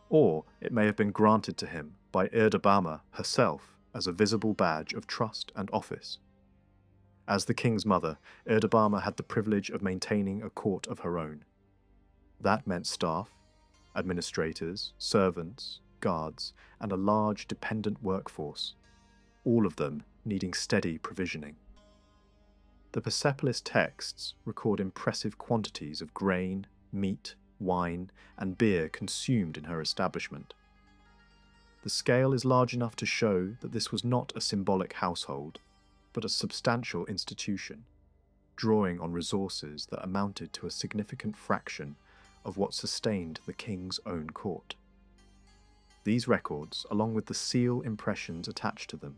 or it may have been granted to him by Erdabama herself as a visible badge of trust and office. As the king's mother, Erdabama had the privilege of maintaining a court of her own. That meant staff, administrators, servants, guards, and a large dependent workforce, all of them needing steady provisioning. The Persepolis texts record impressive quantities of grain, meat, wine, and beer consumed in her establishment. The scale is large enough to show that this was not a symbolic household, but a substantial institution, drawing on resources that amounted to a significant fraction of what sustained the king's own court. These records, along with the seal impressions attached to them,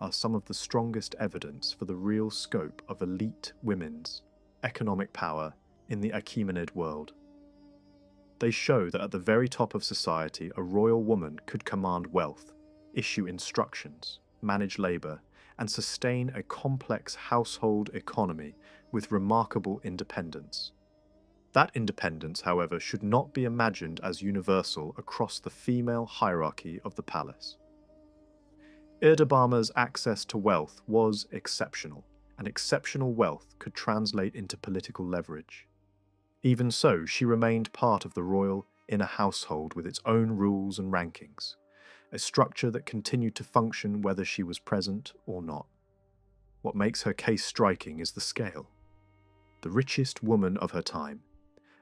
are some of the strongest evidence for the real scope of elite women's economic power in the Achaemenid world. They show that at the very top of society, a royal woman could command wealth, issue instructions, manage labour, and sustain a complex household economy with remarkable independence. That independence, however, should not be imagined as universal across the female hierarchy of the palace. Erdebama's access to wealth was exceptional, and exceptional wealth could translate into political leverage. Even so, she remained part of the royal inner household with its own rules and rankings, a structure that continued to function whether she was present or not. What makes her case striking is the scale. The richest woman of her time,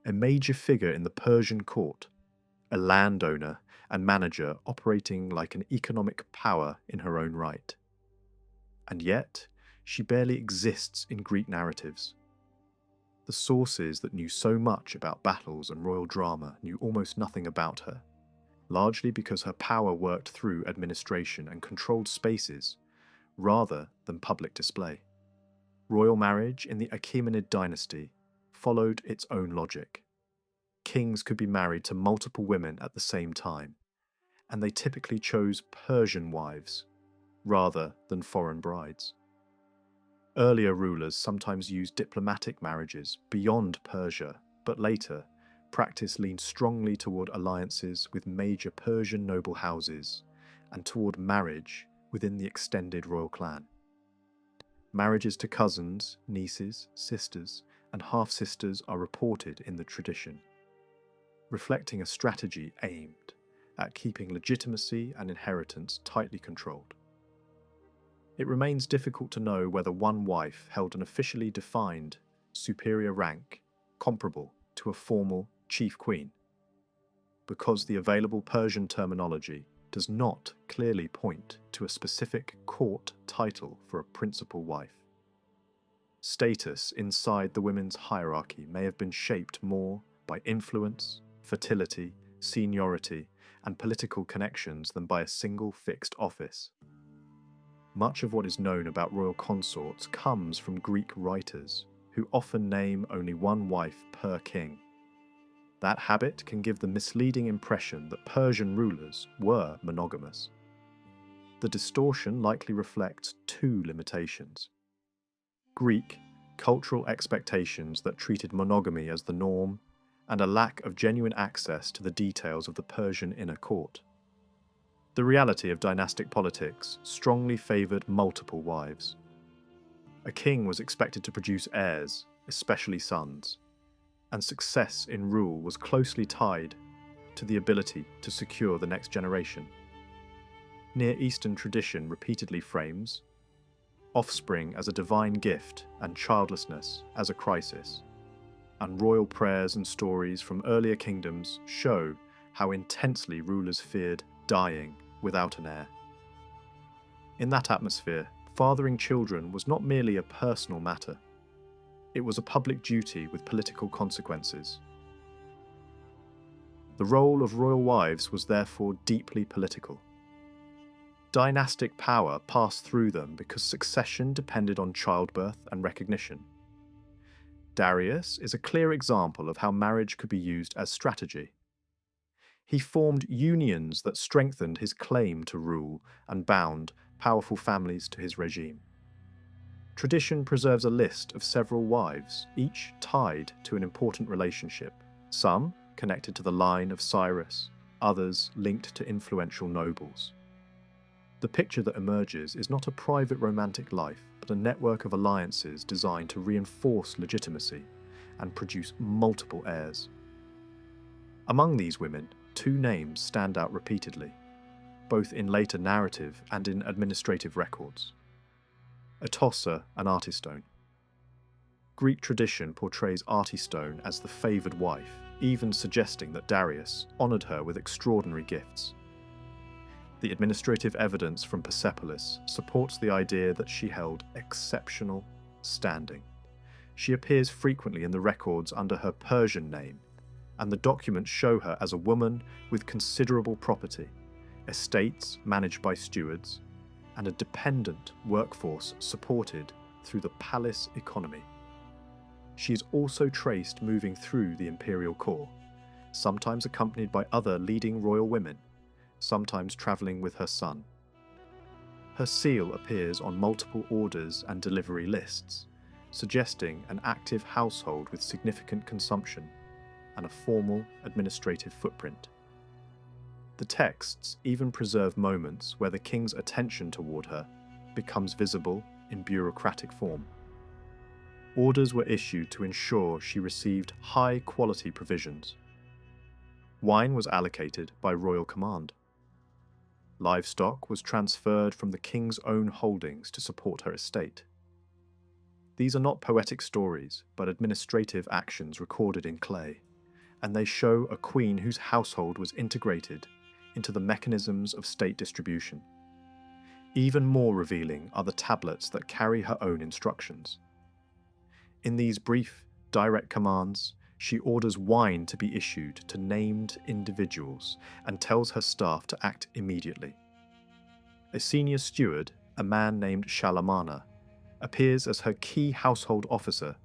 a major figure in the Persian court, a landowner and manager operating like an economic power in her own right. And yet, she barely exists in Greek narratives. The sources that knew so much about battles and royal drama knew almost nothing about her, largely because her power worked through administration and controlled spaces rather than public display. Royal marriage in the Achaemenid dynasty followed its own logic. Kings could be married to multiple women at the same time, and they typically chose Persian wives rather than foreign brides. Earlier rulers sometimes used diplomatic marriages beyond Persia, but later, practice leaned strongly toward alliances with major Persian noble houses and toward marriage within the extended royal clan. Marriages to cousins, nieces, sisters, and half-sisters are reported in the tradition, reflecting a strategy aimed at keeping legitimacy and inheritance tightly controlled. It remains difficult to know whether one wife held an officially defined superior rank comparable to a formal chief queen, because the available Persian terminology does not clearly point to a specific court title for a principal wife. Status inside the women's hierarchy may have been shaped more by influence, fertility, seniority, and political connections than by a single fixed office. Much of what is known about royal consorts comes from Greek writers, who often name only one wife per king. That habit can give the misleading impression that Persian rulers were monogamous. The distortion likely reflects two limitations: Greek cultural expectations that treated monogamy as the norm, and a lack of genuine access to the details of the Persian inner court. The reality of dynastic politics strongly favoured multiple wives. A king was expected to produce heirs, especially sons, and success in rule was closely tied to the ability to secure the next generation. Near Eastern tradition repeatedly frames offspring as a divine gift and childlessness as a crisis, and royal prayers and stories from earlier kingdoms show how intensely rulers feared dying without an heir. In that atmosphere, fathering children was not merely a personal matter. It was a public duty with political consequences. The role of royal wives was therefore deeply political. Dynastic power passed through them because succession depended on childbirth and recognition. Darius is a clear example of how marriage could be used as strategy. He formed unions that strengthened his claim to rule and bound powerful families to his regime. Tradition preserves a list of several wives, each tied to an important relationship, some connected to the line of Cyrus, others linked to influential nobles. The picture that emerges is not a private romantic life, but a network of alliances designed to reinforce legitimacy and produce multiple heirs. Among these women, two names stand out repeatedly, both in later narrative and in administrative records: Atossa and Artistone. Greek tradition portrays Artistone as the favoured wife, even suggesting that Darius honoured her with extraordinary gifts. The administrative evidence from Persepolis supports the idea that she held exceptional standing. She appears frequently in the records under her Persian name, and the documents show her as a woman with considerable property, estates managed by stewards, and a dependent workforce supported through the palace economy. She is also traced moving through the imperial corps, sometimes accompanied by other leading royal women, sometimes travelling with her son. Her seal appears on multiple orders and delivery lists, suggesting an active household with significant consumption and a formal administrative footprint. The texts even preserve moments where the king's attention toward her becomes visible in bureaucratic form. Orders were issued to ensure she received high-quality provisions. Wine was allocated by royal command. Livestock was transferred from the king's own holdings to support her estate. These are not poetic stories, but administrative actions recorded in clay, and they show a queen whose household was integrated into the mechanisms of state distribution. Even more revealing are the tablets that carry her own instructions. In these brief, direct commands, she orders wine to be issued to named individuals and tells her staff to act immediately. A senior steward, a man named Shalamana, appears as her key household officer,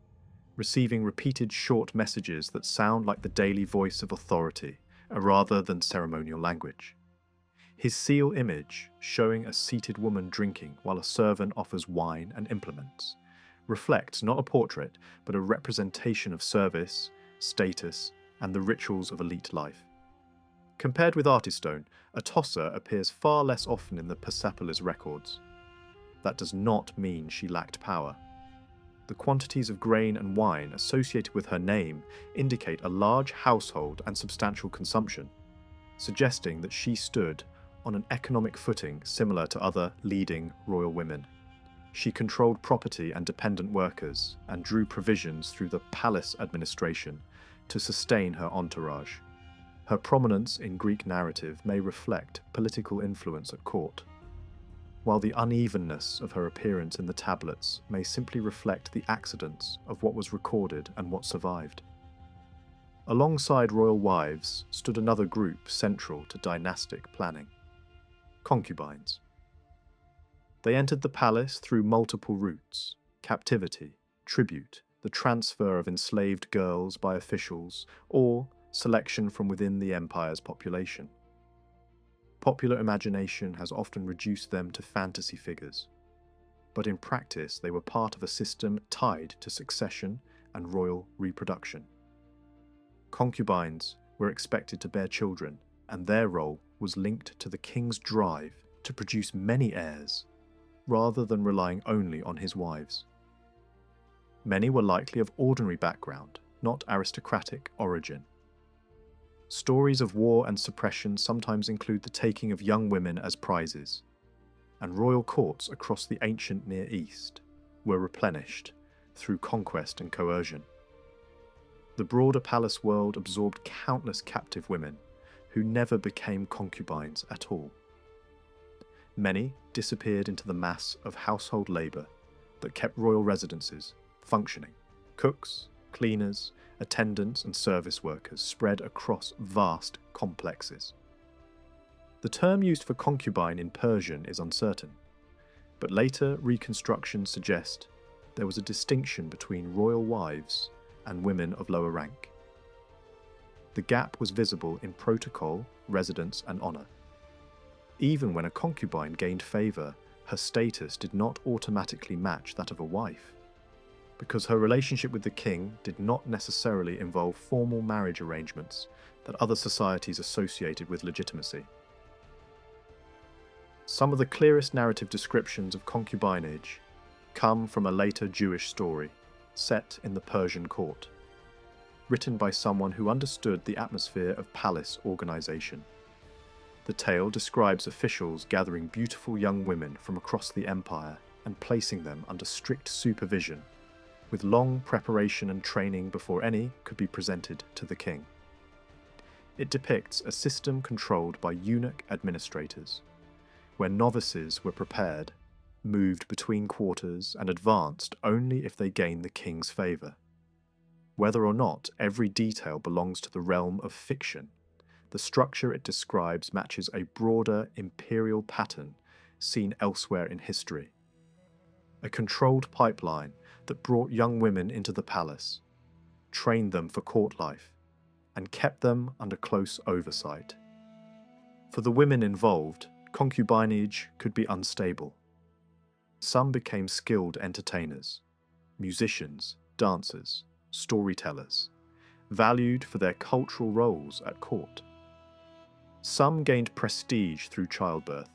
receiving repeated short messages that sound like the daily voice of authority, rather than ceremonial language. His seal image, showing a seated woman drinking while a servant offers wine and implements, reflects not a portrait, but a representation of service, status, and the rituals of elite life. Compared with Artistone, Atossa appears far less often in the Persepolis records. That does not mean she lacked power. The quantities of grain and wine associated with her name indicate a large household and substantial consumption, suggesting that she stood on an economic footing similar to other leading royal women. She controlled property and dependent workers and drew provisions through the palace administration to sustain her entourage. Her prominence in Greek narrative may reflect political influence at court, while the unevenness of her appearance in the tablets may simply reflect the accidents of what was recorded and what survived. Alongside royal wives stood another group central to dynastic planning: concubines. They entered the palace through multiple routes: captivity, tribute, the transfer of enslaved girls by officials, or selection from within the empire's population. Popular imagination has often reduced them to fantasy figures, but in practice they were part of a system tied to succession and royal reproduction. Concubines were expected to bear children, and their role was linked to the king's drive to produce many heirs, rather than relying only on his wives. Many were likely of ordinary background, not aristocratic origin. Stories of war and suppression sometimes include the taking of young women as prizes, and royal courts across the ancient Near East were replenished through conquest and coercion. The broader palace world absorbed countless captive women who never became concubines at all. Many disappeared into the mass of household labour that kept royal residences functioning. Cooks, cleaners, attendants and service workers spread across vast complexes. The term used for concubine in Persian is uncertain, but later reconstructions suggest there was a distinction between royal wives and women of lower rank. The gap was visible in protocol, residence and honour. Even when a concubine gained favour, her status did not automatically match that of a wife, because her relationship with the king did not necessarily involve formal marriage arrangements that other societies associated with legitimacy. Some of the clearest narrative descriptions of concubinage come from a later Jewish story, set in the Persian court, written by someone who understood the atmosphere of palace organisation. The tale describes officials gathering beautiful young women from across the empire and placing them under strict supervision, with long preparation and training before any could be presented to the king. It depicts a system controlled by eunuch administrators, where novices were prepared, moved between quarters and advanced only if they gained the king's favour. Whether or not every detail belongs to the realm of fiction, the structure it describes matches a broader imperial pattern seen elsewhere in history. A controlled pipeline that brought young women into the palace, trained them for court life, and kept them under close oversight. For the women involved, concubinage could be unstable. Some became skilled entertainers, musicians, dancers, storytellers, valued for their cultural roles at court. Some gained prestige through childbirth,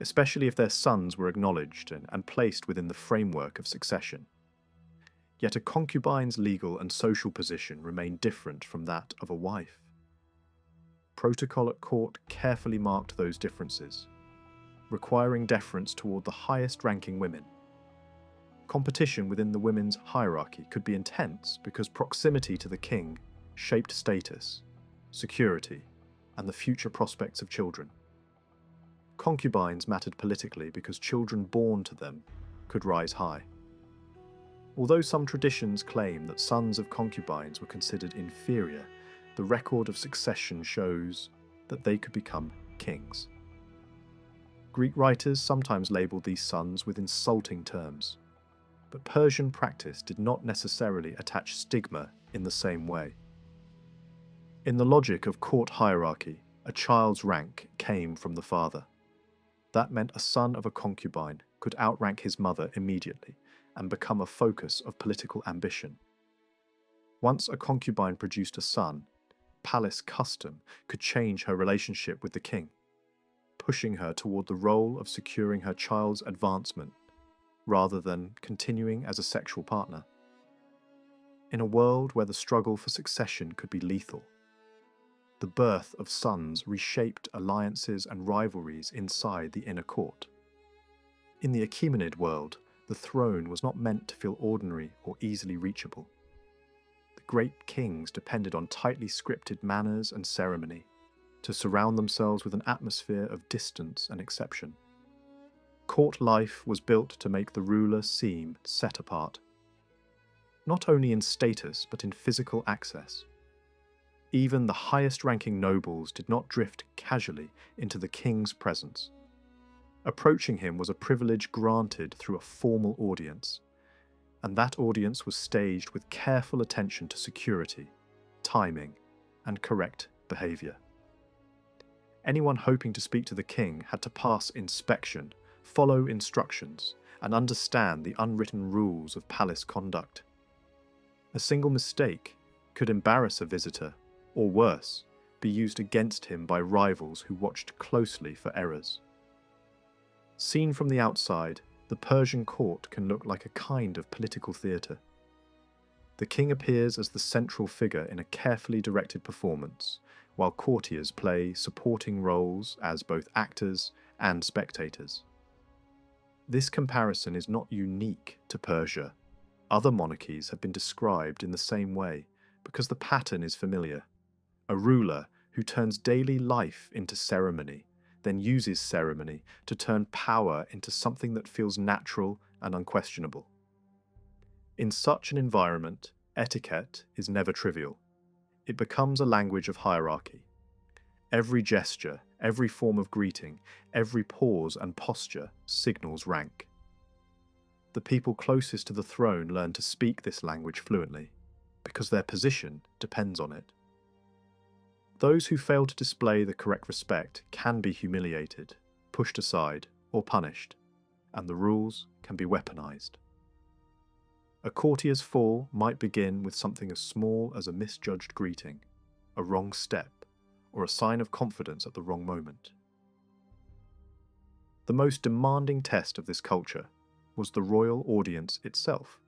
especially if their sons were acknowledged and placed within the framework of succession. Yet a concubine's legal and social position remained different from that of a wife. Protocol at court carefully marked those differences, requiring deference toward the highest-ranking women. Competition within the women's hierarchy could be intense because proximity to the king shaped status, security, and the future prospects of children. Concubines mattered politically because children born to them could rise high. Although some traditions claim that sons of concubines were considered inferior, the record of succession shows that they could become kings. Greek writers sometimes labelled these sons with insulting terms, but Persian practice did not necessarily attach stigma in the same way. In the logic of court hierarchy, a child's rank came from the father. That meant a son of a concubine could outrank his mother immediately and become a focus of political ambition. Once a concubine produced a son, palace custom could change her relationship with the king, pushing her toward the role of securing her child's advancement rather than continuing as a sexual partner. In a world where the struggle for succession could be lethal, the birth of sons reshaped alliances and rivalries inside the inner court. In the Achaemenid world, the throne was not meant to feel ordinary or easily reachable. The great kings depended on tightly scripted manners and ceremony to surround themselves with an atmosphere of distance and exception. Court life was built to make the ruler seem set apart, not only in status but in physical access. Even the highest-ranking nobles did not drift casually into the king's presence. Approaching him was a privilege granted through a formal audience, and that audience was staged with careful attention to security, timing, and correct behaviour. Anyone hoping to speak to the king had to pass inspection, follow instructions, and understand the unwritten rules of palace conduct. A single mistake could embarrass a visitor, or worse, be used against him by rivals who watched closely for errors. Seen from the outside, the Persian court can look like a kind of political theatre. The king appears as the central figure in a carefully directed performance, while courtiers play supporting roles as both actors and spectators. This comparison is not unique to Persia. Other monarchies have been described in the same way because the pattern is familiar. A ruler who turns daily life into ceremony, then uses ceremony to turn power into something that feels natural and unquestionable. In such an environment, etiquette is never trivial. It becomes a language of hierarchy. Every gesture, every form of greeting, every pause and posture signals rank. The people closest to the throne learn to speak this language fluently, because their position depends on it. Those who fail to display the correct respect can be humiliated, pushed aside, or punished, and the rules can be weaponized. A courtier's fall might begin with something as small as a misjudged greeting, a wrong step, or a sign of confidence at the wrong moment. The most demanding test of this culture was the royal audience itself.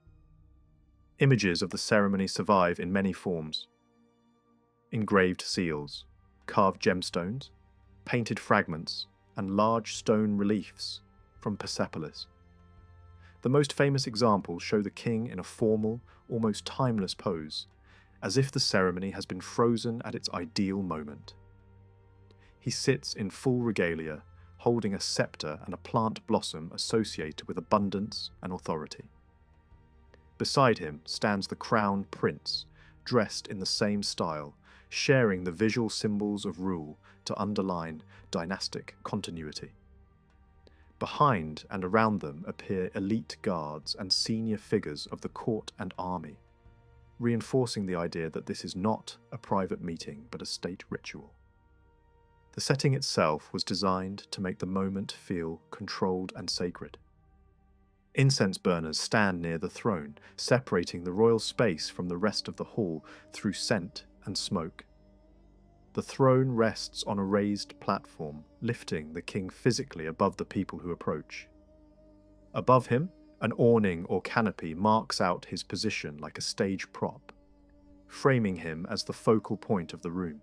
Images of the ceremony survive in many forms. Engraved seals, carved gemstones, painted fragments, and large stone reliefs from Persepolis. The most famous examples show the king in a formal, almost timeless pose, as if the ceremony has been frozen at its ideal moment. He sits in full regalia, holding a scepter and a plant blossom associated with abundance and authority. Beside him stands the crowned prince, dressed in the same style, sharing the visual symbols of rule to underline dynastic continuity. Behind and around them appear elite guards and senior figures of the court and army, reinforcing the idea that this is not a private meeting but a state ritual. The setting itself was designed to make the moment feel controlled and sacred. Incense burners stand near the throne, separating the royal space from the rest of the hall through scent and smoke. The throne rests on a raised platform, lifting the king physically above the people who approach. Above him, an awning or canopy marks out his position like a stage prop, framing him as the focal point of the room.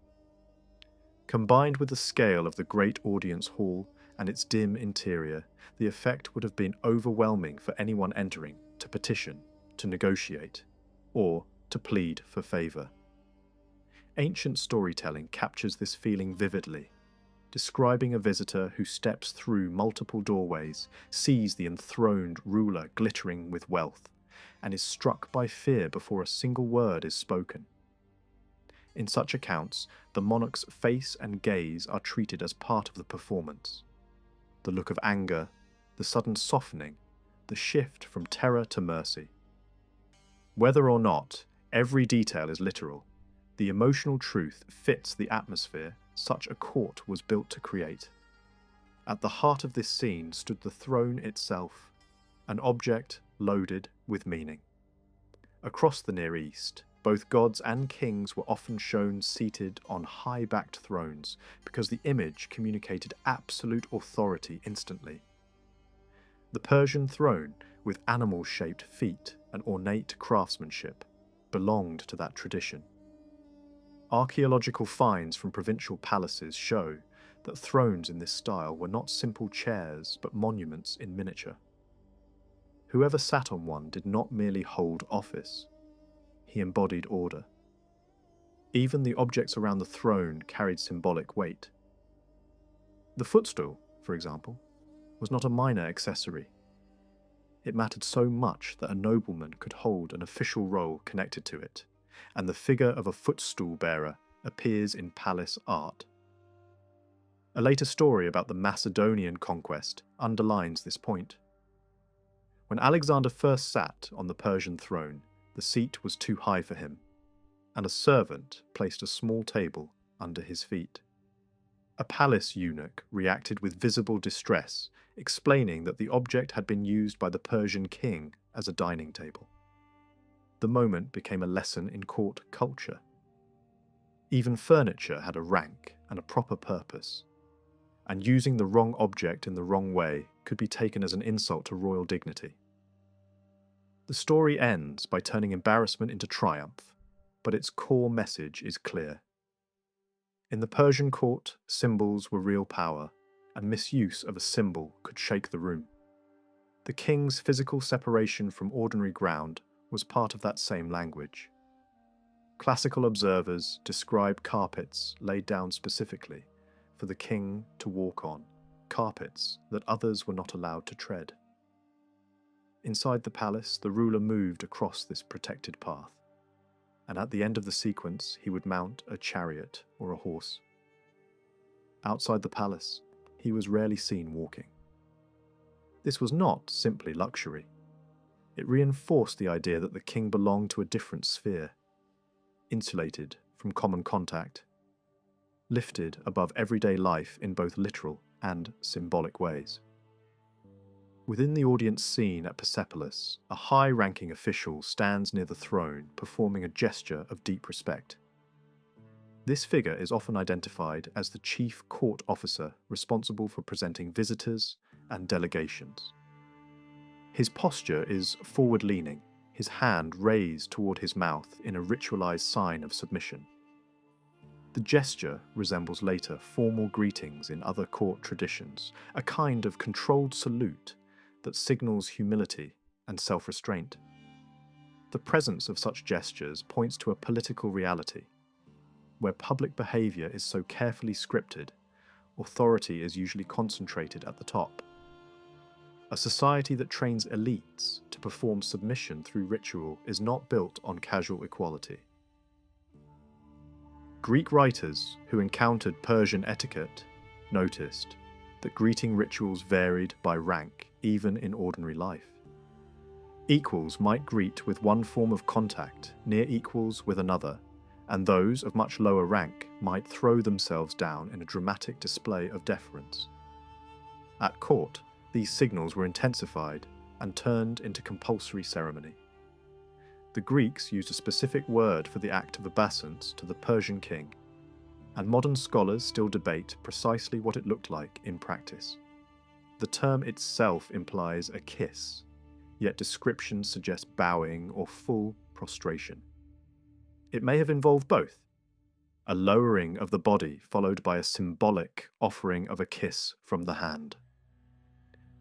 Combined with the scale of the great audience hall and its dim interior, the effect would have been overwhelming for anyone entering to petition, to negotiate, or to plead for favour. Ancient storytelling captures this feeling vividly, describing a visitor who steps through multiple doorways, sees the enthroned ruler glittering with wealth, and is struck by fear before a single word is spoken. In such accounts, the monarch's face and gaze are treated as part of the performance. The look of anger, the sudden softening, the shift from terror to mercy. Whether or not every detail is literal, the emotional truth fits the atmosphere such a court was built to create. At the heart of this scene stood the throne itself, an object loaded with meaning. Across the Near East, both gods and kings were often shown seated on high-backed thrones because the image communicated absolute authority instantly. The Persian throne, with animal-shaped feet and ornate craftsmanship, belonged to that tradition. Archaeological finds from provincial palaces show that thrones in this style were not simple chairs but monuments in miniature. Whoever sat on one did not merely hold office, he embodied order. Even the objects around the throne carried symbolic weight. The footstool, for example, was not a minor accessory. It mattered so much that a nobleman could hold an official role connected to it, and the figure of a footstool bearer appears in palace art. A later story about the Macedonian conquest underlines this point. When Alexander first sat on the Persian throne, the seat was too high for him, and a servant placed a small table under his feet. A palace eunuch reacted with visible distress, explaining that the object had been used by the Persian king as a dining table. The moment became a lesson in court culture. Even furniture had a rank and a proper purpose, and using the wrong object in the wrong way could be taken as an insult to royal dignity. The story ends by turning embarrassment into triumph, but its core message is clear. In the Persian court, symbols were real power, and misuse of a symbol could shake the room. The king's physical separation from ordinary ground was part of that same language. Classical observers describe carpets laid down specifically for the king to walk on, carpets that others were not allowed to tread. Inside the palace, the ruler moved across this protected path, and at the end of the sequence he would mount a chariot or a horse. Outside the palace, he was rarely seen walking. This was not simply luxury. It reinforced the idea that the king belonged to a different sphere, insulated from common contact, lifted above everyday life in both literal and symbolic ways. Within the audience scene at Persepolis, a high-ranking official stands near the throne, performing a gesture of deep respect. This figure is often identified as the chief court officer responsible for presenting visitors and delegations. His posture is forward-leaning, his hand raised toward his mouth in a ritualized sign of submission. The gesture resembles later formal greetings in other court traditions, a kind of controlled salute that signals humility and self-restraint. The presence of such gestures points to a political reality, where public behavior is so carefully scripted, authority is usually concentrated at the top. A society that trains elites to perform submission through ritual is not built on casual equality. Greek writers who encountered Persian etiquette noticed that greeting rituals varied by rank even in ordinary life. Equals might greet with one form of contact, near equals with another, and those of much lower rank might throw themselves down in a dramatic display of deference. At court, these signals were intensified and turned into compulsory ceremony. The Greeks used a specific word for the act of obeisance to the Persian king, and modern scholars still debate precisely what it looked like in practice. The term itself implies a kiss, yet descriptions suggest bowing or full prostration. It may have involved both, a lowering of the body followed by a symbolic offering of a kiss from the hand.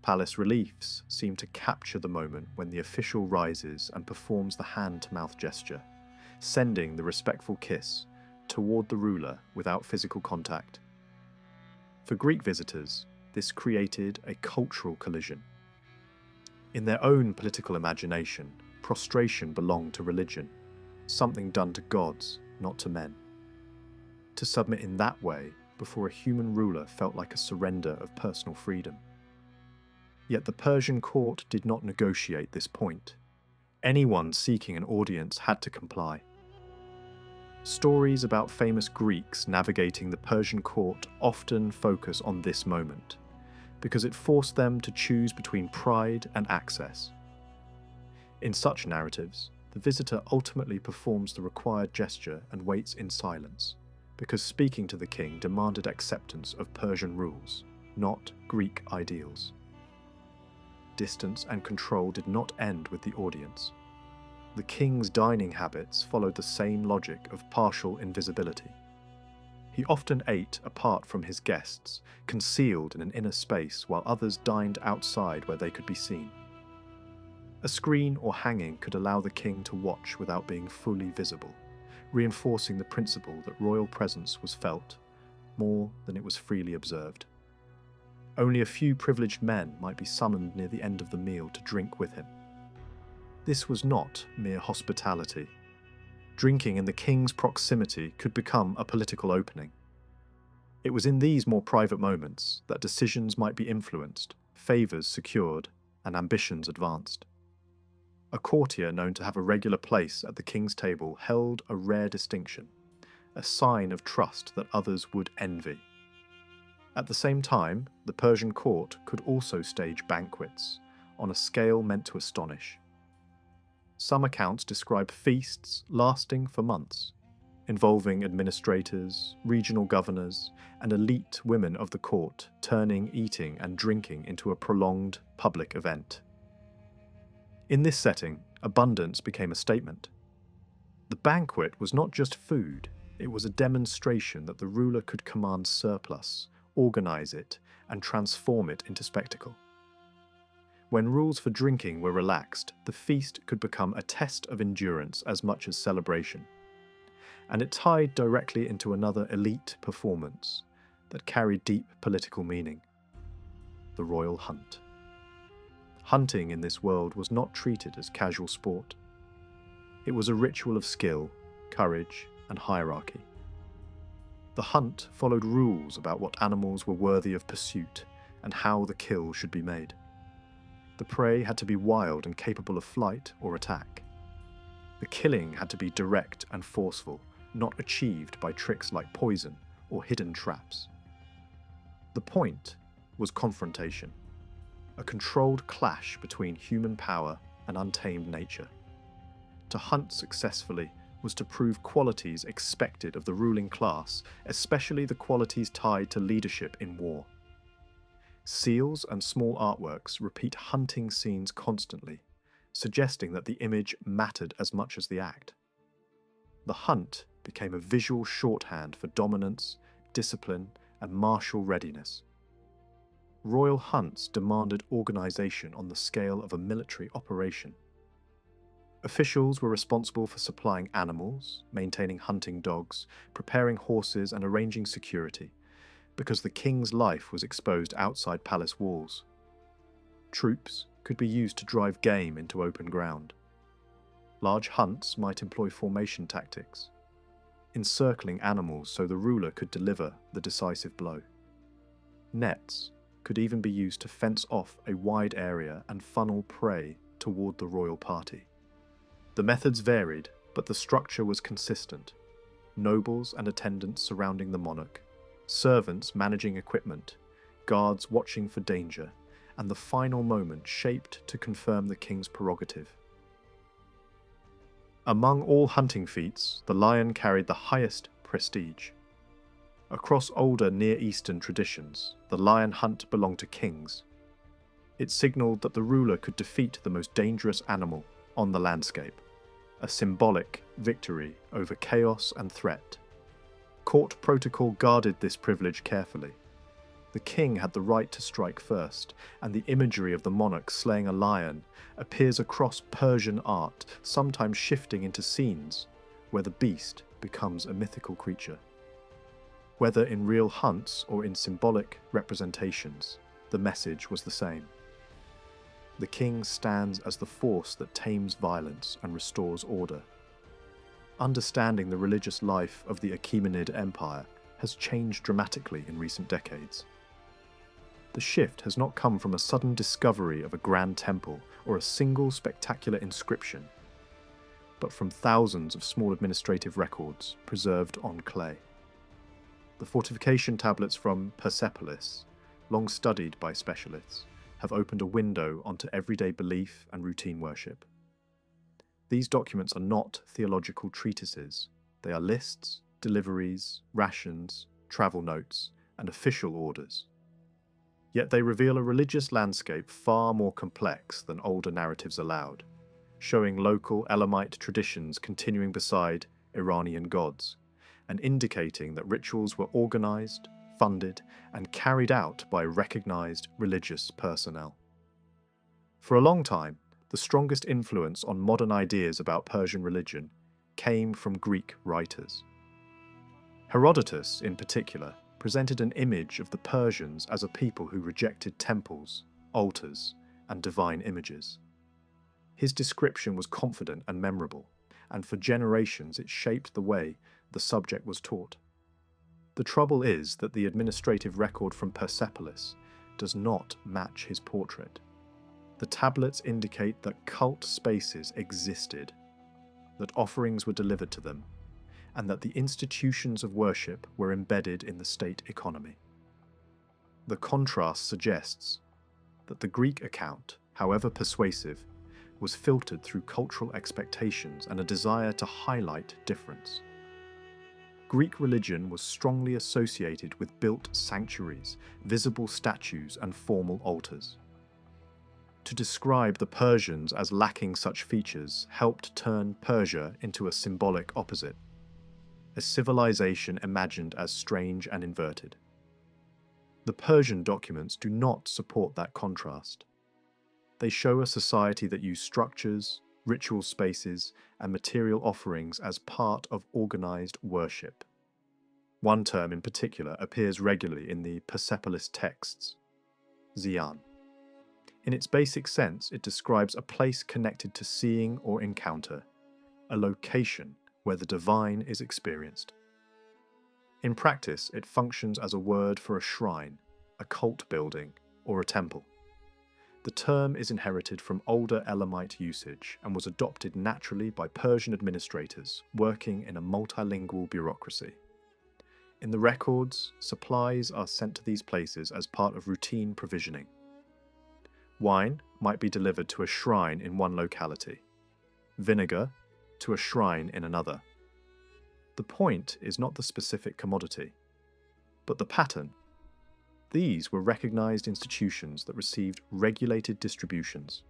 Palace reliefs seem to capture the moment when the official rises and performs the hand-to-mouth gesture, sending the respectful kiss toward the ruler without physical contact. For Greek visitors, this created a cultural collision. In their own political imagination, prostration belonged to religion, something done to gods, not to men. To submit in that way before a human ruler felt like a surrender of personal freedom. Yet the Persian court did not negotiate this point. Anyone seeking an audience had to comply. Stories about famous Greeks navigating the Persian court often focus on this moment, because it forced them to choose between pride and access. In such narratives, the visitor ultimately performs the required gesture and waits in silence, because speaking to the king demanded acceptance of Persian rules, not Greek ideals. Distance and control did not end with the audience. The king's dining habits followed the same logic of partial invisibility. He often ate apart from his guests, concealed in an inner space while others dined outside where they could be seen. A screen or hanging could allow the king to watch without being fully visible, reinforcing the principle that royal presence was felt more than it was freely observed. Only a few privileged men might be summoned near the end of the meal to drink with him. This was not mere hospitality. Drinking in the king's proximity could become a political opening. It was in these more private moments that decisions might be influenced, favours secured, and ambitions advanced. A courtier known to have a regular place at the king's table held a rare distinction, a sign of trust that others would envy. At the same time, the Persian court could also stage banquets, on a scale meant to astonish. Some accounts describe feasts lasting for months, involving administrators, regional governors, and elite women of the court turning eating and drinking into a prolonged public event. In this setting, abundance became a statement. The banquet was not just food, it was a demonstration that the ruler could command surplus, organize it, and transform it into spectacle. When rules for drinking were relaxed, the feast could become a test of endurance as much as celebration. And it tied directly into another elite performance that carried deep political meaning: the royal hunt. Hunting in this world was not treated as casual sport. It was a ritual of skill, courage, and hierarchy. The hunt followed rules about what animals were worthy of pursuit and how the kill should be made. The prey had to be wild and capable of flight or attack. The killing had to be direct and forceful, not achieved by tricks like poison or hidden traps. The point was confrontation, a controlled clash between human power and untamed nature. To hunt successfully was to prove qualities expected of the ruling class, especially the qualities tied to leadership in war. Seals and small artworks repeat hunting scenes constantly, suggesting that the image mattered as much as the act. The hunt became a visual shorthand for dominance, discipline, and martial readiness. Royal hunts demanded organization on the scale of a military operation. Officials were responsible for supplying animals, maintaining hunting dogs, preparing horses, and arranging security, because the king's life was exposed outside palace walls. Troops could be used to drive game into open ground. Large hunts might employ formation tactics. encircling animals so the ruler could deliver the decisive blow. Nets could even be used to fence off a wide area and funnel prey toward the royal party. The methods varied, but the structure was consistent. Nobles and attendants surrounding the monarch, servants managing equipment, guards watching for danger, and the final moment shaped to confirm the king's prerogative. Among all hunting feats, the lion carried the highest prestige. Across older Near Eastern traditions, the lion hunt belonged to kings. It signaled that the ruler could defeat the most dangerous animal on the landscape, a symbolic victory over chaos and threat. Court protocol guarded this privilege carefully. The king had the right to strike first, and the imagery of the monarch slaying a lion appears across Persian art, sometimes shifting into scenes where the beast becomes a mythical creature. Whether in real hunts or in symbolic representations, the message was the same. The king stands as the force that tames violence and restores order. Understanding the religious life of the Achaemenid Empire has changed dramatically in recent decades. The shift has not come from a sudden discovery of a grand temple or a single spectacular inscription, but from thousands of small administrative records preserved on clay. The fortification tablets from Persepolis, long studied by specialists, have opened a window onto everyday belief and routine worship. These documents are not theological treatises. They are lists, deliveries, rations, travel notes, and official orders. Yet they reveal a religious landscape far more complex than older narratives allowed, showing local Elamite traditions continuing beside Iranian gods, and indicating that rituals were organized, funded, and carried out by recognized religious personnel. For a long time, the strongest influence on modern ideas about Persian religion came from Greek writers. Herodotus, in particular, presented an image of the Persians as a people who rejected temples, altars, and divine images. His description was confident and memorable, and for generations it shaped the way the subject was taught. The trouble is that the administrative record from Persepolis does not match his portrait. The tablets indicate that cult spaces existed, that offerings were delivered to them, and that the institutions of worship were embedded in the state economy. The contrast suggests that the Greek account, however persuasive, was filtered through cultural expectations and a desire to highlight difference. Greek religion was strongly associated with built sanctuaries, visible statues, and formal altars. To describe the Persians as lacking such features helped turn Persia into a symbolic opposite, a civilization imagined as strange and inverted. The Persian documents do not support that contrast. They show a society that used structures, ritual spaces, and material offerings as part of organized worship. One term in particular appears regularly in the Persepolis texts, Zian. In its basic sense, it describes a place connected to seeing or encounter, a location where the divine is experienced. In practice, it functions as a word for a shrine, a cult building, or a temple. The term is inherited from older Elamite usage and was adopted naturally by Persian administrators working in a multilingual bureaucracy. In the records, supplies are sent to these places as part of routine provisioning. Wine might be delivered to a shrine in one locality, vinegar to a shrine in another. The point is not the specific commodity, but the pattern. These were recognized institutions that received regulated distributions.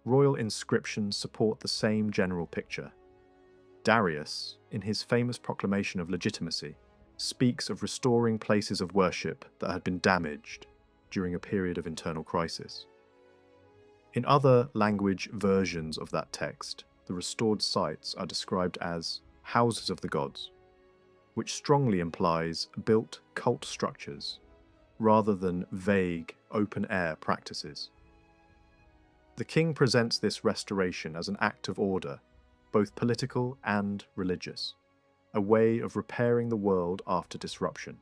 Royal inscriptions support the same general picture. Darius, in his famous proclamation of legitimacy, speaks of restoring places of worship that had been damaged during a period of internal crisis. In other language versions of that text, the restored sites are described as houses of the gods, which strongly implies built cult structures rather than vague, open-air practices. The king presents this restoration as an act of order, both political and religious. a way of repairing the world after disruption.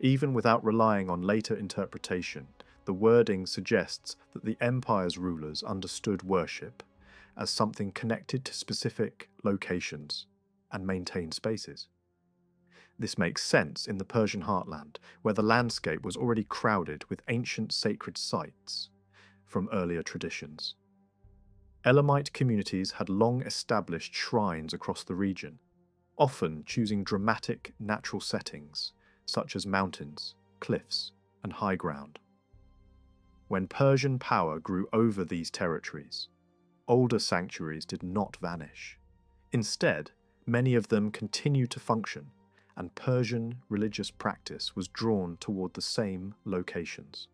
Even without relying on later interpretation, the wording suggests that the empire's rulers understood worship as something connected to specific locations and maintained spaces. This makes sense in the Persian heartland, where the landscape was already crowded with ancient sacred sites from earlier traditions. Elamite communities had long established shrines across the region, often choosing dramatic natural settings such as mountains, cliffs, and high ground. When Persian power grew over these territories, older sanctuaries did not vanish. Instead, many of them continued to function, and Persian religious practice was drawn toward the same locations.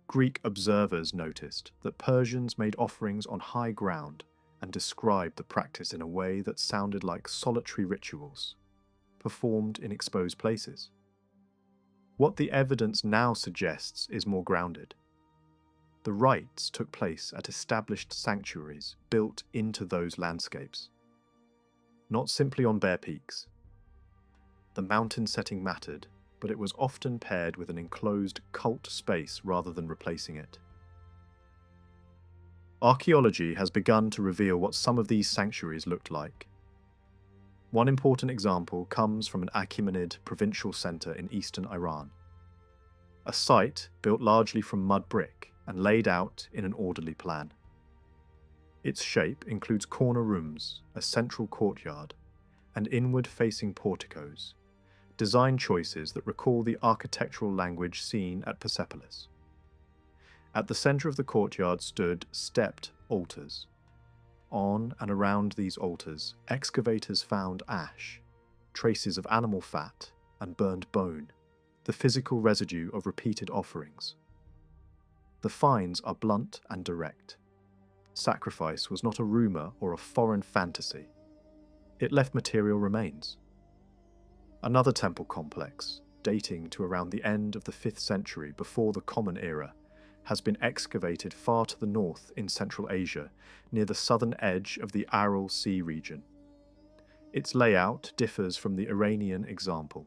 Greek observers noticed that Persians made offerings on high ground and described the practice in a way that sounded like solitary rituals, performed in exposed places. What the evidence now suggests is more grounded. The rites took place at established sanctuaries built into those landscapes, not simply on bare peaks. The mountain setting mattered, but it was often paired with an enclosed cult space rather than replacing it. Archaeology has begun to reveal what some of these sanctuaries looked like. One important example comes from an Achaemenid provincial centre in eastern Iran. A site built largely from mud brick and laid out in an orderly plan. Its shape includes corner rooms, a central courtyard, and inward-facing porticos, design choices that recall the architectural language seen at Persepolis. At the centre of the courtyard stood stepped altars. On and around these altars, excavators found ash, traces of animal fat, and burned bone, the physical residue of repeated offerings. The finds are blunt and direct. Sacrifice was not a rumour or a foreign fantasy. It left material remains. Another temple complex, dating to around the end of the 5th century before the Common Era, has been excavated far to the north in Central Asia, near the southern edge of the Aral Sea region. Its layout differs from the Iranian example.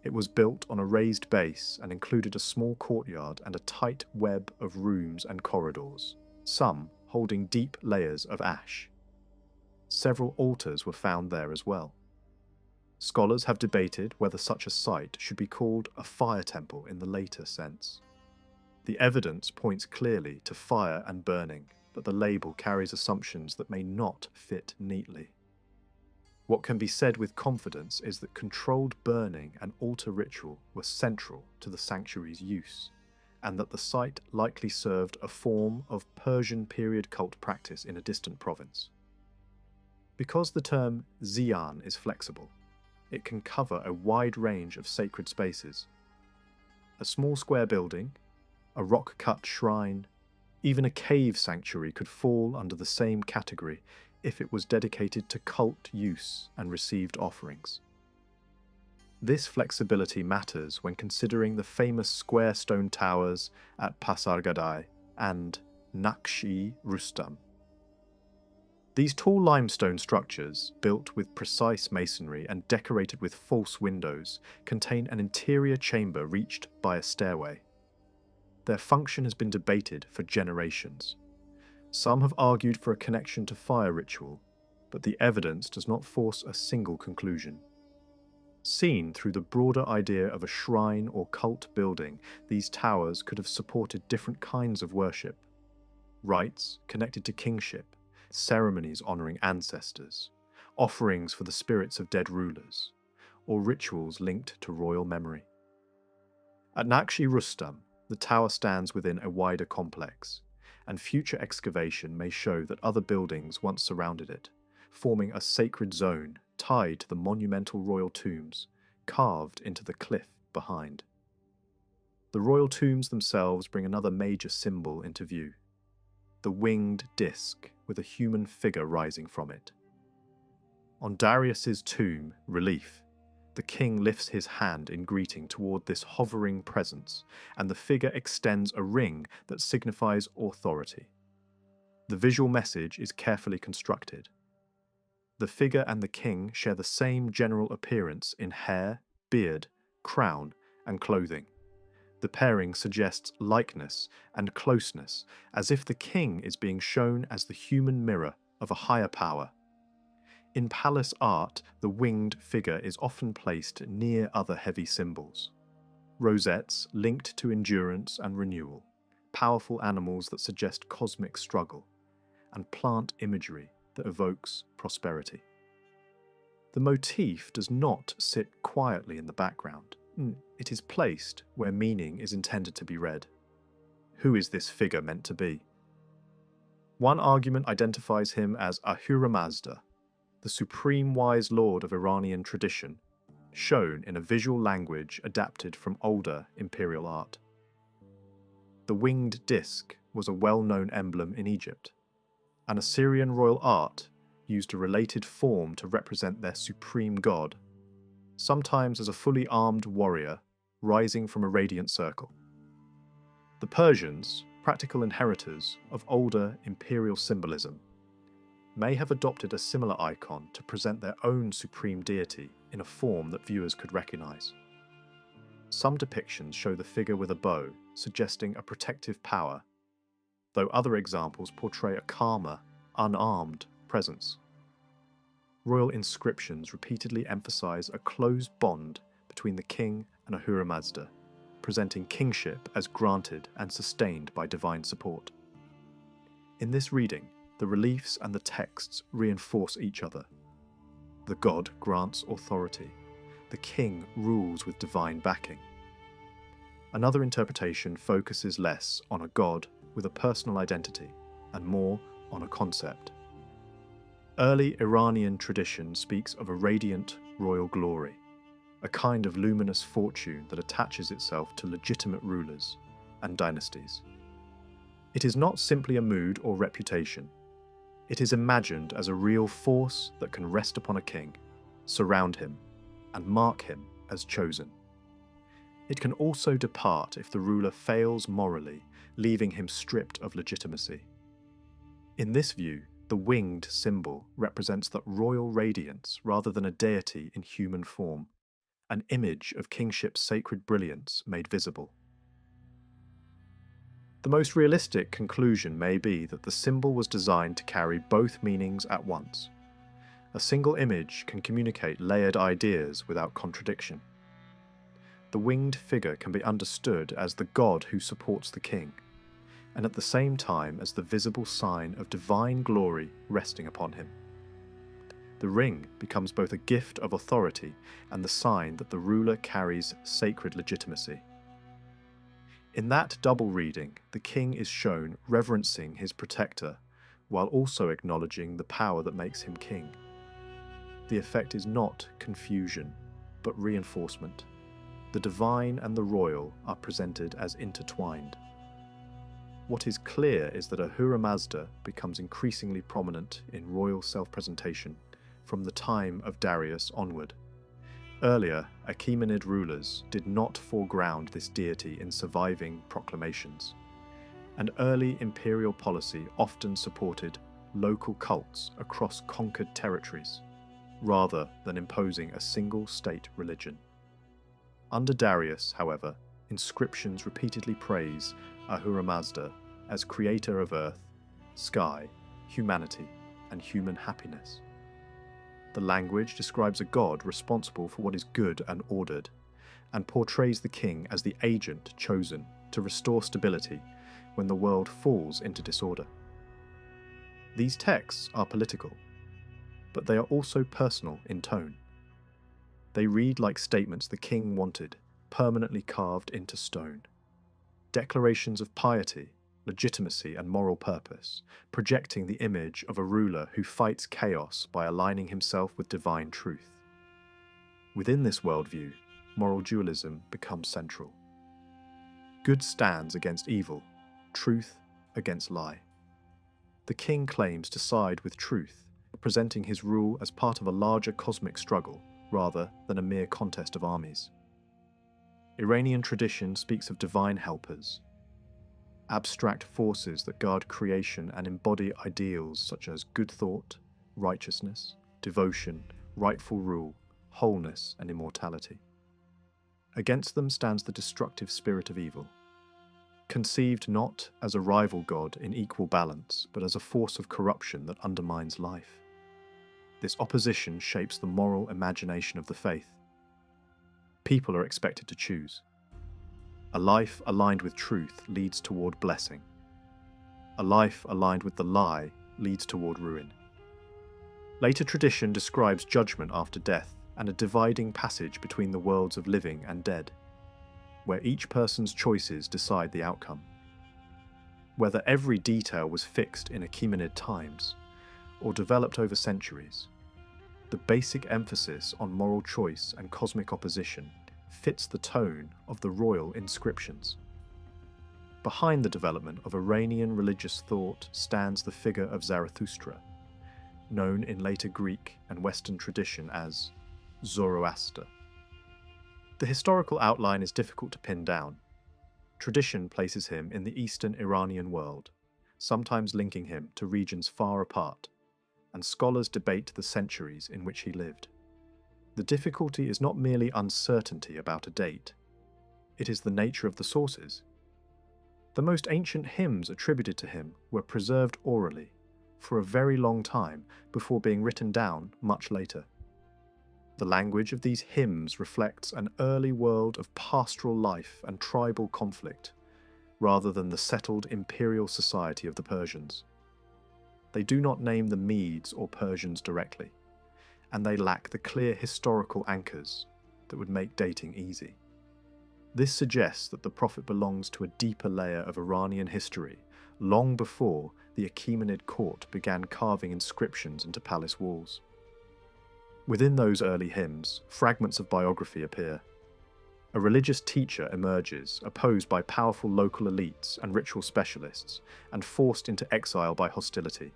It was built on a raised base and included a small courtyard and a tight web of rooms and corridors, some holding deep layers of ash. Several altars were found there as well. Scholars have debated whether such a site should be called a fire temple in the later sense. The evidence points clearly to fire and burning, but the label carries assumptions that may not fit neatly. What can be said with confidence is that controlled burning and altar ritual were central to the sanctuary's use, and that the site likely served a form of Persian period cult practice in a distant province. Because the term Zian is flexible, it can cover a wide range of sacred spaces. A small square building, a rock-cut shrine, even a cave sanctuary could fall under the same category if it was dedicated to cult use and received offerings. This flexibility matters when considering the famous square stone towers at Pasargadae and Nakshi Rustam. These tall limestone structures, built with precise masonry and decorated with false windows, contain an interior chamber reached by a stairway. Their function has been debated for generations. Some have argued for a connection to fire ritual, but the evidence does not force a single conclusion. Seen through the broader idea of a shrine or cult building, these towers could have supported different kinds of worship. Rites connected to kingship, ceremonies honouring ancestors, offerings for the spirits of dead rulers, or rituals linked to royal memory. At Nakshi Rustam, the tower stands within a wider complex, and future excavation may show that other buildings once surrounded it, forming a sacred zone tied to the monumental royal tombs carved into the cliff behind. The royal tombs themselves bring another major symbol into view: the winged disc with a human figure rising from it. On Darius's tomb relief, the king lifts his hand in greeting toward this hovering presence, and the figure extends a ring that signifies authority. The visual message is carefully constructed. The figure and the king share the same general appearance in hair, beard, crown, and clothing. The pairing suggests likeness and closeness, as if the king is being shown as the human mirror of a higher power. In palace art, the winged figure is often placed near other heavy symbols. Rosettes linked to endurance and renewal, powerful animals that suggest cosmic struggle, and plant imagery that evokes prosperity. The motif does not sit quietly in the background. It is placed where meaning is intended to be read. Who is this figure meant to be? One argument identifies him as Ahura Mazda, the supreme wise lord of Iranian tradition, shown in a visual language adapted from older imperial art. The winged disc was a well-known emblem in Egypt, and Assyrian royal art used a related form to represent their supreme god, sometimes as a fully armed warrior rising from a radiant circle. The Persians, practical inheritors of older imperial symbolism, may have adopted a similar icon to present their own supreme deity in a form that viewers could recognize. Some depictions show the figure with a bow, suggesting a protective power, though other examples portray a calmer, unarmed presence. Royal inscriptions repeatedly emphasize a close bond between the king and Ahura Mazda, presenting kingship as granted and sustained by divine support. In this reading, the reliefs and the texts reinforce each other. The god grants authority. The king rules with divine backing. Another interpretation focuses less on a god with a personal identity and more on a concept. Early Iranian tradition speaks of a radiant royal glory, a kind of luminous fortune that attaches itself to legitimate rulers and dynasties. It is not simply a mood or reputation. It is imagined as a real force that can rest upon a king, surround him, and mark him as chosen. It can also depart if the ruler fails morally, leaving him stripped of legitimacy. In this view, the winged symbol represents that royal radiance rather than a deity in human form, an image of kingship's sacred brilliance made visible. The most realistic conclusion may be that the symbol was designed to carry both meanings at once. A single image can communicate layered ideas without contradiction. The winged figure can be understood as the god who supports the king, and at the same time as the visible sign of divine glory resting upon him. The ring becomes both a gift of authority and the sign that the ruler carries sacred legitimacy. In that double reading, the king is shown reverencing his protector while also acknowledging the power that makes him king. The effect is not confusion, but reinforcement. The divine and the royal are presented as intertwined. What is clear is that Ahura Mazda becomes increasingly prominent in royal self-presentation from the time of Darius onward. Earlier, Achaemenid rulers did not foreground this deity in surviving proclamations, and early imperial policy often supported local cults across conquered territories, rather than imposing a single state religion. Under Darius, however, inscriptions repeatedly praise Ahura Mazda as creator of earth, sky, humanity, and human happiness. The language describes a god responsible for what is good and ordered, and portrays the king as the agent chosen to restore stability when the world falls into disorder. These texts are political, but they are also personal in tone. They read like statements the king wanted, permanently carved into stone. Declarations of piety, legitimacy, and moral purpose, projecting the image of a ruler who fights chaos by aligning himself with divine truth. Within this worldview, moral dualism becomes central. Good stands against evil, truth against lie. The king claims to side with truth, presenting his rule as part of a larger cosmic struggle rather than a mere contest of armies. Iranian tradition speaks of divine helpers, abstract forces that guard creation and embody ideals such as good thought, righteousness, devotion, rightful rule, wholeness, and immortality. Against them stands the destructive spirit of evil, conceived not as a rival god in equal balance, but as a force of corruption that undermines life. This opposition shapes the moral imagination of the faith. People are expected to choose. A life aligned with truth leads toward blessing. A life aligned with the lie leads toward ruin. Later tradition describes judgment after death and a dividing passage between the worlds of living and dead, where each person's choices decide the outcome. Whether every detail was fixed in Achaemenid times or developed over centuries, the basic emphasis on moral choice and cosmic opposition fits the tone of the royal inscriptions. Behind the development of Iranian religious thought stands the figure of Zarathustra, known in later Greek and Western tradition as Zoroaster. The historical outline is difficult to pin down. Tradition places him in the eastern Iranian world, sometimes linking him to regions far apart, and scholars debate the centuries in which he lived. The difficulty is not merely uncertainty about a date, it is the nature of the sources. The most ancient hymns attributed to him were preserved orally for a very long time before being written down much later. The language of these hymns reflects an early world of pastoral life and tribal conflict, rather than the settled imperial society of the Persians. They do not name the Medes or Persians directly, and they lack the clear historical anchors that would make dating easy. This suggests that the prophet belongs to a deeper layer of Iranian history, long before the Achaemenid court began carving inscriptions into palace walls. Within those early hymns, fragments of biography appear. A religious teacher emerges, opposed by powerful local elites and ritual specialists, and forced into exile by hostility.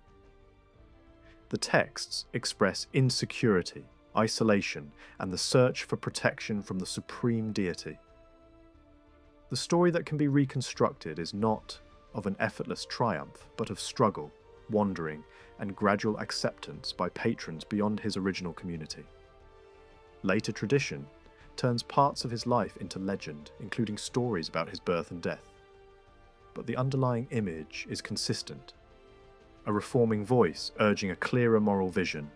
The texts express insecurity, isolation, and the search for protection from the supreme deity. The story that can be reconstructed is not of an effortless triumph, but of struggle, wandering, and gradual acceptance by patrons beyond his original community. Later tradition turns parts of his life into legend, including stories about his birth and death. But the underlying image is consistent, a reforming voice urging a clearer moral vision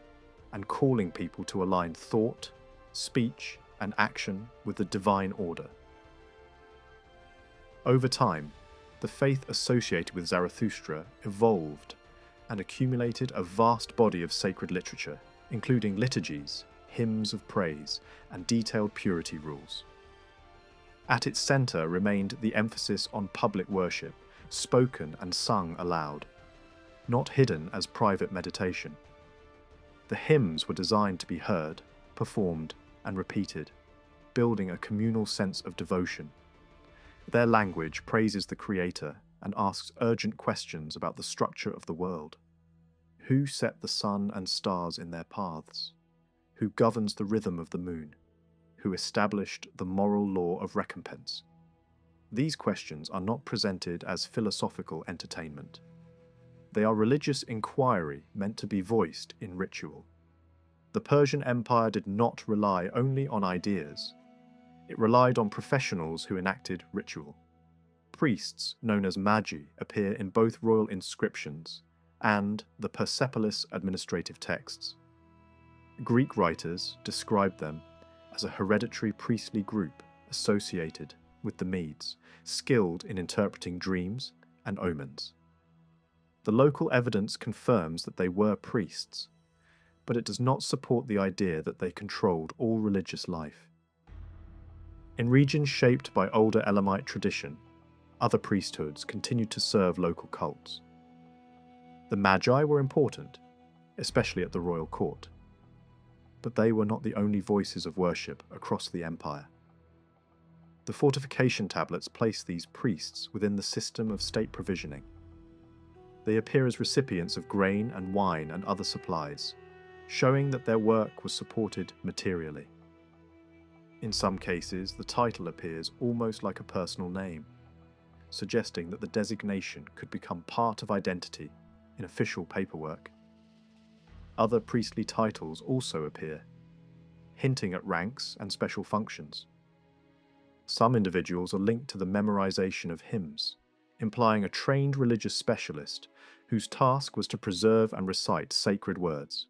and calling people to align thought, speech, and action with the divine order. Over time, the faith associated with Zarathustra evolved and accumulated a vast body of sacred literature, including liturgies, hymns of praise, and detailed purity rules. At its centre remained the emphasis on public worship, spoken and sung aloud, not hidden as private meditation. The hymns were designed to be heard, performed, and repeated, building a communal sense of devotion. Their language praises the Creator and asks urgent questions about the structure of the world. Who set the sun and stars in their paths? Who governs the rhythm of the moon? Who established the moral law of recompense? These questions are not presented as philosophical entertainment. They are religious inquiry meant to be voiced in ritual. The Persian Empire did not rely only on ideas. It relied on professionals who enacted ritual. Priests, known as magi, appear in both royal inscriptions and the Persepolis administrative texts. Greek writers described them as a hereditary priestly group associated with the Medes, skilled in interpreting dreams and omens. The local evidence confirms that they were priests, but it does not support the idea that they controlled all religious life. In regions shaped by older Elamite tradition, other priesthoods continued to serve local cults. The Magi were important, especially at the royal court, but they were not the only voices of worship across the empire. The fortification tablets place these priests within the system of state provisioning. They appear as recipients of grain and wine and other supplies, showing that their work was supported materially. In some cases, the title appears almost like a personal name, suggesting that the designation could become part of identity in official paperwork. Other priestly titles also appear, hinting at ranks and special functions. Some individuals are linked to the memorization of hymns, implying a trained religious specialist whose task was to preserve and recite sacred words.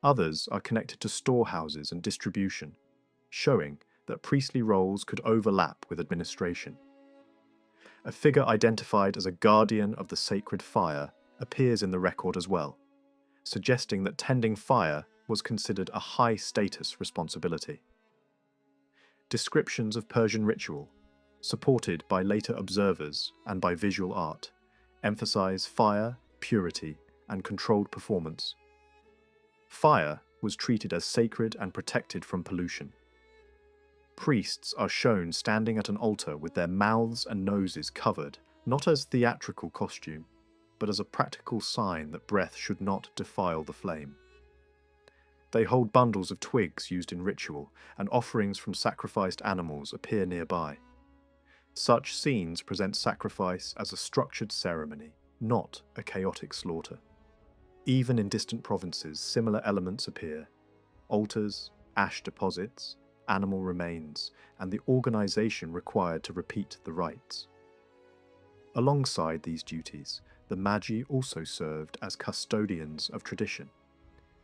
Others are connected to storehouses and distribution, showing that priestly roles could overlap with administration. A figure identified as a guardian of the sacred fire appears in the record as well, suggesting that tending fire was considered a high-status responsibility. Descriptions of Persian ritual, supported by later observers and by visual art, emphasize fire, purity, and controlled performance. Fire was treated as sacred and protected from pollution. Priests are shown standing at an altar with their mouths and noses covered, not as theatrical costume, but as a practical sign that breath should not defile the flame. They hold bundles of twigs used in ritual, and offerings from sacrificed animals appear nearby. Such scenes present sacrifice as a structured ceremony, not a chaotic slaughter. Even in distant provinces, similar elements appear: altars, ash deposits, animal remains, and the organization required to repeat the rites. Alongside these duties, the magi also served as custodians of tradition.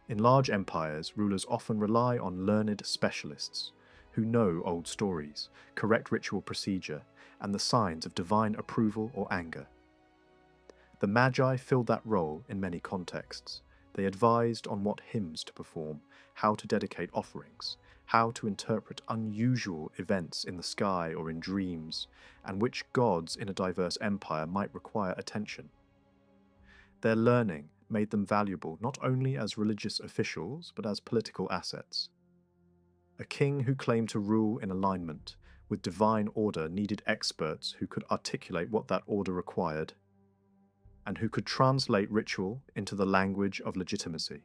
In large empires, rulers often rely on learned specialists who know old stories, correct ritual procedure, and the signs of divine approval or anger. The magi filled that role in many contexts. They advised on what hymns to perform, how to dedicate offerings, how to interpret unusual events in the sky or in dreams, and which gods in a diverse empire might require attention. Their learning made them valuable not only as religious officials but as political assets. A king who claimed to rule in alignment with divine order needed experts who could articulate what that order required and who could translate ritual into the language of legitimacy.